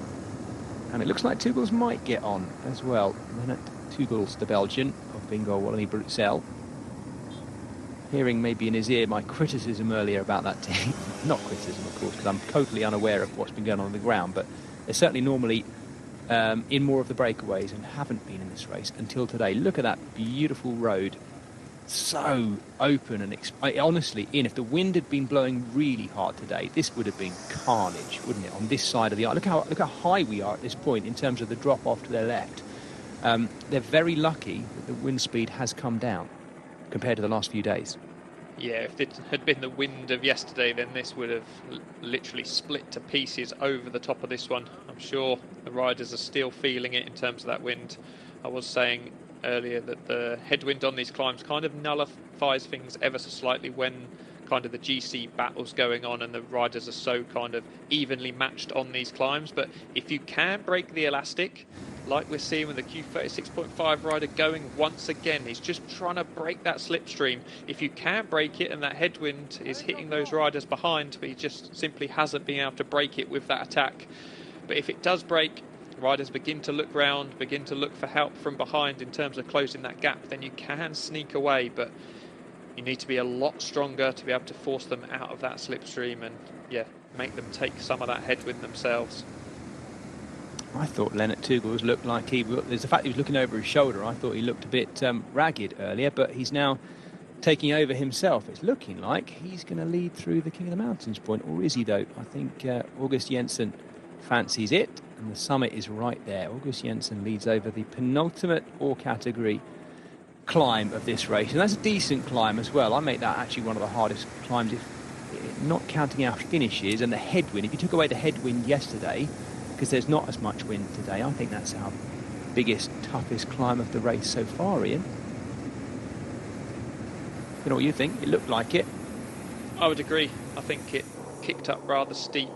A: And it looks like Tugels might get on as well. Lennart Tugels, the Belgian of Bingo Wallonie Bruxelles. Hearing maybe in his ear my criticism earlier about that team. Not criticism, of course, because I'm totally unaware of what's been going on the ground, but they're certainly normally in more of the breakaways and haven't been in this race until today. Look at that beautiful road. So open and honestly, Ian, if the wind had been blowing really hard today, this would have been carnage, wouldn't it, on this side of the island. Look how high we are at this point in terms of the drop off to their left. They're very lucky that the wind speed has come down compared to the last few days.
B: Yeah, if it had been the wind of yesterday, then this would have literally split to pieces over the top of this one. I'm sure the riders are still feeling it in terms of that wind. I was saying earlier that the headwind on these climbs kind of nullifies things ever so slightly when kind of the GC battle's going on and the riders are so kind of evenly matched on these climbs. But if you can break the elastic, like we're seeing with the Q36.5 rider going once again, he's just trying to break that slipstream. If you can break it, and that headwind is hitting those riders behind, but he just simply hasn't been able to break it with that attack. But if it does break, riders begin to look round, begin to look for help from behind in terms of closing that gap, then you can sneak away. But you need to be a lot stronger to be able to force them out of that slipstream and, yeah, make them take some of that headwind themselves.
A: I thought Lennart Tugels looked like there's the fact he was looking over his shoulder. I thought he looked a bit ragged earlier, but he's now taking over himself. It's looking like he's going to lead through the King of the Mountains point, or is he though? I think August Jensen fancies it, and the summit is right there. August Jensen leads over the penultimate all category climb of this race, and that's a decent climb as well. I make that actually one of the hardest climbs, if not counting our finishes and the headwind. If you took away the headwind yesterday, because there's not as much wind today, I think that's our biggest, toughest climb of the race so far, Ian. You know what you think? It looked like it.
B: I would agree. I think it kicked up rather steep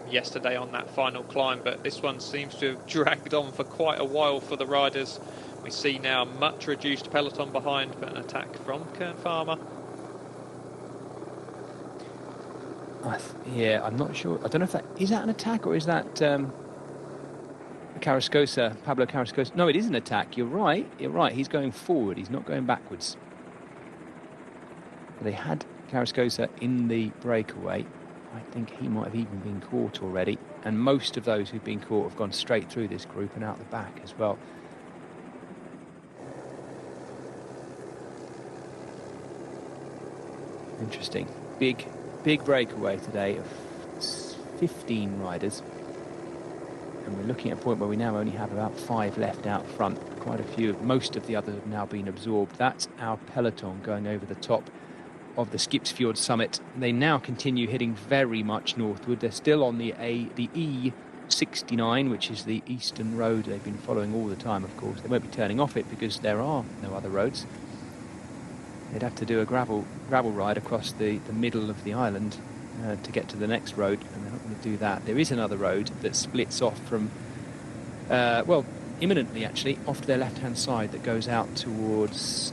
B: yesterday on that final climb, but this one seems to have dragged on for quite a while for the riders. We see now a much reduced peloton behind, but an attack from Kern Farmer.
A: Yeah, I'm not sure. I don't know if is that an attack or is that Carrascosa, Pablo Carrascosa? No, it is an attack. You're right. He's going forward. He's not going backwards. They had Carrascosa in the breakaway. I think he might have even been caught already. And most of those who've been caught have gone straight through this group and out the back as well. Interesting. Big breakaway today of 15 riders. And we're looking at a point where we now only have about 5 left out front. Quite a few, most of the others have now been absorbed. That's our peloton going over the top of the Skipsfjord summit. They now continue heading very much northward. They're still on the E69, which is the eastern road they've been following all the time, of course. They won't be turning off it because there are no other roads. They'd have to do a gravel ride across the middle of the island to get to the next road, and they're not going to do that. There is another road that splits off from, well, imminently actually, off to their left-hand side that goes out towards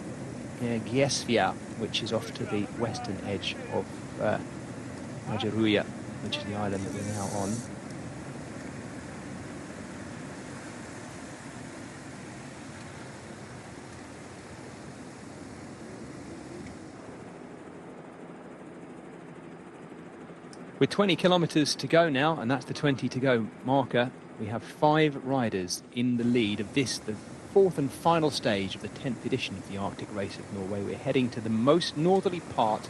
A: Giesvia, which is off to the western edge of Majeruya, which is the island that we're now on. With 20 kilometres to go now, and that's the 20 to go marker, we have 5 riders in the lead of this, the 4th and final stage of the 10th edition of the Arctic Race of Norway. We're heading to the most northerly part,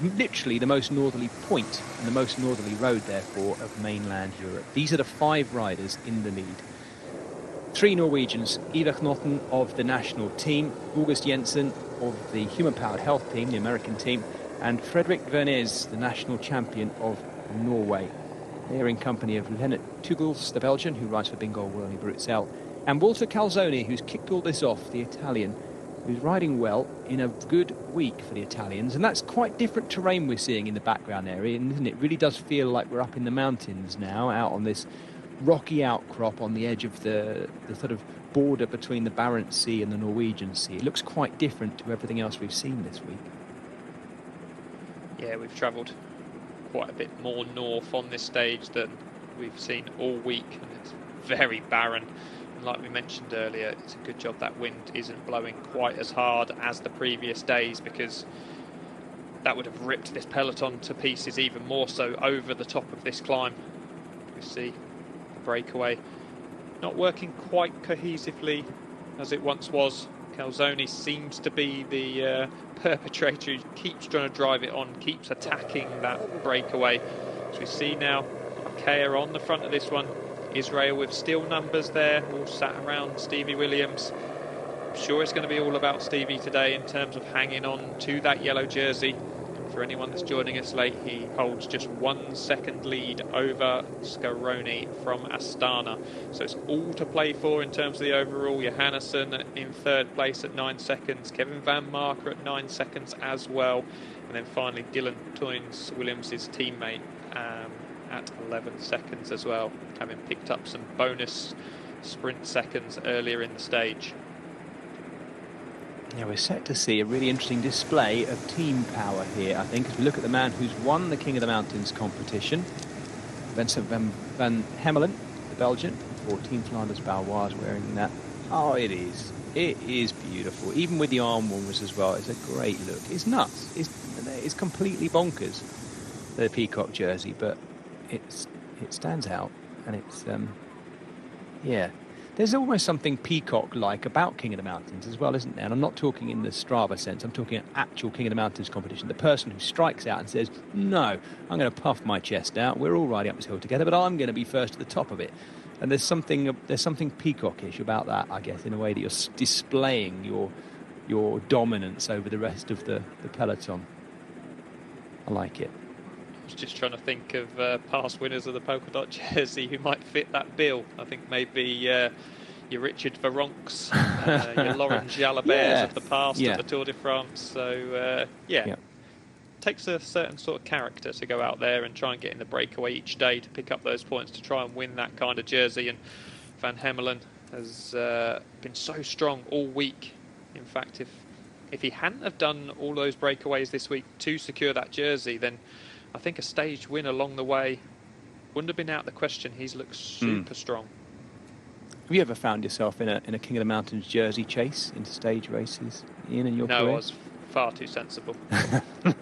A: literally the most northerly point, and the most northerly road, therefore, of mainland Europe. These are the 5 riders in the lead. 3 Norwegians, Ida Knotten of the national team, August Jensen of the human-powered health team, the American team, and Fredrik Vernes, the national champion of Norway. They're in company of Lennart Tugels, the Belgian, who rides for Bingold Whirly Bruxelles, and Walter Calzoni, who's kicked all this off, the Italian, who's riding well in a good week for the Italians. And that's quite different terrain we're seeing in the background area, isn't it? It really does feel like we're up in the mountains now, out on this rocky outcrop on the edge of the sort of border between the Barents Sea and the Norwegian Sea. It looks quite different to everything else we've seen this week.
B: Yeah, we've travelled quite a bit more north on this stage than we've seen all week, and it's very barren. And like we mentioned earlier, it's a good job that wind isn't blowing quite as hard as the previous days, because that would have ripped this peloton to pieces even more so over the top of this climb. You see the breakaway not working quite cohesively as it once was. Calzoni seems to be the perpetrator who keeps trying to drive it on, keeps attacking that breakaway. As we see now, Arkea on the front of this one. Israel with still numbers there, all sat around Stevie Williams. I'm sure it's going to be all about Stevie today in terms of hanging on to that yellow jersey. For anyone that's joining us late, he holds just 1 second lead over Scaroni from Astana. So it's all to play for in terms of the overall. Johannesson in 3rd place at 9 seconds. Kevin Van Marker at 9 seconds as well. And then finally Dylan Toynes, Williams' teammate, at 11 seconds as well, having picked up some bonus sprint seconds earlier in the stage.
A: Yeah, we're set to see a really interesting display of team power here, I think, as we look at the man who's won the King of the Mountains competition, Vincent van Hemelen, the Belgian, 14 Flanders Balois wearing that. Oh, it is beautiful, even with the arm warmers as well. It's a great look. It's nuts. It's completely bonkers, the peacock jersey, but it stands out, and it's yeah. There's almost something peacock-like about King of the Mountains as well, isn't there? And I'm not talking in the Strava sense. I'm talking an actual King of the Mountains competition. The person who strikes out and says, no, I'm going to puff my chest out. We're all riding up this hill together, but I'm going to be first to the top of it. And there's something peacockish about that, I guess, in a way that you're displaying your dominance over the rest of the peloton. I like it.
B: I was just trying to think of past winners of the polka dot jersey who might fit that bill. I think maybe your Richard Veronks, your Laurent Jalabert of the past of the Tour de France. So, takes a certain sort of character to go out there and try and get in the breakaway each day to pick up those points to try and win that kind of jersey. And Van Hemelen has been so strong all week. In fact, if he hadn't have done all those breakaways this week to secure that jersey, then I think a stage win along the way wouldn't have been out of the question. He's looked super strong.
A: Have you ever found yourself in a King of the Mountains jersey chase into stage races, Ian, in your career?
B: No, I was far too sensible.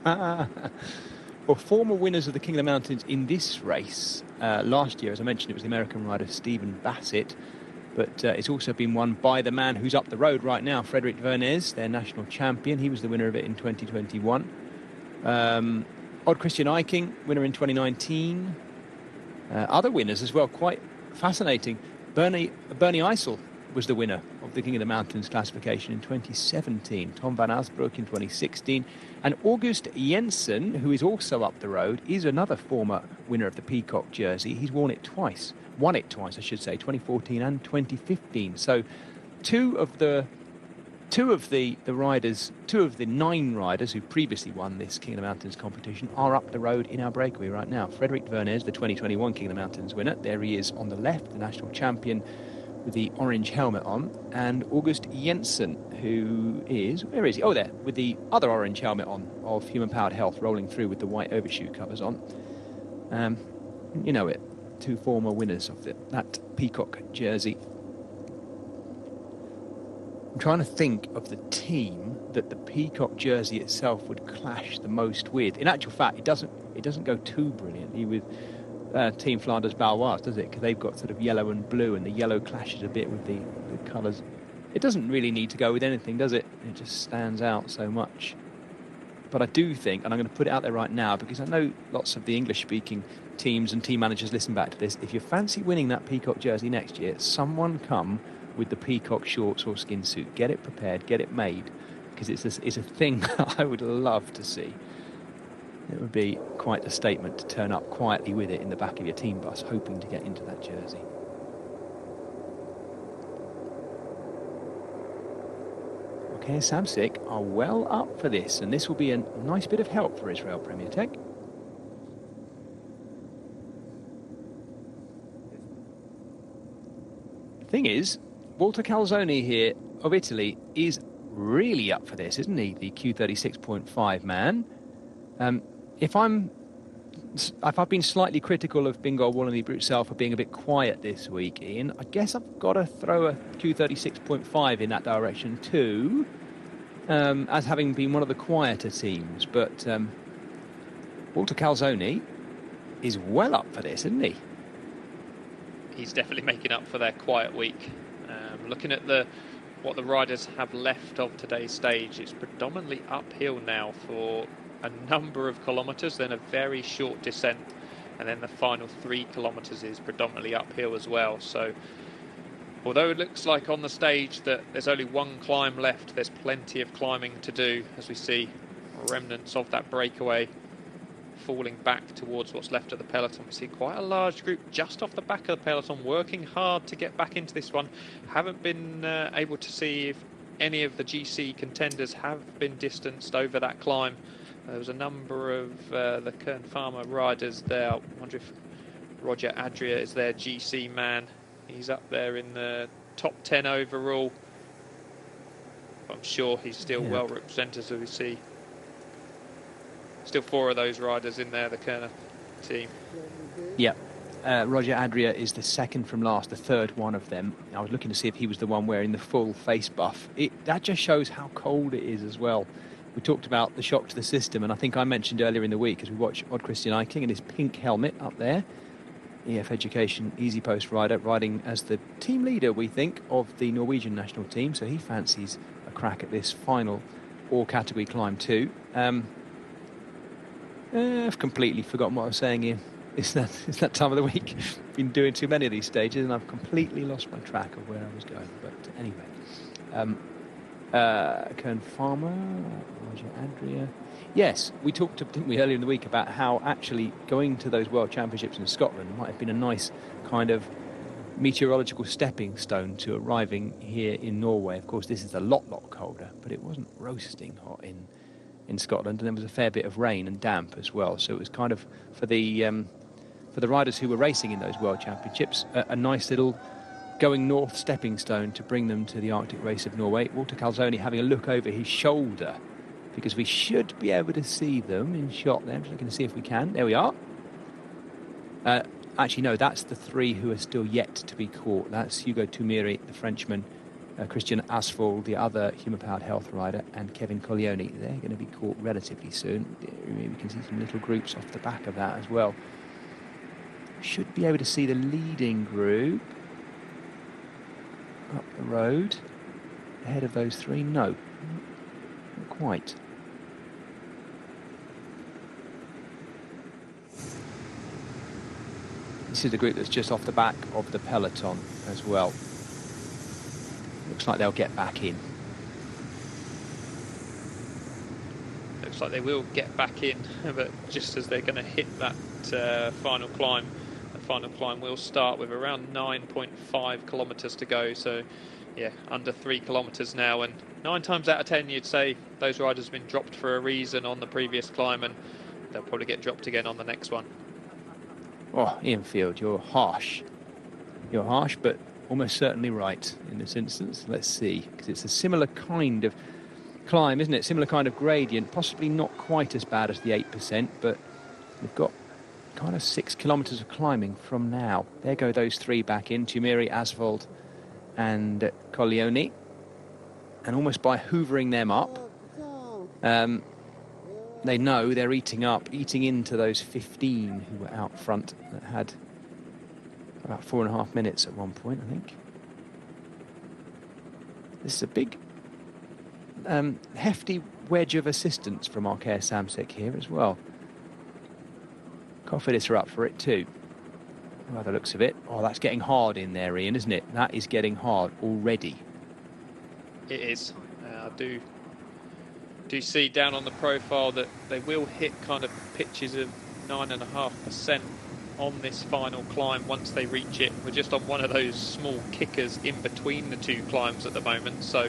A: Well, former winners of the King of the Mountains in this race last year, as I mentioned, it was the American rider Stephen Bassett, but it's also been won by the man who's up the road right now, Fredrik Vernes, their national champion. He was the winner of it in 2021. Odd Christian Eiking, winner in 2019. Other winners as well, quite fascinating. Bernie Eisel was the winner of the King of the Mountains classification in 2017. Tom van Asbroek in 2016. And August Jensen, who is also up the road, is another former winner of the Peacock jersey. He's won it twice, I should say, 2014 and 2015. So two of the 9 riders who previously won this King of the Mountains competition are up the road in our breakaway right now. Frederic Vernes, the 2021 King of the Mountains winner, there he is on the left, the national champion with the orange helmet on, and August Jensen, who is, where is he? Oh, there, with the other orange helmet on of Human Powered Health, rolling through with the white overshoe covers on. You know it, 2 former winners of that Peacock jersey. I'm trying to think of the team that the Peacock jersey itself would clash the most with. In actual fact, it doesn't go too brilliantly with Team Flanders Baloise, does it? Because they've got sort of yellow and blue, and the yellow clashes a bit with the colours. It doesn't really need to go with anything, does it? It just stands out so much. But I do think, and I'm going to put it out there right now, because I know lots of the English-speaking teams and team managers listen back to this. If you fancy winning that Peacock jersey next year, someone come with the Peacock shorts or skin suit. Get it prepared, get it made, because it's a thing I would love to see. It would be quite a statement to turn up quietly with it in the back of your team bus, hoping to get into that jersey. Okay, Samsic are well up for this, and this will be a nice bit of help for Israel Premier Tech. The thing is, Walter Calzoni here of Italy is really up for this, isn't he? The Q36.5 man. If I've been slightly critical of Bingo Wallenby Bruxelles for being a bit quiet this week, Ian, I guess I've got to throw a Q36.5 in that direction too, as having been one of the quieter teams. But Walter Calzoni is well up for this, isn't he?
B: He's definitely making up for their quiet week. Looking at what the riders have left of today's stage, it's predominantly uphill now for a number of kilometres, then a very short descent, and then the final 3 kilometres is predominantly uphill as well. So although it looks like on the stage that there's only 1 climb left, there's plenty of climbing to do, as we see remnants of that breakaway falling back towards what's left of the peloton. We see quite a large group just off the back of the peloton working hard to get back into this one. Haven't been able to see if any of the GC contenders have been distanced over that climb. There was a number of the Kern Farmer riders there. I wonder if Roger Adria is their GC man. He's up there in the top 10 overall. I'm sure he's still well represented, as we see. Still 4 of those riders in there, the Kerner team.
A: Yeah. Roger Adria is the second from last, the third one of them. I was looking to see if he was the one wearing the full face buff. That just shows how cold it is as well. We talked about the shock to the system, and I think I mentioned earlier in the week as we watched Odd Christian Eiking and his pink helmet up there. EF Education Easy Post rider, riding as the team leader, we think, of the Norwegian national team. So he fancies a crack at this final all-category climb too. I've completely forgotten what I was saying here. It's that time of the week. Been doing too many of these stages, and I've completely lost my track of where I was going. But anyway, Kern Farmer, Roger Adria. Yes, we talked, didn't we, earlier in the week about how actually going to those World Championships in Scotland might have been a nice kind of meteorological stepping stone to arriving here in Norway. Of course, this is a lot colder, but it wasn't roasting hot in Scotland, and there was a fair bit of rain and damp as well. So it was kind of for the riders who were racing in those World Championships a nice little going north stepping stone to bring them to the Arctic race of Norway. Walter Calzoni having a look over his shoulder, because we should be able to see them in shot there. I'm just looking to see if we can. There we are. Actually, no, that's the 3 who are still yet to be caught. That's Hugo Tumiri, the Frenchman, Christian Asphalt, the other human-powered health rider, and Kevin Collioni. They're going to be caught relatively soon. We can see some little groups off the back of that as well. Should be able to see the leading group up the road ahead of those 3. No, not quite. This is the group that's just off the back of the peloton as well. Looks like they'll get back in.
B: Looks like they will get back in, but just as they're going to hit that final climb, the final climb will start with around 9.5 kilometres to go. So, yeah, under 3 kilometres now. And 9 times out of 10, you'd say those riders have been dropped for a reason on the previous climb, and they'll probably get dropped again on the next one.
A: Oh, Ian Field, you're harsh. You're harsh, but almost certainly right in this instance. Let's see, because it's a similar kind of climb, isn't it? Similar kind of gradient, possibly not quite as bad as the 8%, but we've got kind of 6 kilometres of climbing from now. There go those 3 back in, Tumiri, Asphalt and Colleoni. And almost by hoovering them up, they know they're eating into those 15 who were out front that had about 4.5 minutes at one point, I think. This is a big, hefty wedge of assistance from Arkea Samsic here as well. Cofidis are up for it too, by the looks of it. Oh, that's getting hard in there, Ian, isn't it? That is getting hard already.
B: It is. I do see down on the profile that they will hit kind of pitches of 9.5% on this final climb once they reach it. We're just on one of those small kickers in between the 2 climbs at the moment, so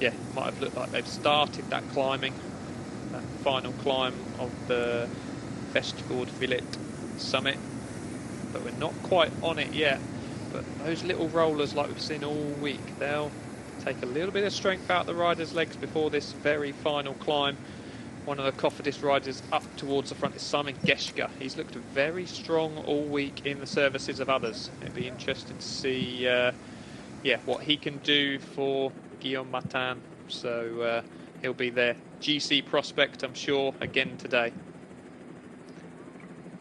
B: yeah, it might have looked like they've started that climbing, that final climb of the Vestgård summit, but we're not quite on it yet. But those little rollers, like we've seen all week, they'll take a little bit of strength out of the riders' legs before this very final climb. One of the Cofidis riders up towards the front is Simon Geschke. He's looked very strong all week in the services of others. It'd be interesting to see what he can do for Guillaume Martin. So he'll be their GC prospect, I'm sure, again today.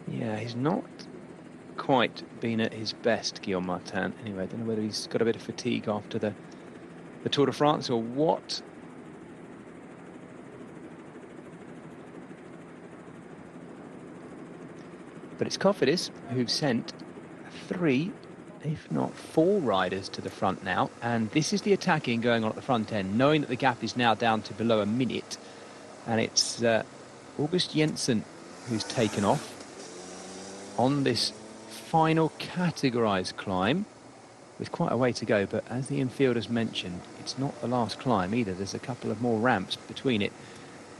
A: Yeah, he's not quite been at his best, Guillaume Martin. Anyway, I don't know whether he's got a bit of fatigue after the Tour de France or what. But it's Cofidis who've sent 3, if not 4 riders to the front now. And this is the attacking going on at the front end, knowing that the gap is now down to below a minute. And it's August Jensen who's taken off on this final categorised climb with quite a way to go. But as the infield has mentioned, it's not the last climb either. There's a couple of more ramps between it.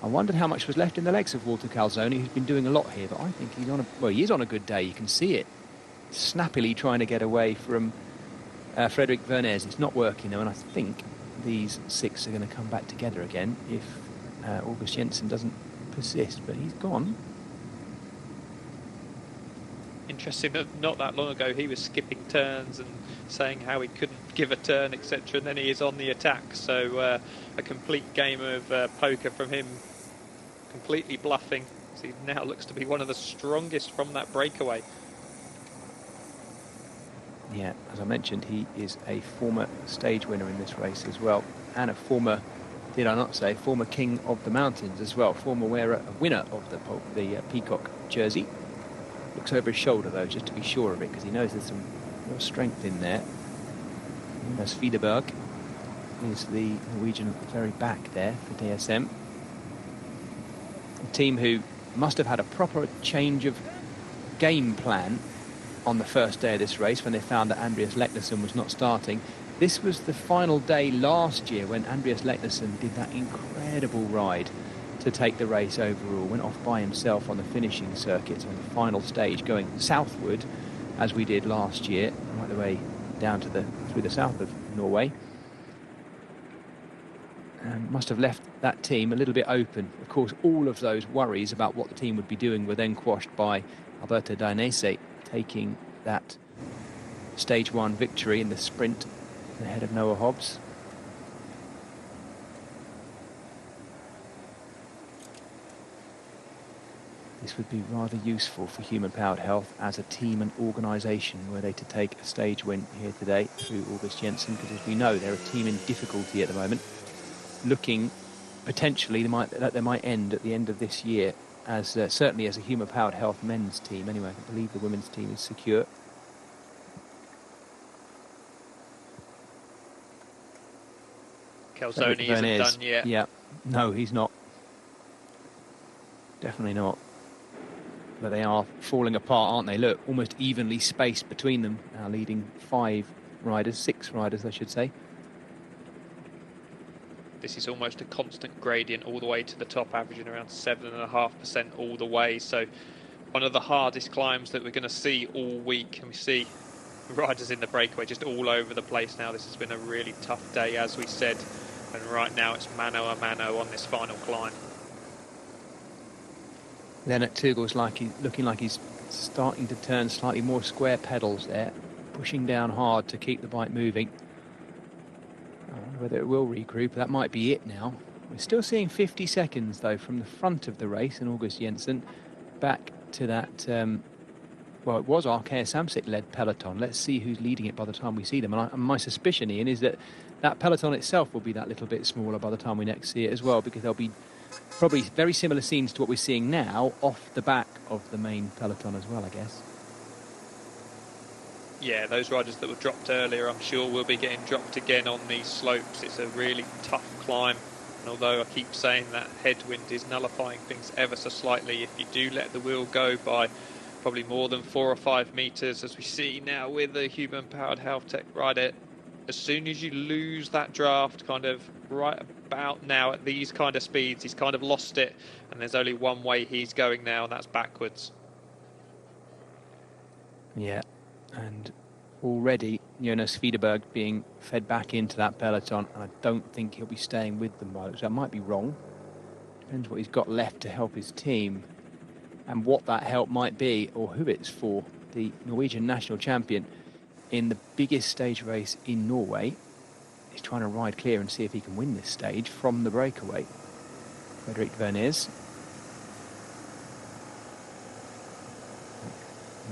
A: I wondered how much was left in the legs of Walter Calzoni, who's been doing a lot here, but I think he is on a good day. You can see it. Snappily trying to get away from Frederic Vernes. It's not working though, and I think these 6 are going to come back together again if August Jensen doesn't persist, but he's gone.
B: Interesting that not that long ago he was skipping turns and saying how he couldn't give a turn, etc., and then he is on the attack. So a complete game of poker from him, completely bluffing. So he now looks to be one of the strongest from that breakaway.
A: Yeah, as I mentioned, he is a former stage winner in this race as well, and a former, did I not say, former King of the Mountains as well, former winner of the Peacock jersey. Looks over his shoulder though, just to be sure of it, because he knows there's some real strength in there. Jonas Fiederberg is the Norwegian at the very back there for DSM. A team who must have had a proper change of game plan on the first day of this race when they found that Andreas Leknesson was not starting. This was the final day last year when Andreas Leknesson did that incredible ride to take the race overall, went off by himself on the finishing circuit on the final stage, going southward as we did last year, right the way down to through the south of Norway. And must have left that team a little bit open. Of course, all of those worries about what the team would be doing were then quashed by Alberto Dainese taking that stage 1 victory in the sprint ahead of Noah Hobbs. This would be rather useful for Human Powered Health as a team and organisation were they to take a stage win here today through August Jensen, because as we know, they're a team in difficulty at the moment, looking potentially that they might end at the end of this year as certainly as a Human Powered Health men's team. Anyway, I believe the women's team is secure.
B: Calzone isn't done yet.
A: Yeah, no, he's not. Definitely not. But they are falling apart, aren't they? Look, almost evenly spaced between them. Now leading 6 riders, I should say.
B: This is almost a constant gradient all the way to the top, averaging around 7.5% all the way. So one of the hardest climbs that we're going to see all week. And we see riders in the breakaway just all over the place now. This has been a really tough day, as we said. And right now it's mano a mano on this final climb.
A: Lennart Tugel's looking like he's starting to turn slightly more square pedals there, pushing down hard to keep the bike moving. I wonder whether it will regroup. That might be it now. We're still seeing 50 seconds, though, from the front of the race, and August Jensen back to that, well, it was Arkea Samsic-led peloton. Let's see who's leading it by the time we see them. And my suspicion, Ian, is that that peloton itself will be that little bit smaller by the time we next see it as well, because there'll be probably very similar scenes to what we're seeing now off the back of the main peloton as well, I guess.
B: Yeah, those riders that were dropped earlier, I'm sure will be getting dropped again on these slopes. It's a really tough climb. And although I keep saying that headwind is nullifying things ever so slightly, if you do let the wheel go by probably more than 4 or 5 meters, as we see now with the human-powered Health Tech rider, as soon as you lose that draft kind of right about now at these kind of speeds, he's kind of lost it, and there's only one way he's going now, and that's backwards.
A: Yeah, and already Jonas Fiederberg being fed back into that peloton, and I don't think he'll be staying with them. So I might be wrong. Depends what he's got left to help his team, and what that help might be, or who it's for. The Norwegian national champion in the biggest stage race in Norway is trying to ride clear and see if he can win this stage from the breakaway. Fredrik Vernes.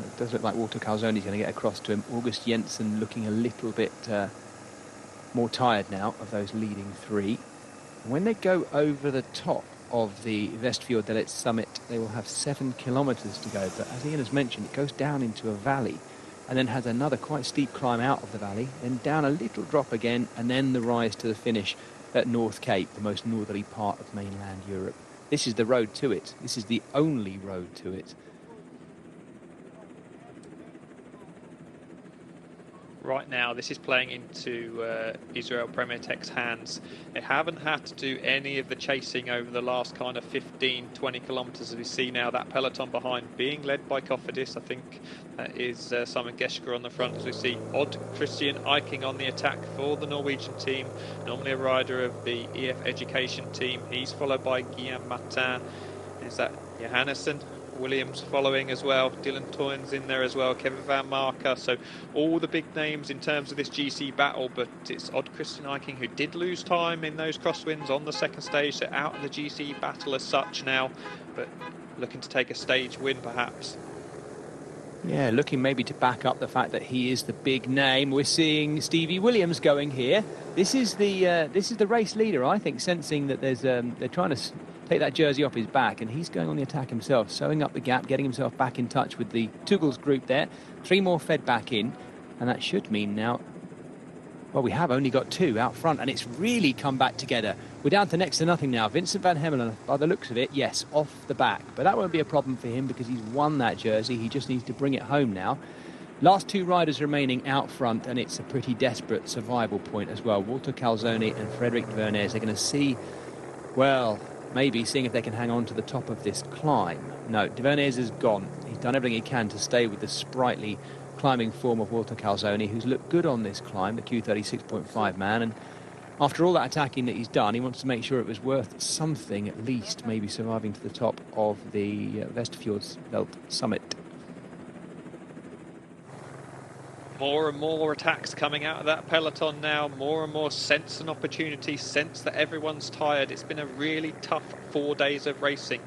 A: It does look like Walter Calzone is going to get across to him. August Jensen looking a little bit more tired now of those leading 3. When they go over the top of the Vestfjordelet summit, they will have 7 kilometres to go. But as Ian has mentioned, it goes down into a valley and then has another quite steep climb out of the valley, then down a little drop again, and then the rise to the finish at North Cape, the most northerly part of mainland Europe. This is the road to it. This is the only road to it.
B: Right now, this is playing into Israel Premier Tech's hands. They haven't had to do any of the chasing over the last kind of 15, 20 kilometres, as we see now that peloton behind being led by Cofidis. I think that is Simon Geschker on the front, as we see Odd Christian Eiking on the attack for the Norwegian team, normally a rider of the EF Education team. He's followed by Guillaume Martin. Is that Johannesson? Williams following as well, Dylan Toynes in there as well, Kevin Van Marker. So all the big names in terms of this GC battle, but it's Odd Christian Eiking who did lose time in those crosswinds on the second stage, so out of the GC battle as such now, but looking to take a stage win perhaps.
A: Yeah, looking maybe to back up the fact that he is the big name. We're seeing Stevie Williams going here. This is the race leader, I think, sensing that there's they're trying to take that jersey off his back, and he's going on the attack himself, sewing up the gap, getting himself back in touch with the Tugel's group there. 3 more fed back in, and that should mean now, well, we have only got 2 out front, and it's really come back together. We're down to next to nothing now. Vincent van Hemelen, by the looks of it, yes, off the back, but that won't be a problem for him because he's won that jersey. He just needs to bring it home now. Last 2 riders remaining out front, and it's a pretty desperate survival point as well. Walter Calzone and Fredrik Vernes. They're going to see, well, maybe seeing if they can hang on to the top of this climb. No, De Vernes is gone. He's done everything he can to stay with the sprightly climbing form of Walter Calzone, who's looked good on this climb, the Q36.5 man. And after all that attacking that he's done, he wants to make sure it was worth something, at least maybe surviving to the top of the Vestfjordelet summit.
B: More and more attacks coming out of that peloton now, more and more sense and opportunity, sense that everyone's tired. It's been a really tough 4 days of racing.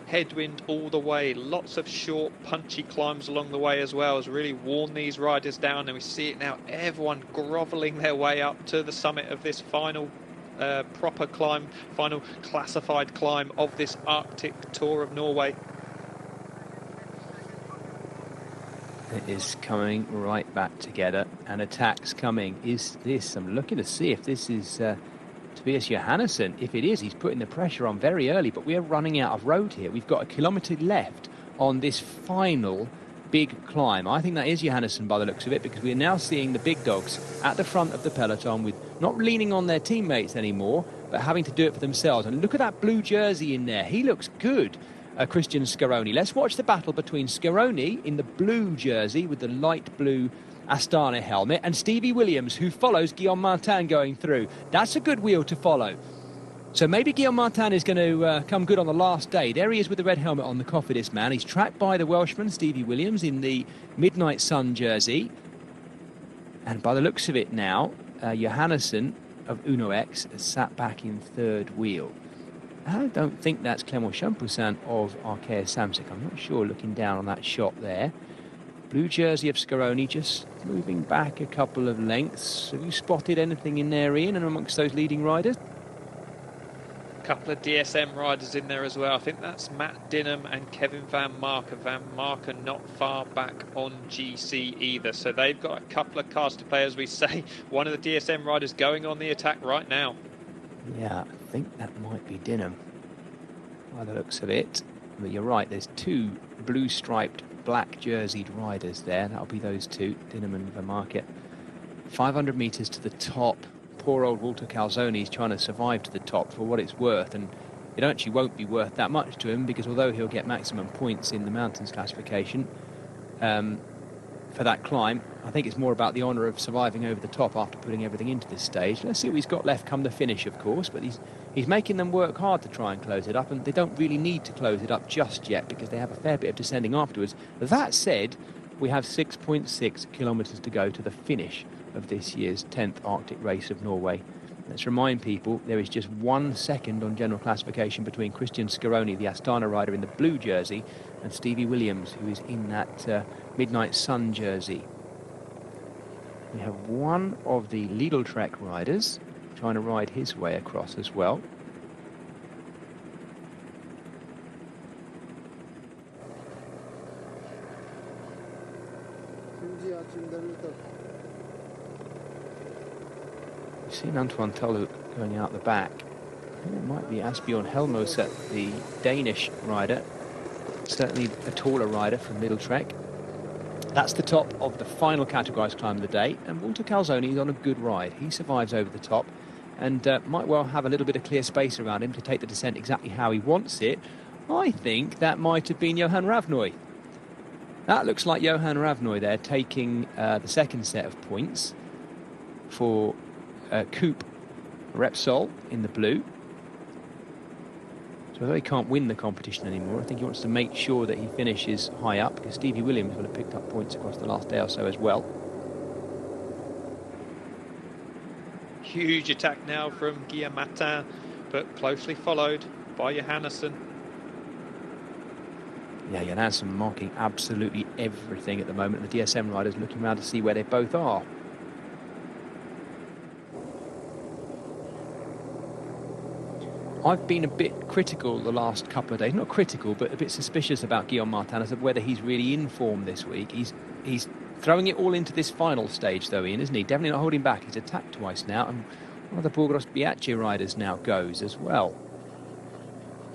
B: Headwind all the way, lots of short punchy climbs along the way as well, has really worn these riders down, and we see it now, everyone grovelling their way up to the summit of this final proper climb, final classified climb of this Arctic Tour of Norway.
A: It is coming right back together, and attacks coming. Is this, I'm looking to see if this is Tobias Johannesson. If it is, he's putting the pressure on very early, but we're running out of road here. We've got a kilometre left on this final big climb. I think that is Johannesson by the looks of it, because we're now seeing the big dogs at the front of the peloton with not leaning on their teammates anymore, but having to do it for themselves. And look at that blue jersey in there. He looks good, Christian Scaroni. Let's watch the battle between Scaroni in the blue jersey with the light blue Astana helmet and Stevie Williams, who follows Guillaume Martin going through. That's a good wheel to follow. So maybe Guillaume Martin is going to come good on the last day. There he is with the red helmet on, the Cofidis man. He's tracked by the Welshman, Stevie Williams, in the Midnight Sun jersey. And by the looks of it now, Johannesson of Uno X has sat back in third wheel. I don't think that's Clément Champoussin of Arkea Samsic. I'm not sure, looking down on that shot there. Blue jersey of Scaroni just moving back a couple of lengths. Have you spotted anything in there, Ian, and amongst those leading riders?
B: Couple of DSM riders in there as well. I think that's Matt Dinham and Kevin Van Marken. Van Marken not far back on GC either, so they've got a couple of cards to play, as we say. One of the DSM riders going on the attack right now.
A: Yeah, I think that might be Dinham by the looks of it. But you're right, there's two blue striped black jerseyed riders there. That'll be those two, Dinham and Van Marken. 500 metres to the top. Poor old Walter Calzoni is trying to survive to the top for what it's worth, and it actually won't be worth that much to him, because although he'll get maximum points in the mountains classification for that climb, I think it's more about the honour of surviving over the top after putting everything into this stage. Let's see what he's got left come the finish, of course, but he's making them work hard to try and close it up, and they don't really need to close it up just yet, because they have a fair bit of descending afterwards. That said, we have 6.6 kilometres to go to the finish of this year's 10th Arctic race of Norway. Let's remind people there is just 1 second on general classification between Christian Scaroni, the Astana rider in the blue jersey, and Stevie Williams, who is in that Midnight Sun jersey. We have one of the Lidl Trek riders trying to ride his way across as well. We've seen Antoine Tolu going out the back. I think it might be Asbjørn Helmoseth, the Danish rider, certainly a taller rider from Lidl Trek. That's the top of the final categorised climb of the day, and Walter Calzoni is on a good ride. He survives over the top and might well have a little bit of clear space around him to take the descent exactly how he wants it. I think that might have been Johan Ravnoy. That looks like Johan Ravnoy there, taking the second set of points for Coupe Repsol in the blue. So although he can't win the competition anymore, I think he wants to make sure that he finishes high up, because Stevie Williams will have picked up points across the last day or so as well.
B: Huge attack now from Guillaume Martin, but closely followed by Johannesson.
A: Yeah, Johannesson marking absolutely everything at the moment. The DSM riders looking around to see where they both are. I've been a bit critical the last couple of days, not critical, but a bit suspicious about Guillaume Martin as to whether he's really in form this week. He's throwing it all into this final stage, though, Ian, isn't he? Definitely not holding back. He's attacked twice now, and one of the Burgos Biace riders now goes as well.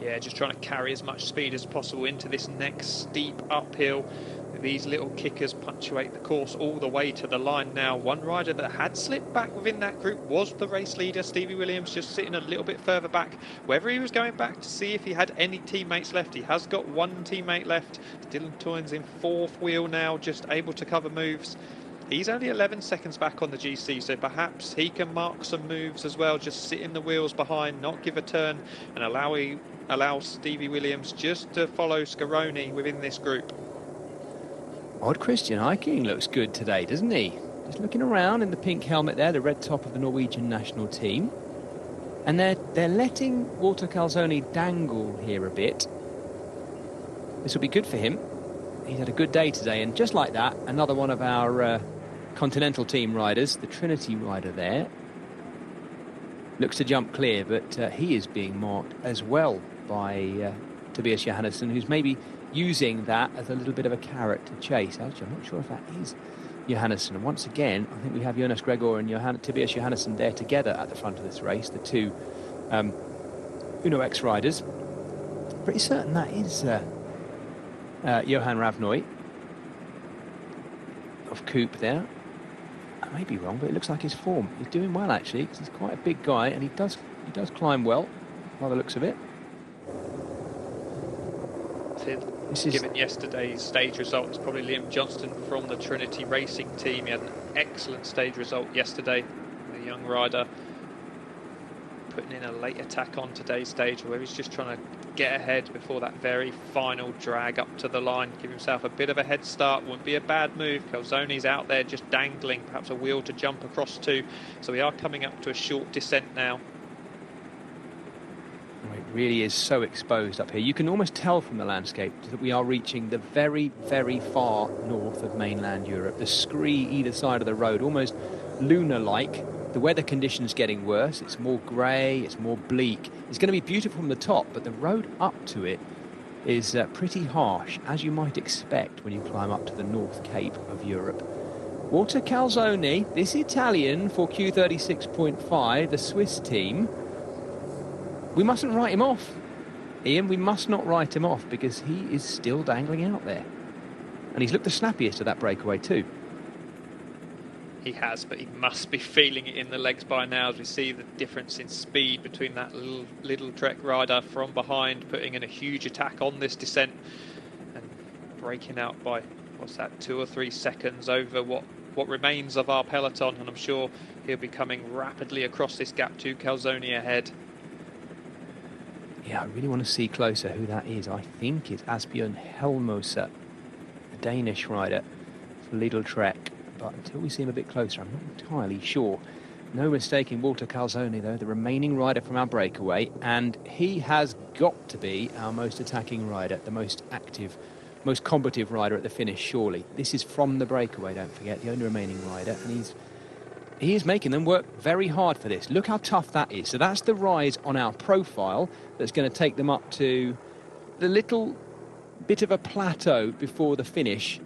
B: Yeah, just trying to carry as much speed as possible into this next steep uphill. These little kickers punctuate the course all the way to the line now. One rider that had slipped back within that group was the race leader, Stevie Williams, just sitting a little bit further back. Whether he was going back to see if he had any teammates left, he has got one teammate left. Dylan Toynes in fourth wheel now, just able to cover moves. He's only 11 seconds back on the GC, so perhaps he can mark some moves as well, just sit in the wheels behind, not give a turn, and allow Stevie Williams just to follow Scaroni within this group.
A: Odd Christian Eiking looks good today, doesn't he? Just looking around in the pink helmet there, the red top of the Norwegian national team. And they're letting Walter Calzoni dangle here a bit. This will be good for him. He's had a good day today, and just like that, another one of our continental team riders, the Trinity rider there, looks to jump clear, but he is being marked as well by Tobias Johannesson, who's maybe using that as a little bit of a carrot to chase. Actually, I'm not sure if that is Johannesson. And once again, I think we have Jonas Gregor and Tobias Johannesson there together at the front of this race, the two Uno X riders. Pretty certain that is Johan Ravnoy of Coop there. I may be wrong, but it looks like his form. He's doing well, actually, because he's quite a big guy, and he does climb well, by the looks of it.
B: Given yesterday's stage result, it's probably Liam Johnston from the Trinity Racing team. He had an excellent stage result yesterday. The young rider putting in a late attack on today's stage, where he's just trying to get ahead before that very final drag up to the line, give himself a bit of a head start. Wouldn't be a bad move. Calzone's out there just dangling, perhaps a wheel to jump across to. So we are coming up to a short descent now.
A: It really is so exposed up here. You can almost tell from the landscape that we are reaching the very, very far north of mainland Europe. The scree either side of the road, almost lunar-like. The weather conditions getting worse. It's more grey, it's more bleak. It's going to be beautiful from the top, but the road up to it is pretty harsh, as you might expect when you climb up to the North Cape of Europe. Walter Calzone, this Italian for Q36.5, the Swiss team. We mustn't write him off, Ian. We must not write him off, because he is still dangling out there. And he's looked the snappiest of that breakaway too.
B: He has, but he must be feeling it in the legs by now, as we see the difference in speed between that little Trek rider from behind, putting in a huge attack on this descent and breaking out by, what's that, 2 or 3 seconds over what remains of our peloton. And I'm sure he'll be coming rapidly across this gap to Calzone ahead.
A: Yeah, I really want to see closer who that is. I think it's Asbjørn Helmose, the Danish rider for Lidl Trek. But until we see him a bit closer, I'm not entirely sure. No mistaking Walter Calzone, though, the remaining rider from our breakaway, and he has got to be our most attacking rider, the most active, most combative rider at the finish, surely. This is from the breakaway, don't forget, the only remaining rider, and he is making them work very hard for this. Look how tough that is. So that's the rise on our profile that's going to take them up to the little bit of a plateau before the finish.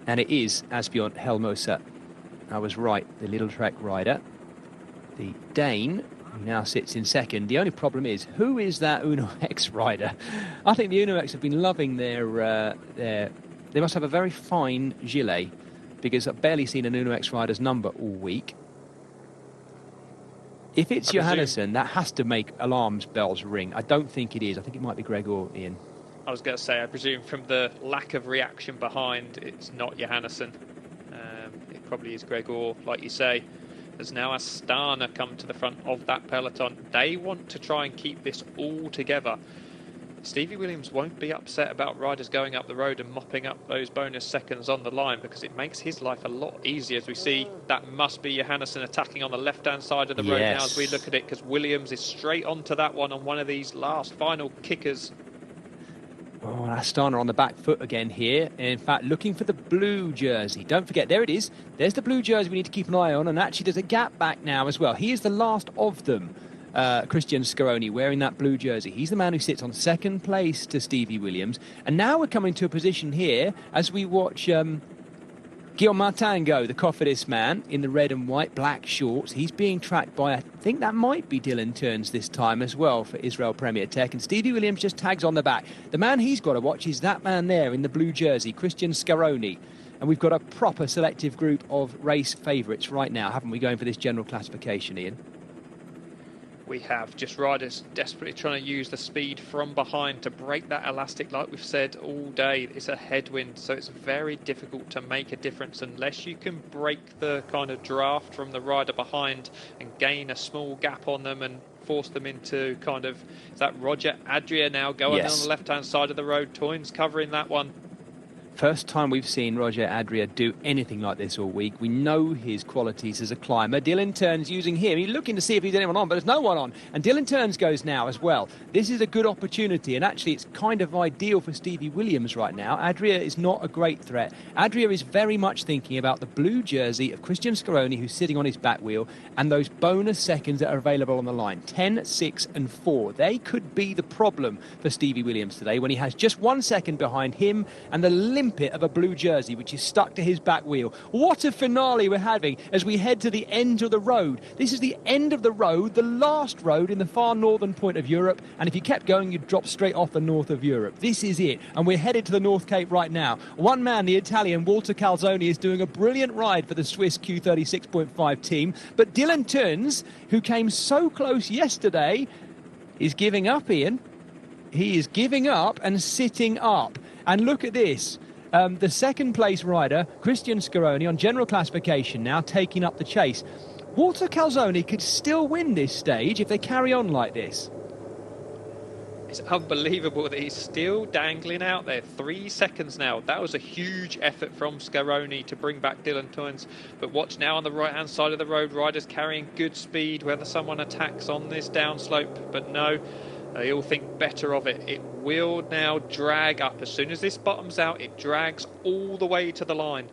A: And it is Asbjørn Helmose. I was right, the Little Trek rider. The Dane, who now sits in second. The only problem is, who is that Uno X rider? I think the Uno X have been loving their... They must have a very fine gilet, because I've barely seen an Uno X rider's number all week. If it's Johannesson, that has to make alarm bells ring. I don't think it is. I think it might be Gregor, Ian.
B: I was going to say, I presume from the lack of reaction behind, it's not Johannesson. It probably is Gregor, like you say. As now Astana come to the front of that peloton. They want to try and keep this all together. Stevie Williams won't be upset about riders going up the road and mopping up those bonus seconds on the line, because it makes his life a lot easier. As we see, that must be Johannesson attacking on the left-hand side of the road now as we look at it, because Williams is straight onto that one on one of these last final kickers.
A: Oh, Astana on the back foot again here. In fact, looking for the blue jersey. Don't forget, there it is. There's the blue jersey we need to keep an eye on. And actually, there's a gap back now as well. He is the last of them, Christian Scaroni, wearing that blue jersey. He's the man who sits on second place to Stevie Williams. And now we're coming to a position here as we watch Guillaume Martin go, the Cofidis man, in the red and white black shorts. He's being tracked by, I think that might be Dylan Turns this time as well for Israel Premier Tech. And Stevie Williams just tags on the back. The man he's got to watch is that man there in the blue jersey, Christian Scaroni. And we've got a proper selective group of race favourites right now, haven't we, going for this general classification, Ian?
B: We have just riders desperately trying to use the speed from behind to break that elastic, like we've said all day. It's a headwind, so it's very difficult to make a difference unless you can break the kind of draft from the rider behind and gain a small gap on them and force them into kind of, is that Roger Adria now going on the left-hand side of the road? Toynes covering that one.
A: First time we've seen Roger Adria do anything like this all week. We know his qualities as a climber. Dylan Turns using him. He's looking to see if he's anyone on, but there's no one on. And Dylan Turns goes now as well. This is a good opportunity, and actually it's kind of ideal for Stevie Williams right now. Adria is not a great threat. Adria is very much thinking about the blue jersey of Christian Scaroni, who's sitting on his back wheel, and those bonus seconds that are available on the line. 10, 6 and 4. They could be the problem for Stevie Williams today when he has just 1 second behind him and the limpet of a blue jersey which is stuck to his back wheel. What a finale we're having as we head to the end of the road. This is the end of the road, the last road in the far northern point of Europe, and if you kept going you'd drop straight off the north of Europe. This is it, and we're headed to the North Cape right now. One man, the Italian Walter Calzoni, is doing a brilliant ride for the Swiss Q36.5 team, but Dylan Turns, who came so close yesterday, is giving up, Ian. He is giving up and sitting up. And look at this. The second place rider, Christian Scaroni, on general classification now, taking up the chase. Walter Calzoni could still win this stage if they carry on like this.
B: It's unbelievable that he's still dangling out there. 3 seconds now. That was a huge effort from Scaroni to bring back Dylan Turns. But watch now on the right-hand side of the road, riders carrying good speed, whether someone attacks on this downslope. But no, they all think better of it. It will now drag up. As soon as this bottoms out, it drags all the way to the line.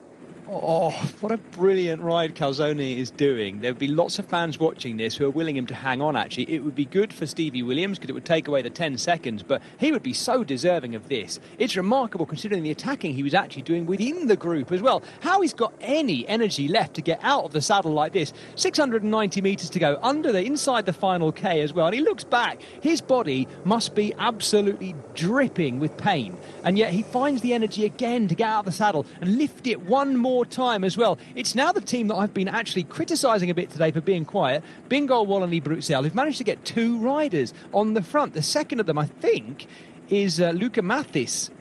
A: Oh, what a brilliant ride Calzoni is doing. There'll be lots of fans watching this who are willing him to hang on, actually. It would be good for Stevie Williams because it would take away the 10 seconds, but he would be so deserving of this. It's remarkable considering the attacking he was actually doing within the group as well. How he's got any energy left to get out of the saddle like this. 690 metres to go, inside the final K as well. And he looks back. His body must be absolutely dripping with pain. And yet he finds the energy again to get out of the saddle and lift it one more time as well. It's now the team that I've been actually criticising a bit today for being quiet, Bingo, Wallonie, Bruxelles, who've managed to get 2 riders on the front. The second of them, I think, is Luca Mathis,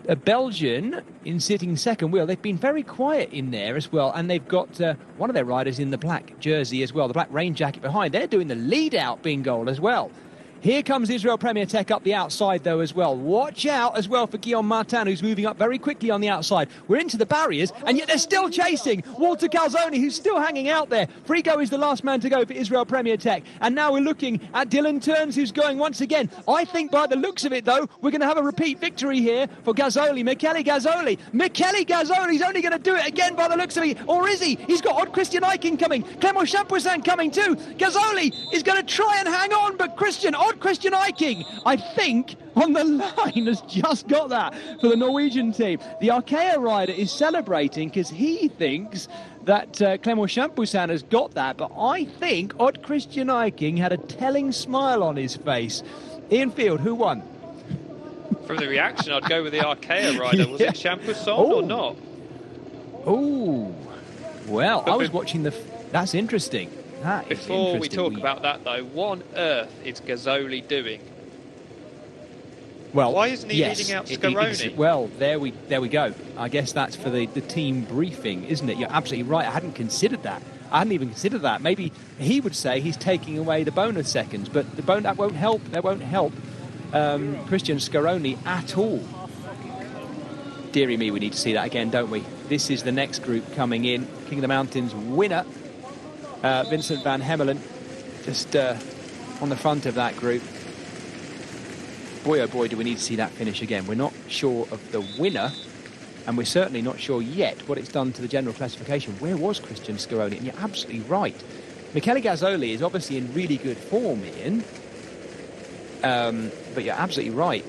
A: a Belgian, in sitting second wheel. They've been very quiet in there as well, and they've got one of their riders in the black jersey as well, the black rain jacket behind. They're doing the lead out Bingo as well. Here comes Israel Premier Tech up the outside, though, as well. Watch out as well for Guillaume Martin, who's moving up very quickly on the outside. We're into the barriers, and yet they're still chasing Walter Calzoni, who's still hanging out there. Frigo is the last man to go for Israel Premier Tech. And now we're looking at Dylan Turns, who's going once again. I think by the looks of it, though, we're going to have a repeat victory here for Gazzoli, Michele Gazzoli. Michele Gazzoli's only going to do it again by the looks of it. Or is he? He's got Odd Christian Eiking coming. Clément Champoussin coming too. Gazzoli is going to try and hang on, but Odd Christian Eiking, I think, on the line has just got that for the Norwegian team. The Arkea rider is celebrating because he thinks that Clément Champoussin has got that, but I think Odd Christian Eiking had a telling smile on his face. Ian Field, who won?
B: From the reaction, I'd go with the Arkea rider. Was it Champoussin or not?
A: Oh, well, I was watching that's interesting.
B: Before we talk about that, though, what on earth is Gazzoli doing?
A: Well,
B: why isn't he leading out Scaroni?
A: Well, there we go. I guess that's for the team briefing, isn't it? You're absolutely right. I hadn't considered that. I hadn't even considered that. Maybe he would say he's taking away the bonus seconds, but that won't help. That won't help Christian Scaroni at all. Deary me, we need to see that again, don't we? This is the next group coming in. King of the Mountains winner. Vincent van Hemelen just on the front of that group. Boy, oh boy, do we need to see that finish again. We're not sure of the winner, and we're certainly not sure yet what it's done to the general classification. Where was Christian Scaroni? And you're absolutely right. Michele Gazzoli is obviously in really good form, Ian. But you're absolutely right.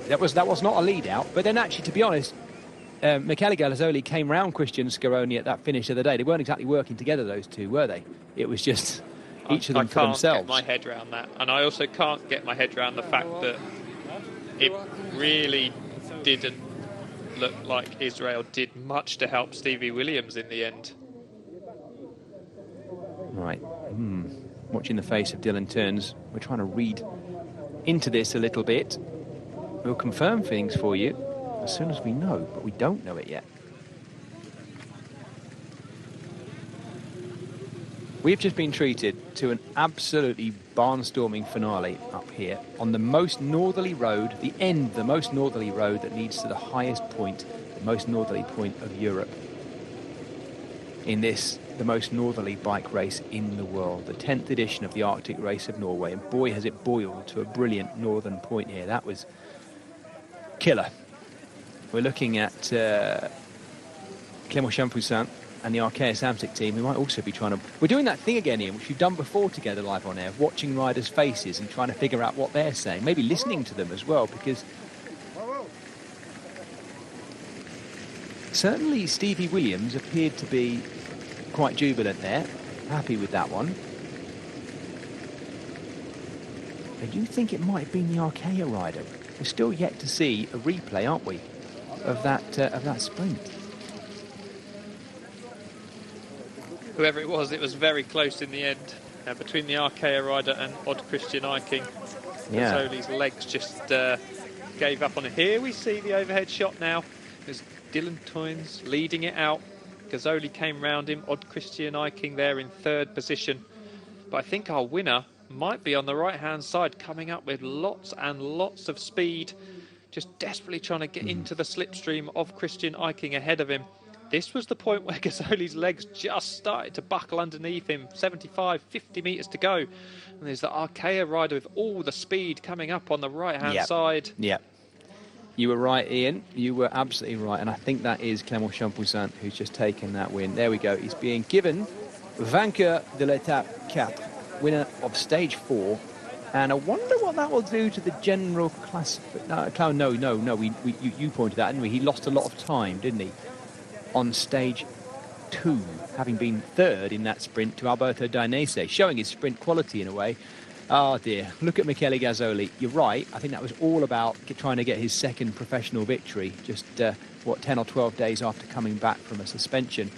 A: That was not a lead out, but then actually, to be honest, Michele Gazzoli came round Christian Scaroni at that finish of the day. They weren't exactly working together, those two, were they? It was just each of them for themselves.
B: I can't get my head around that. And I also can't get my head around the fact that it really didn't look like Israel did much to help Stevie Williams in the end.
A: Right. Watching the face of Dylan Turns. We're trying to read into this a little bit. We'll confirm things for you as soon as we know, but we don't know it yet. We've just been treated to an absolutely barnstorming finale up here on the most northerly road, the most northerly road that leads to the highest point, the most northerly point of Europe. In this, the most northerly bike race in the world, the 10th edition of the Arctic Race of Norway. And boy, has it boiled to a brilliant northern point here. That was killer. We're looking at Clément Champoussin and the Arkeia Samsic team, who might also be trying to... We're doing that thing again, Ian, which we've done before together live on air, watching riders' faces and trying to figure out what they're saying, maybe listening to them as well, because certainly Stevie Williams appeared to be quite jubilant there, happy with that one. I do think it might have been the Arkeia rider. We're still yet to see a replay, aren't we, of that sprint.
B: Whoever it was very close in the end between the Arkeia rider and Odd Christian Eiking.
A: Yeah.
B: Gazzoli's legs just gave up on it. Here we see the overhead shot now. There's Dylan Toynes leading it out. Gazzoli came round him. Odd Christian Eiking there in third position. But I think our winner might be on the right-hand side, coming up with lots and lots of speed, just desperately trying to get into the slipstream of Christian Eiking ahead of him. This was the point where Gazzoli's legs just started to buckle underneath him. 75, 50 metres to go. And there's the Arkeia rider with all the speed coming up on the right-hand side.
A: Yeah. You were right, Ian. You were absolutely right. And I think that is Clément Champoussin who's just taken that win. There we go. He's being given vainqueur de l'étape 4, winner of stage 4. And I wonder what that will do to the general class. No. You pointed out, didn't we? He lost a lot of time, didn't he? On stage 2, having been third in that sprint to Alberto Dainese, showing his sprint quality in a way. Oh dear, look at Michele Gazzoli. You're right, I think that was all about trying to get his second professional victory, just 10 or 12 days after coming back from a suspension.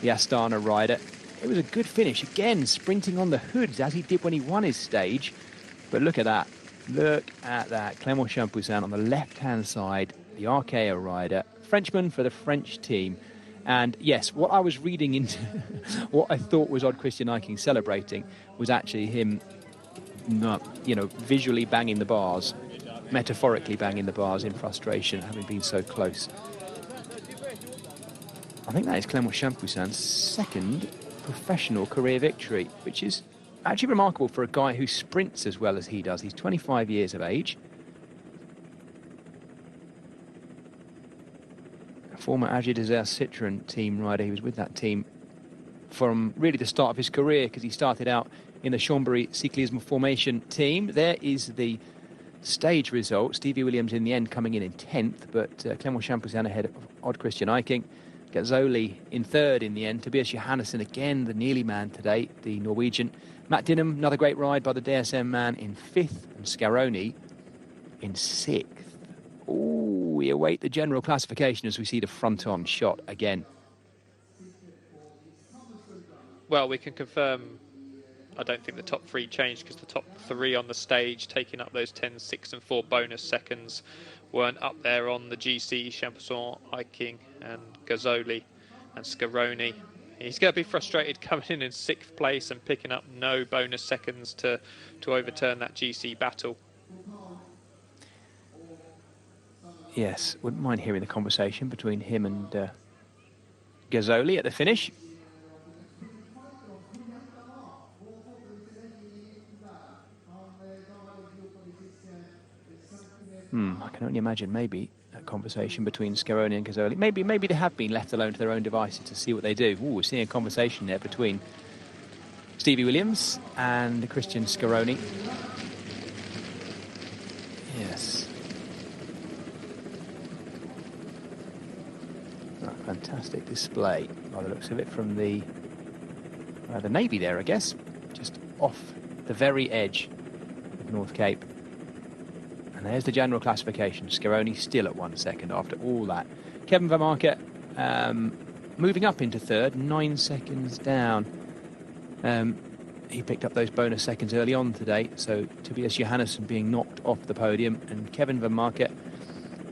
A: The Astana rider. It was a good finish, again sprinting on the hoods as he did when he won his stage. But look at that, Clément Champoussin on the left-hand side, the Arkeia rider, Frenchman for the French team. And yes, what I was reading into what I thought was Odd Christian Eiking celebrating was actually him, visually banging the bars, metaphorically banging the bars in frustration, having been so close. I think that is Clément Champoussin's second professional career victory, which is actually remarkable for a guy who sprints as well as he does. He's 25 years of age. Former AG Desert Citroën team rider. He was with that team from really the start of his career, because he started out in the Chambéry Cyclisme Formation team. There is the stage result. Stevie Williams in the end coming in 10th, but Clément Champoussin ahead of Odd Christian Eiking. Gazzoli in third in the end. Tobias Johannesson again, the nearly man today, the Norwegian. Matt Dinham, another great ride by the DSM man, in 5th, and Scaroni in 6th. Ooh, we await the general classification as we see the front-on shot again.
B: Well, we can confirm, I don't think the top 3 changed, because the top 3 on the stage, taking up those 10, 6 and 4 bonus seconds, weren't up there on the GC. Champoussin, Eiking and Gazzoli and Scaroni. He's going to be frustrated coming in 6th place and picking up no bonus seconds to overturn that GC battle.
A: Yes, wouldn't mind hearing the conversation between him and Gazzoli at the finish. I can only imagine maybe that conversation between Scaroni and Gazzoli. Maybe they have been left alone to their own devices to see what they do. Ooh, we're seeing a conversation there between Stevie Williams and Christian Scaroni. Yes. Fantastic display by the looks of it from the Navy there, I guess, just off the very edge of North Cape. And there's the general classification. Scaroni still at 1 second after all that. Kevin Van Marke moving up into third, 9 seconds down. He picked up those bonus seconds early on today, so Tobias Johannesson being knocked off the podium, and Kevin Van Marke,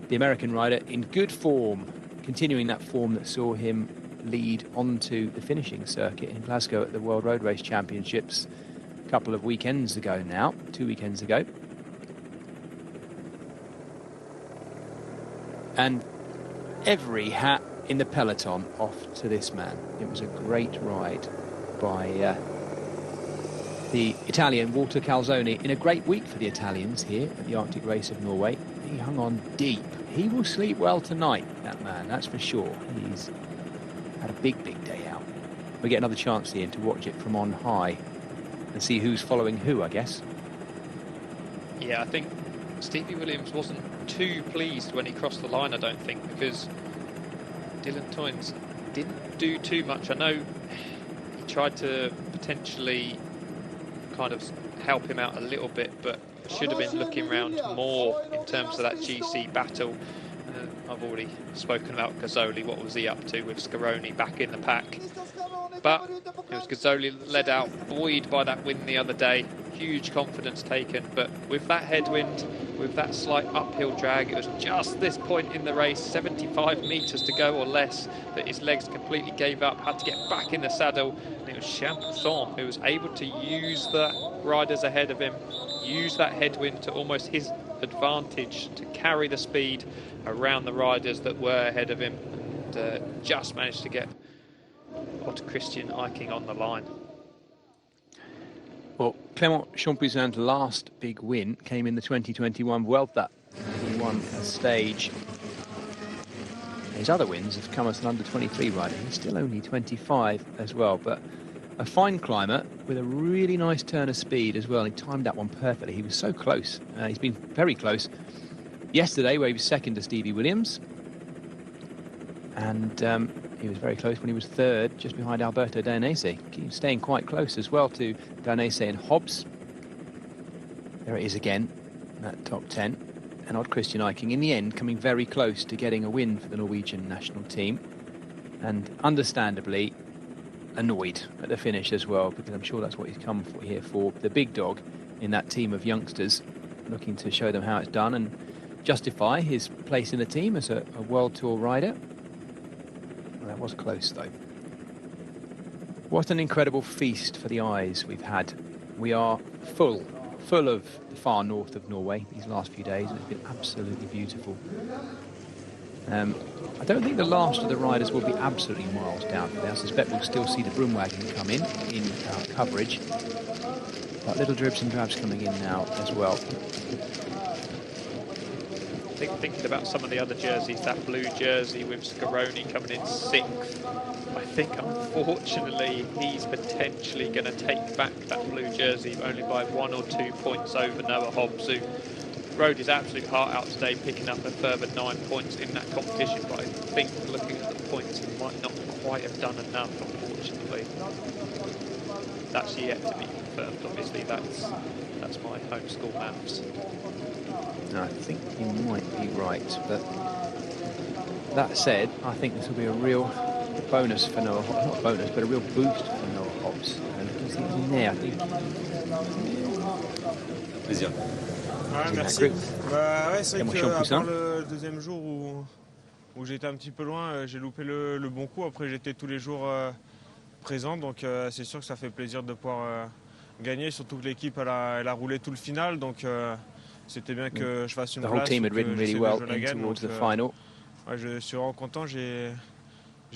A: the American rider, in good form, continuing that form that saw him lead onto the finishing circuit in Glasgow at the World Road Race Championships a couple of weekends ago now, 2 weekends ago. And every hat in the peloton off to this man. It was a great ride by the Italian Walter Calzoni in a great week for the Italians here at the Arctic Race of Norway. He hung on deep. He will sleep well tonight, that man, that's for sure. He's had a big day out. We get another chance, Ian, to watch it from on high and see who's following who, I guess.
B: Yeah, I think Stevie Williams wasn't too pleased when he crossed the line, I don't think, because Dylan Toynes didn't do too much. I know he tried to potentially kind of help him out a little bit, but should have been looking around more in terms of that GC battle. I've already spoken about Gazzoli. What was he up to with Scaroni back in the pack? But it was Gazzoli led out, buoyed by that win the other day. Huge confidence taken, but with that headwind, with that slight uphill drag, it was just this point in the race, 75 metres to go or less, that his legs completely gave up, had to get back in the saddle, and it was Champusson who was able to use the riders ahead of him, use that headwind to almost his advantage to carry the speed around the riders that were ahead of him, and just managed to get Otto Christian Eiking on the line.
A: Well, Clément Champoussin's last big win came in the 2021 Vuelta. He won a stage. His other wins have come as an under-23 rider. He's still only 25 as well, but a fine climber with a really nice turn of speed as well. He timed that one perfectly. He was so close. He's been very close yesterday, where he was second to Stevie Williams. And he was very close when he was third, just behind Alberto Danese. He's staying quite close as well to Danese and Hobbs. There it is again, that top 10. And Odd Christian Eiking, in the end, coming very close to getting a win for the Norwegian national team. And understandably annoyed at the finish as well, because I'm sure that's what he's come for here for, the big dog in that team of youngsters, looking to show them how it's done and justify his place in the team as a World Tour rider. That was close, though. What an incredible feast for the eyes we've had. We are full of the far north of Norway these last few days, and it's been absolutely beautiful. I don't think the last of the riders will be absolutely miles down there. I suspect we'll still see the broom wagon come in our coverage. But little dribs and drabs coming in now as well.
B: Thinking about some of the other jerseys, that blue jersey with Scaroni coming in 6th, I think unfortunately he's potentially going to take back that blue jersey only by 1 or 2 points over Noah Hobbs, who rode his absolute heart out today, picking up a further 9 points in that competition. But I think looking at the points, he might not quite have done enough, unfortunately. That's yet to be confirmed. Obviously, that's my homeschool maths.
A: I think you might be right, but that said, I think this will be a real bonus for Noah Hobbs. Not bonus, but a real boost for Noah Hobbs. And you can see he's in there, I think.
D: Plaisir.
E: Ouais, merci. Bah, ouais, c'est vrai qu'à part le deuxième jour où j'étais un petit peu loin, j'ai loupé le bon coup. Après, j'étais tous les jours présent, donc c'est sûr que ça fait plaisir de pouvoir gagner, surtout que l'équipe elle a roulé tout le final, donc c'était bien que je fasse une place.
A: The whole team had ridden really well towards the final.
E: Ouais, je suis vraiment content. J'ai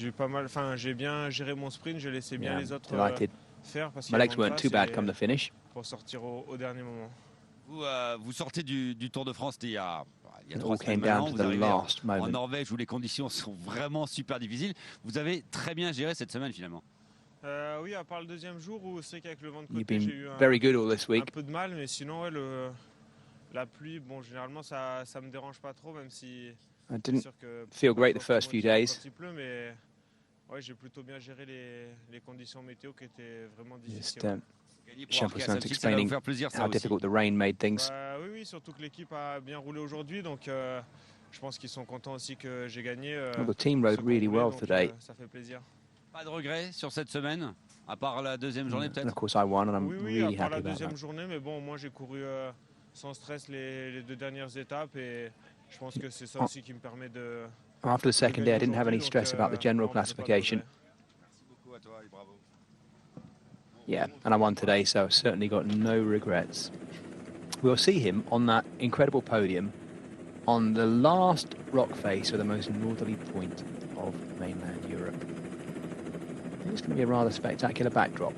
E: eu pas mal, enfin j'ai bien géré mon sprint, j'ai laissé bien les autres faire parce
A: my legs weren't too bad come the finish.
E: Pour sortir au dernier moment.
D: Vous sortez du Tour de France il y a 3
A: came
D: semaines
A: down
D: maintenant.
A: to
D: Vous
A: the
D: arrivez
A: last
D: en
A: moment.
D: Norvège où les conditions sont vraiment super difficiles. Vous avez très bien géré cette semaine finalement.
E: Oui, à part le deuxième jour où c'est qu'avec le vent de
A: You've
E: côté, j'ai
A: been
E: eu
A: very good all this
E: un
A: week.
E: peu de mal, mais sinon ouais, la pluie, bon généralement ça me dérange pas trop, même si
A: I didn't feel great the first few days.
E: Quand il pleut, mais ouais, j'ai plutôt bien géré les conditions météo qui étaient vraiment difficiles.
A: Champoussin explaining how difficult the rain made things.
E: Oui, surtout que l'équipe a bien roulé aujourd'hui, donc je pense qu'ils sont contents aussi que j'ai gagné.
A: Well, the team rode really well today.
E: Ça fait plaisir.
D: Pas de regrets sur cette semaine, à part la deuxième journée peut-être.
A: And of course I won, and I'm
E: Oui,
A: really
E: à part
A: happy
E: la
A: about
E: deuxième
A: that.
E: journée, mais bon, moi j'ai couru sans stress les 2 dernières étapes et
A: After the second day, I didn't have any stress about the general classification. Yeah, and I won today, so I've certainly got no regrets. We'll see him on that incredible podium on the last rock face or the most northerly point of mainland Europe. I think it's going to be a rather spectacular backdrop.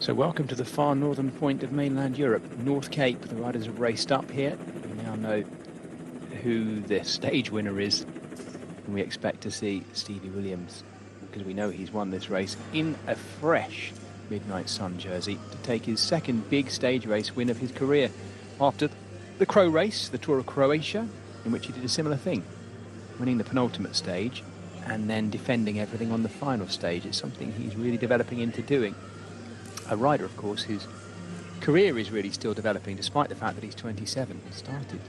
A: So welcome to the far northern point of mainland Europe, North Cape. The riders have raced up here. We now know who the stage winner is, and we expect to see Stevie Williams, because we know he's won this race in a fresh Midnight Sun jersey, to take his second big stage race win of his career after the Crow race, the Tour of Croatia, in which he did a similar thing, winning the penultimate stage and then defending everything on the final stage. It's something he's really developing into doing. A rider, of course, whose career is really still developing, despite the fact that he's 27. Started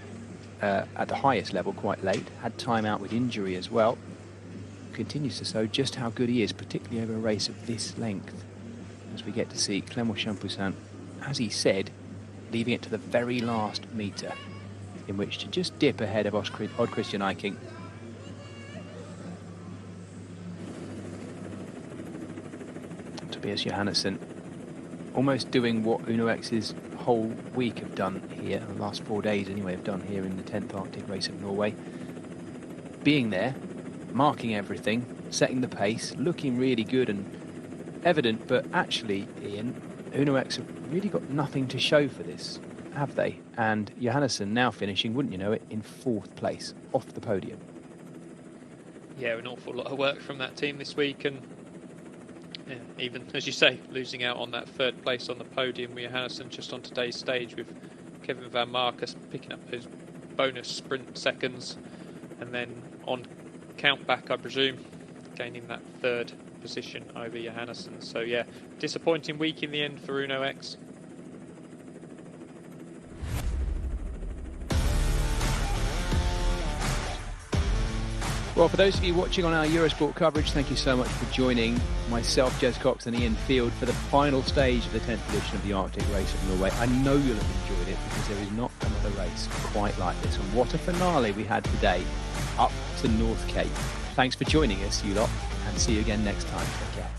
A: at the highest level quite late, had time out with injury as well. Continues to show just how good he is, particularly over a race of this length, as we get to see Clément Champoussin, as he said, leaving it to the very last metre, in which to just dip ahead of Odd Christian Eiking. Tobias Johannesson almost doing what Uno X's whole week have done here, the last 4 days anyway, have done here in the 10th Arctic race of Norway. Being there, marking everything, setting the pace, looking really good and evident, but actually, Ian, Uno X have really got nothing to show for this, have they? And Johannesson now finishing, wouldn't you know it, in 4th place, off the podium.
B: Yeah, an awful lot of work from that team this week, and yeah, even, as you say, losing out on that 3rd place on the podium with Johannesson just on today's stage, with Kevin van Marcus picking up those bonus sprint seconds, and then on count back, I presume, gaining that 3rd position over Johannesson. So yeah, disappointing week in the end for Uno X.
A: Well, for those of you watching on our Eurosport coverage, thank you so much for joining myself, Jez Cox and Ian Field for the final stage of the 10th edition of the Arctic Race of Norway. I know you'll have enjoyed it, because there is not another race quite like this. And what a finale we had today up to North Cape. Thanks for joining us, you lot, and see you again next time. Take care.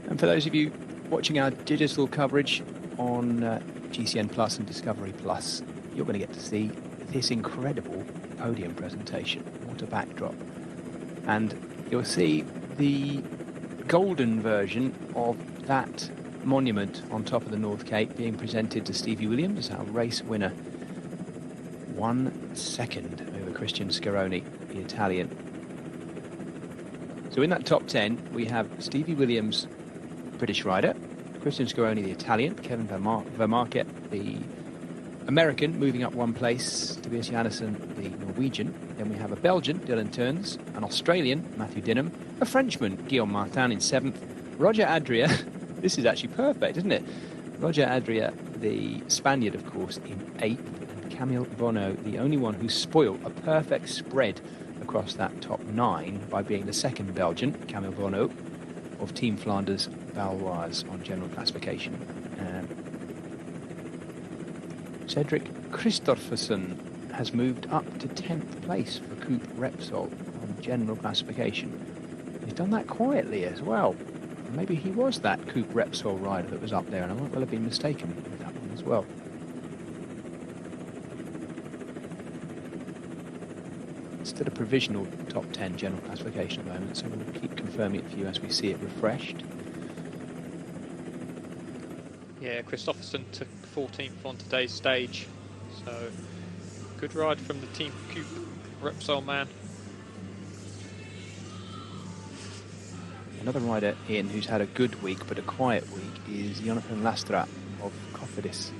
A: And for those of you watching our digital coverage on GCN Plus and Discovery Plus, you're going to get to see this incredible podium presentation. What a backdrop. And you'll see the golden version of that monument on top of the North Cape being presented to Stevie Williams, our race winner. 1 second over Christian Scaroni, the Italian. So in that top 10, we have Stevie Williams, British rider, Christian Scaroni, the Italian, Kevin van Market, the American, moving up 1 place, Tobias Johannesson, the Norwegian. Then we have a Belgian, Dylan Turns, an Australian, Matthew Dinham, a Frenchman, Guillaume Martin in 7th, Roger Adria, this is actually perfect, isn't it? Roger Adria, the Spaniard, of course, in 8th, and Camille Bonneau, the only one who spoiled a perfect spread across that top 9 by being the 2nd Belgian, Camille Bonneau, of Team Flanders Valois on general classification. Cedric Christopherson has moved up to 10th place for Coupe Repsol on general classification. He's done that quietly as well. Maybe he was that Coupe Repsol rider that was up there, and I might well have been mistaken with that one as well. Still a provisional top 10 general classification at the moment, so we'll keep confirming it for you as we see it refreshed.
B: Yeah, Christopherson took 14th on today's stage. So good ride from the Team Coupe Repsol man.
A: Another rider in who's had a good week but a quiet week is Jonathan Lastra of Cofidis.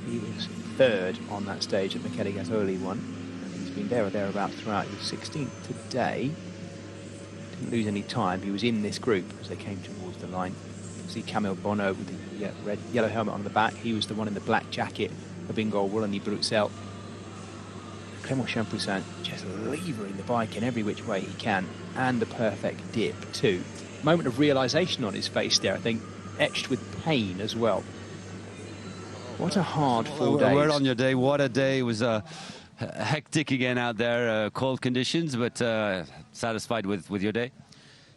A: He was third on that stage at Michele Gasoli won, and he's been there or thereabouts throughout. He was 16th today. Didn't lose any time. He was in this group as they came towards the line. You see Camille Bonneau with the yellow helmet on the back. He was the one in the black jacket of Ingol Wollony Bruxelles. Clément Champoussin just levering the bike in every which way he can, and the perfect dip too. Moment of realisation on his face there, I think, etched with pain as well. What a hard 4 days.
D: Word on your day. What a day. It was hectic again out there, cold conditions, but satisfied with your day?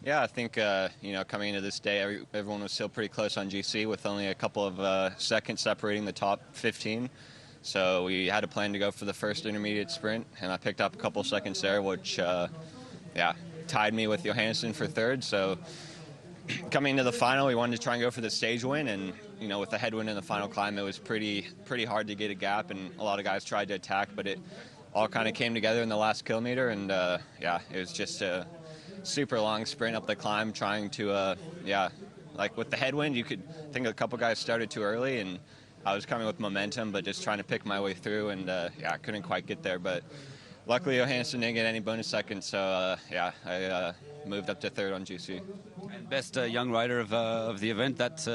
F: Yeah, I think, you know, coming into this day, everyone was still pretty close on GC with only a couple of seconds separating the top 15. So we had a plan to go for the first intermediate sprint, and I picked up a couple seconds there, which, yeah, tied me with Johansson for third. So coming into the final, we wanted to try and go for the stage win, and, you know, with the headwind in the final climb, it was pretty hard to get a gap, and a lot of guys tried to attack, but it all kind of came together in the last kilometer, and, yeah, it was just a super long sprint up the climb, trying to, yeah, like with the headwind, you could think a couple guys started too early, and I was coming with momentum, but just trying to pick my way through, and yeah, I couldn't quite get there. But luckily, Johansson didn't get any bonus seconds, so yeah, I moved up to third on GC.
D: And best young rider of the event. That's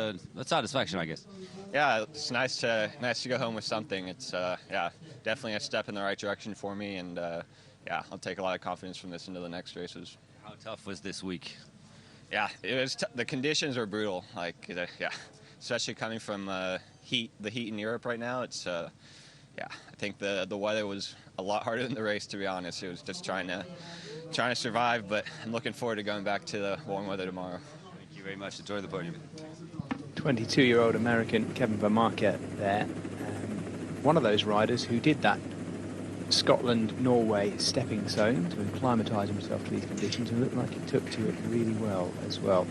D: satisfaction, I guess.
F: Yeah, it's nice to go home with something. It's yeah, definitely a step in the right direction for me, and yeah, I'll take a lot of confidence from this into the next races.
D: How tough was this week?
F: Yeah, it was. The conditions were brutal. Like, yeah, especially coming from the heat in Europe right now. It's yeah, I think the weather was a lot harder than the race, to be honest. It was just trying to survive, but I'm looking forward to going back to the warm weather tomorrow.
D: Thank you very much. Enjoy the podium.
A: 22-year-old American Kevin Vermarke there. One of those riders who did that Scotland-Norway stepping zone to acclimatise himself to these conditions, and looked like he took to it really well as well.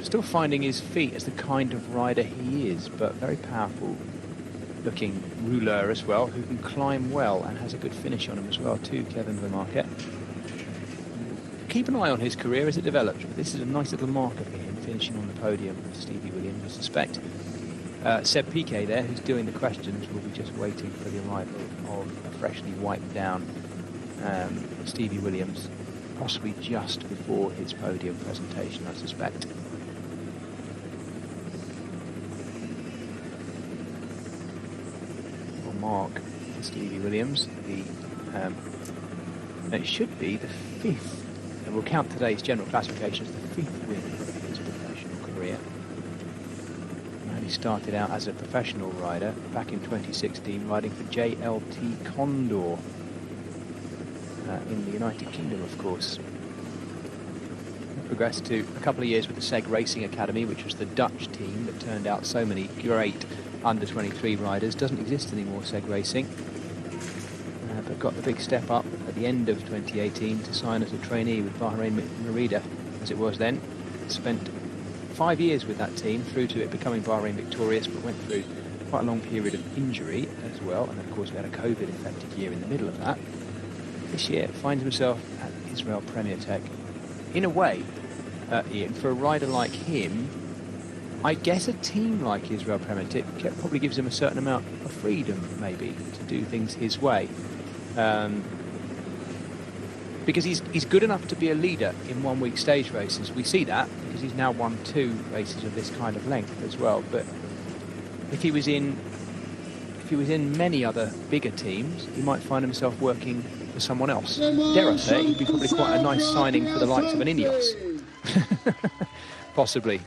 A: Still finding his feet as the kind of rider he is, but very powerful looking rouleur as well, who can climb well and has a good finish on him as well too, Kevin Vermarke. Keep an eye on his career as it develops, but this is a nice little marker for him, finishing on the podium with Stevie Williams, I suspect. Seb Piquet there, who's doing the questions, will be just waiting for the arrival of a freshly wiped down Stevie Williams, possibly just before his podium presentation, I suspect. Or mark for Stevie Williams, it should be the fifth, and we'll count today's general classification as the fifth win of his professional career. He started out as a professional rider back in 2016, riding for JLT Condor in the United Kingdom, of course. He progressed to a couple of years with the Seg Racing Academy, which was the Dutch team that turned out so many great under-23 riders. Doesn't exist anymore, Seg Racing, but got the big step up at the end of 2018 to sign as a trainee with Bahrain Merida, as it was then. Spent 5 years with that team through to it becoming Bahrain victorious, but went through quite a long period of injury as well, and then of course we had a COVID affected year in the middle of that. This year finds himself at Israel Premier Tech. In a way, Ian, for a rider like him, I guess a team like Israel Premier Tech probably gives him a certain amount of freedom maybe to do things his way, because he's good enough to be a leader in 1 week stage races. We see that because he's now won 2 races of this kind of length as well. But if he was in many other bigger teams, he might find himself working for someone else. Dare I say, he'd be probably quite a nice signing for the likes of an Ineos. Possibly.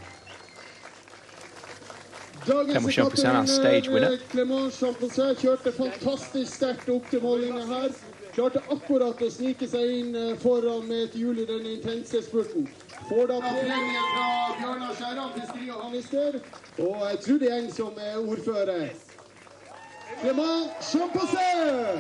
A: Clément Champoussin, our stage winner.
G: Clément Champoussin kjørte fantastisk sterkt opp til mållinga her. Klarte akkurat å snike seg inn foran med et hjul i den intense spurten. Får da premien fra Bjørnar Skjæran, fiskeri- og havminister, og Trude Gjeng som ordfører. Clément Champoussin!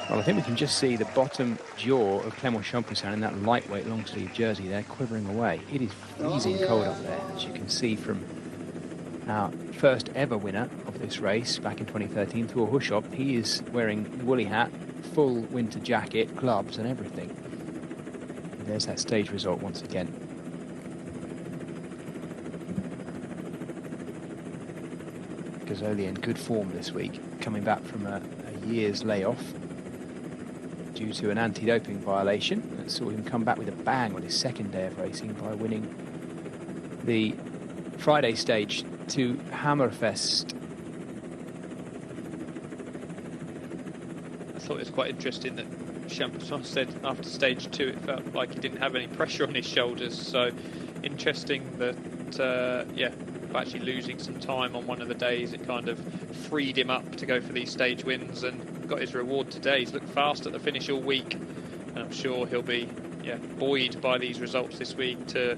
A: Well, I think we can just see the bottom jaw of Clément Champoussin in that lightweight long-sleeve jersey there, quivering away. It is freezing cold up there, as you can see from our first ever winner of this race back in 2013, Thor Hushovd. He is wearing the woolly hat, full winter jacket, gloves and everything. And there's that stage result once again. Gazzoli in good form this week, coming back from a year's layoff due to an anti-doping violation that saw him come back with a bang on his second day of racing by winning the Friday stage to Hammerfest.
B: I thought it was quite interesting that Champussin said after stage 2 it felt like he didn't have any pressure on his shoulders, so interesting that actually losing some time on one of the days, it kind of freed him up to go for these stage wins and got his reward today. He's looked fast at the finish all week, and I'm sure he'll be buoyed by these results this week to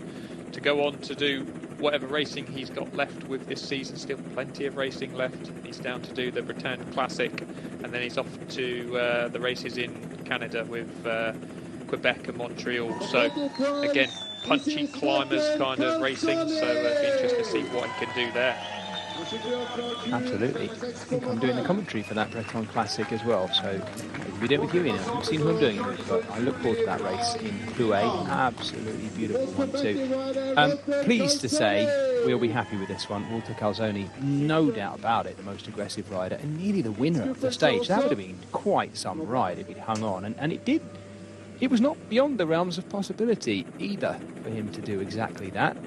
B: go on to do whatever racing he's got left with this season. Still plenty of racing left. He's down to do the Bretagne Classic, and then he's off to the races in Canada with Quebec and Montreal. So again, punchy climbers kind of racing, so it'll be interesting to see what he can do there.
A: Absolutely. I think I'm doing the commentary for that Bretagne Classic as well, so I'll be doing it with you, Ian. I haven't seen who I'm doing it with, but I look forward to that race in Plouay. Absolutely beautiful one too. Pleased to say we'll be happy with this one. Walter Calzoni, no doubt about it, the most aggressive rider and nearly the winner of the stage. That would have been quite some ride if he'd hung on, and it did. It was not beyond the realms of possibility either for him to do exactly that.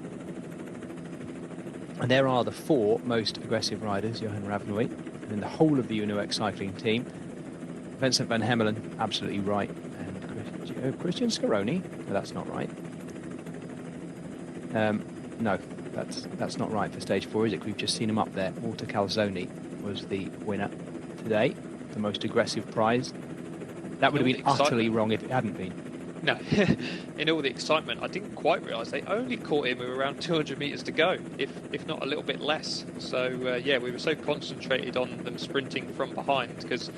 A: And there are the 4 most aggressive riders, Johan Ravnooy, and in the whole of the UNOX cycling team. Vincent van Hemelen, absolutely right, and Christian Scaroni. No, that's not right. No, that's not right for stage 4, is it? We've just seen him up there. Walter Calzoni was the winner today, the most aggressive prize. That would have been utterly wrong if it hadn't been.
B: No, in all the excitement, I didn't quite realise they only caught him with around 200 metres to go, if not a little bit less. So, we were so concentrated on them sprinting from behind because,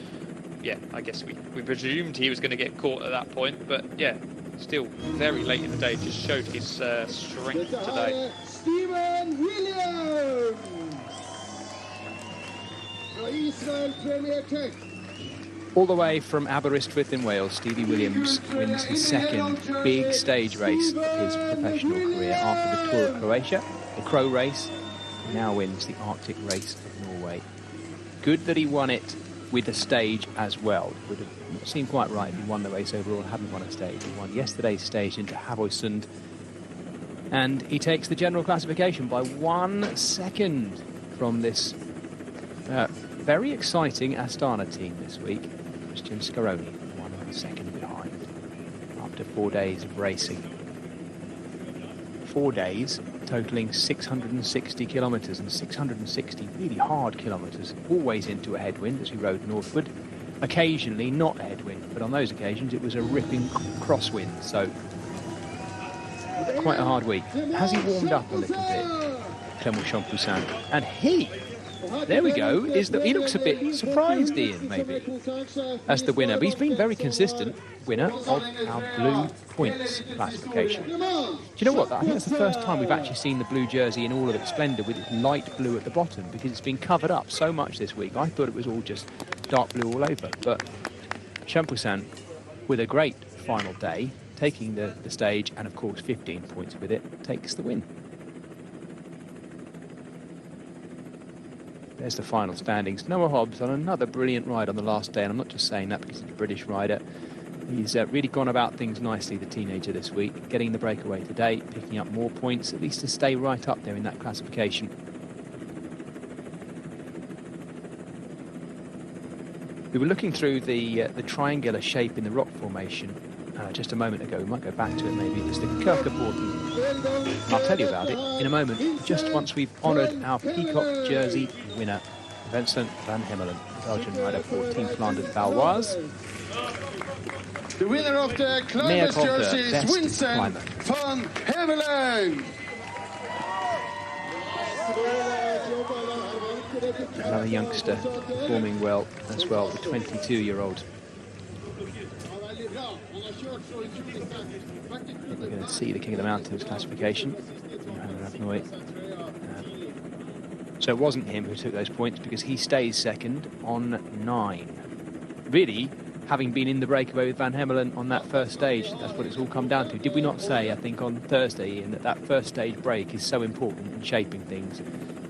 B: I guess we presumed he was going to get caught at that point. But, still very late in the day, just showed his strength today.
G: Stephen Williams! Israel Premier Tech.
A: All the way from Aberystwyth in Wales, Stevie Williams wins his second big stage race of his professional career after the Tour of Croatia, the Crow race. He now wins the Arctic race of Norway. Good that he won it with a stage as well. It would have not seemed quite right if he won the race overall and hadn't won a stage. He won yesterday's stage into Havøysund, and he takes the general classification by 1 second from this very exciting Astana team this week. Christian Scaroni, 1 second behind after 4 days of racing. 4 days totaling 660 kilometres, and 660 really hard kilometres, always into a headwind as we rode northward. Occasionally not a headwind, but on those occasions it was a ripping crosswind, so quite a hard week. Has he warmed up a little bit, Clément Champussin? And there we go, he looks a bit surprised, Ian, maybe, as the winner. But he's been very consistent winner of our Blue Points classification. Do you know what? I think that's the first time we've actually seen the blue jersey in all of its splendour with its light blue at the bottom, because it's been covered up so much this week. I thought it was all just dark blue all over. But Champussin, with a great final day, taking the stage, and of course 15 points with it, takes the win. There's the final standings. Noah Hobbs on another brilliant ride on the last day, and I'm not just saying that because he's a British rider. He's really gone about things nicely, the teenager, this week, getting the breakaway today, picking up more points, at least to stay right up there in that classification. We were looking through the triangular shape in the rock formation just a moment ago. We might go back to it maybe. It's the Kirkeporten. I'll tell you about it in a moment, just once we've honoured our peacock jersey winner, Vincent van Hemelen, Belgian rider for Team Flanders Valois.
G: The winner of the climbers jersey is Vincent van Hemelen.
A: Another youngster performing well as well, the 22-year-old. We're going to see the King of the Mountains classification. So it wasn't him who took those points because he stays second on 9. Really, having been in the breakaway with Van Hemelen on that first stage, that's what it's all come down to. Did we not say, I think, on Thursday, Ian, that first stage break is so important in shaping things?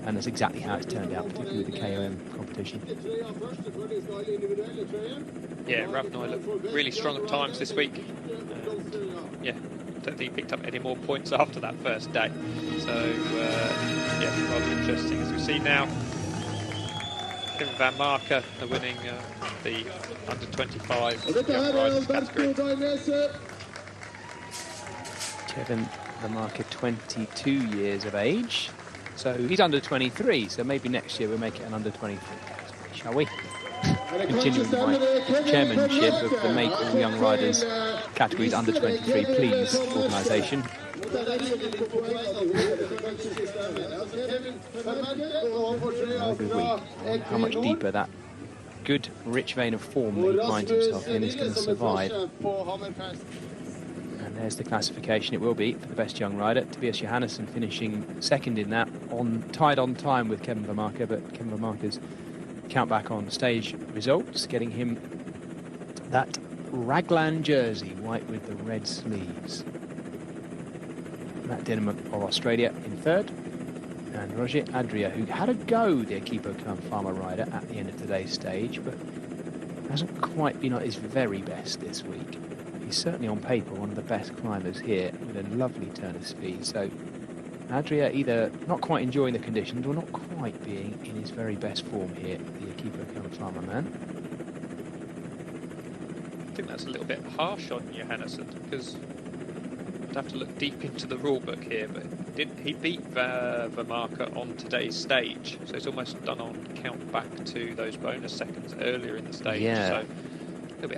A: And that's exactly how it's turned out, particularly with the KOM competition.
B: Yeah, Ravnoy looked really strong at times this week. And, yeah, I don't think he picked up any more points after that first day. So, yeah, rather interesting. As we see now, Kim Van Marker are winning the under-25 young riders category.
A: Kevin Van Marker, 22 years of age. So he's under 23, so maybe next year we'll make it an under 23 category, shall we? Continuing my chairmanship of the Make All Young Riders categories under 23, please, organisation. Every week, how much deeper that good, rich vein of form that he finds himself in is going to survive. And there's the classification. It will be for the best young rider. Tobias Johannesson finishing second in that, tied on time with Kevin Van Marker, but Kevin Van Marker's count back on stage results, getting him that raglan jersey, white with the red sleeves. Matt Denham of Australia in third, and Roger Adria, who had a go, the Equipo Club Farmer rider, at the end of today's stage, but hasn't quite been at his very best this week. He's certainly on paper one of the best climbers here, with a lovely turn of speed. So Adria either not quite enjoying the conditions or not quite being in his very best form here, the Equipo Club Farmer man.
B: I think that's a little bit harsh on Johannesson, because I'd have to look deep into the rule book here, but he beat Van Marker on today's stage, so it's almost done on count back to those bonus seconds earlier in the stage.
A: Yeah.
B: So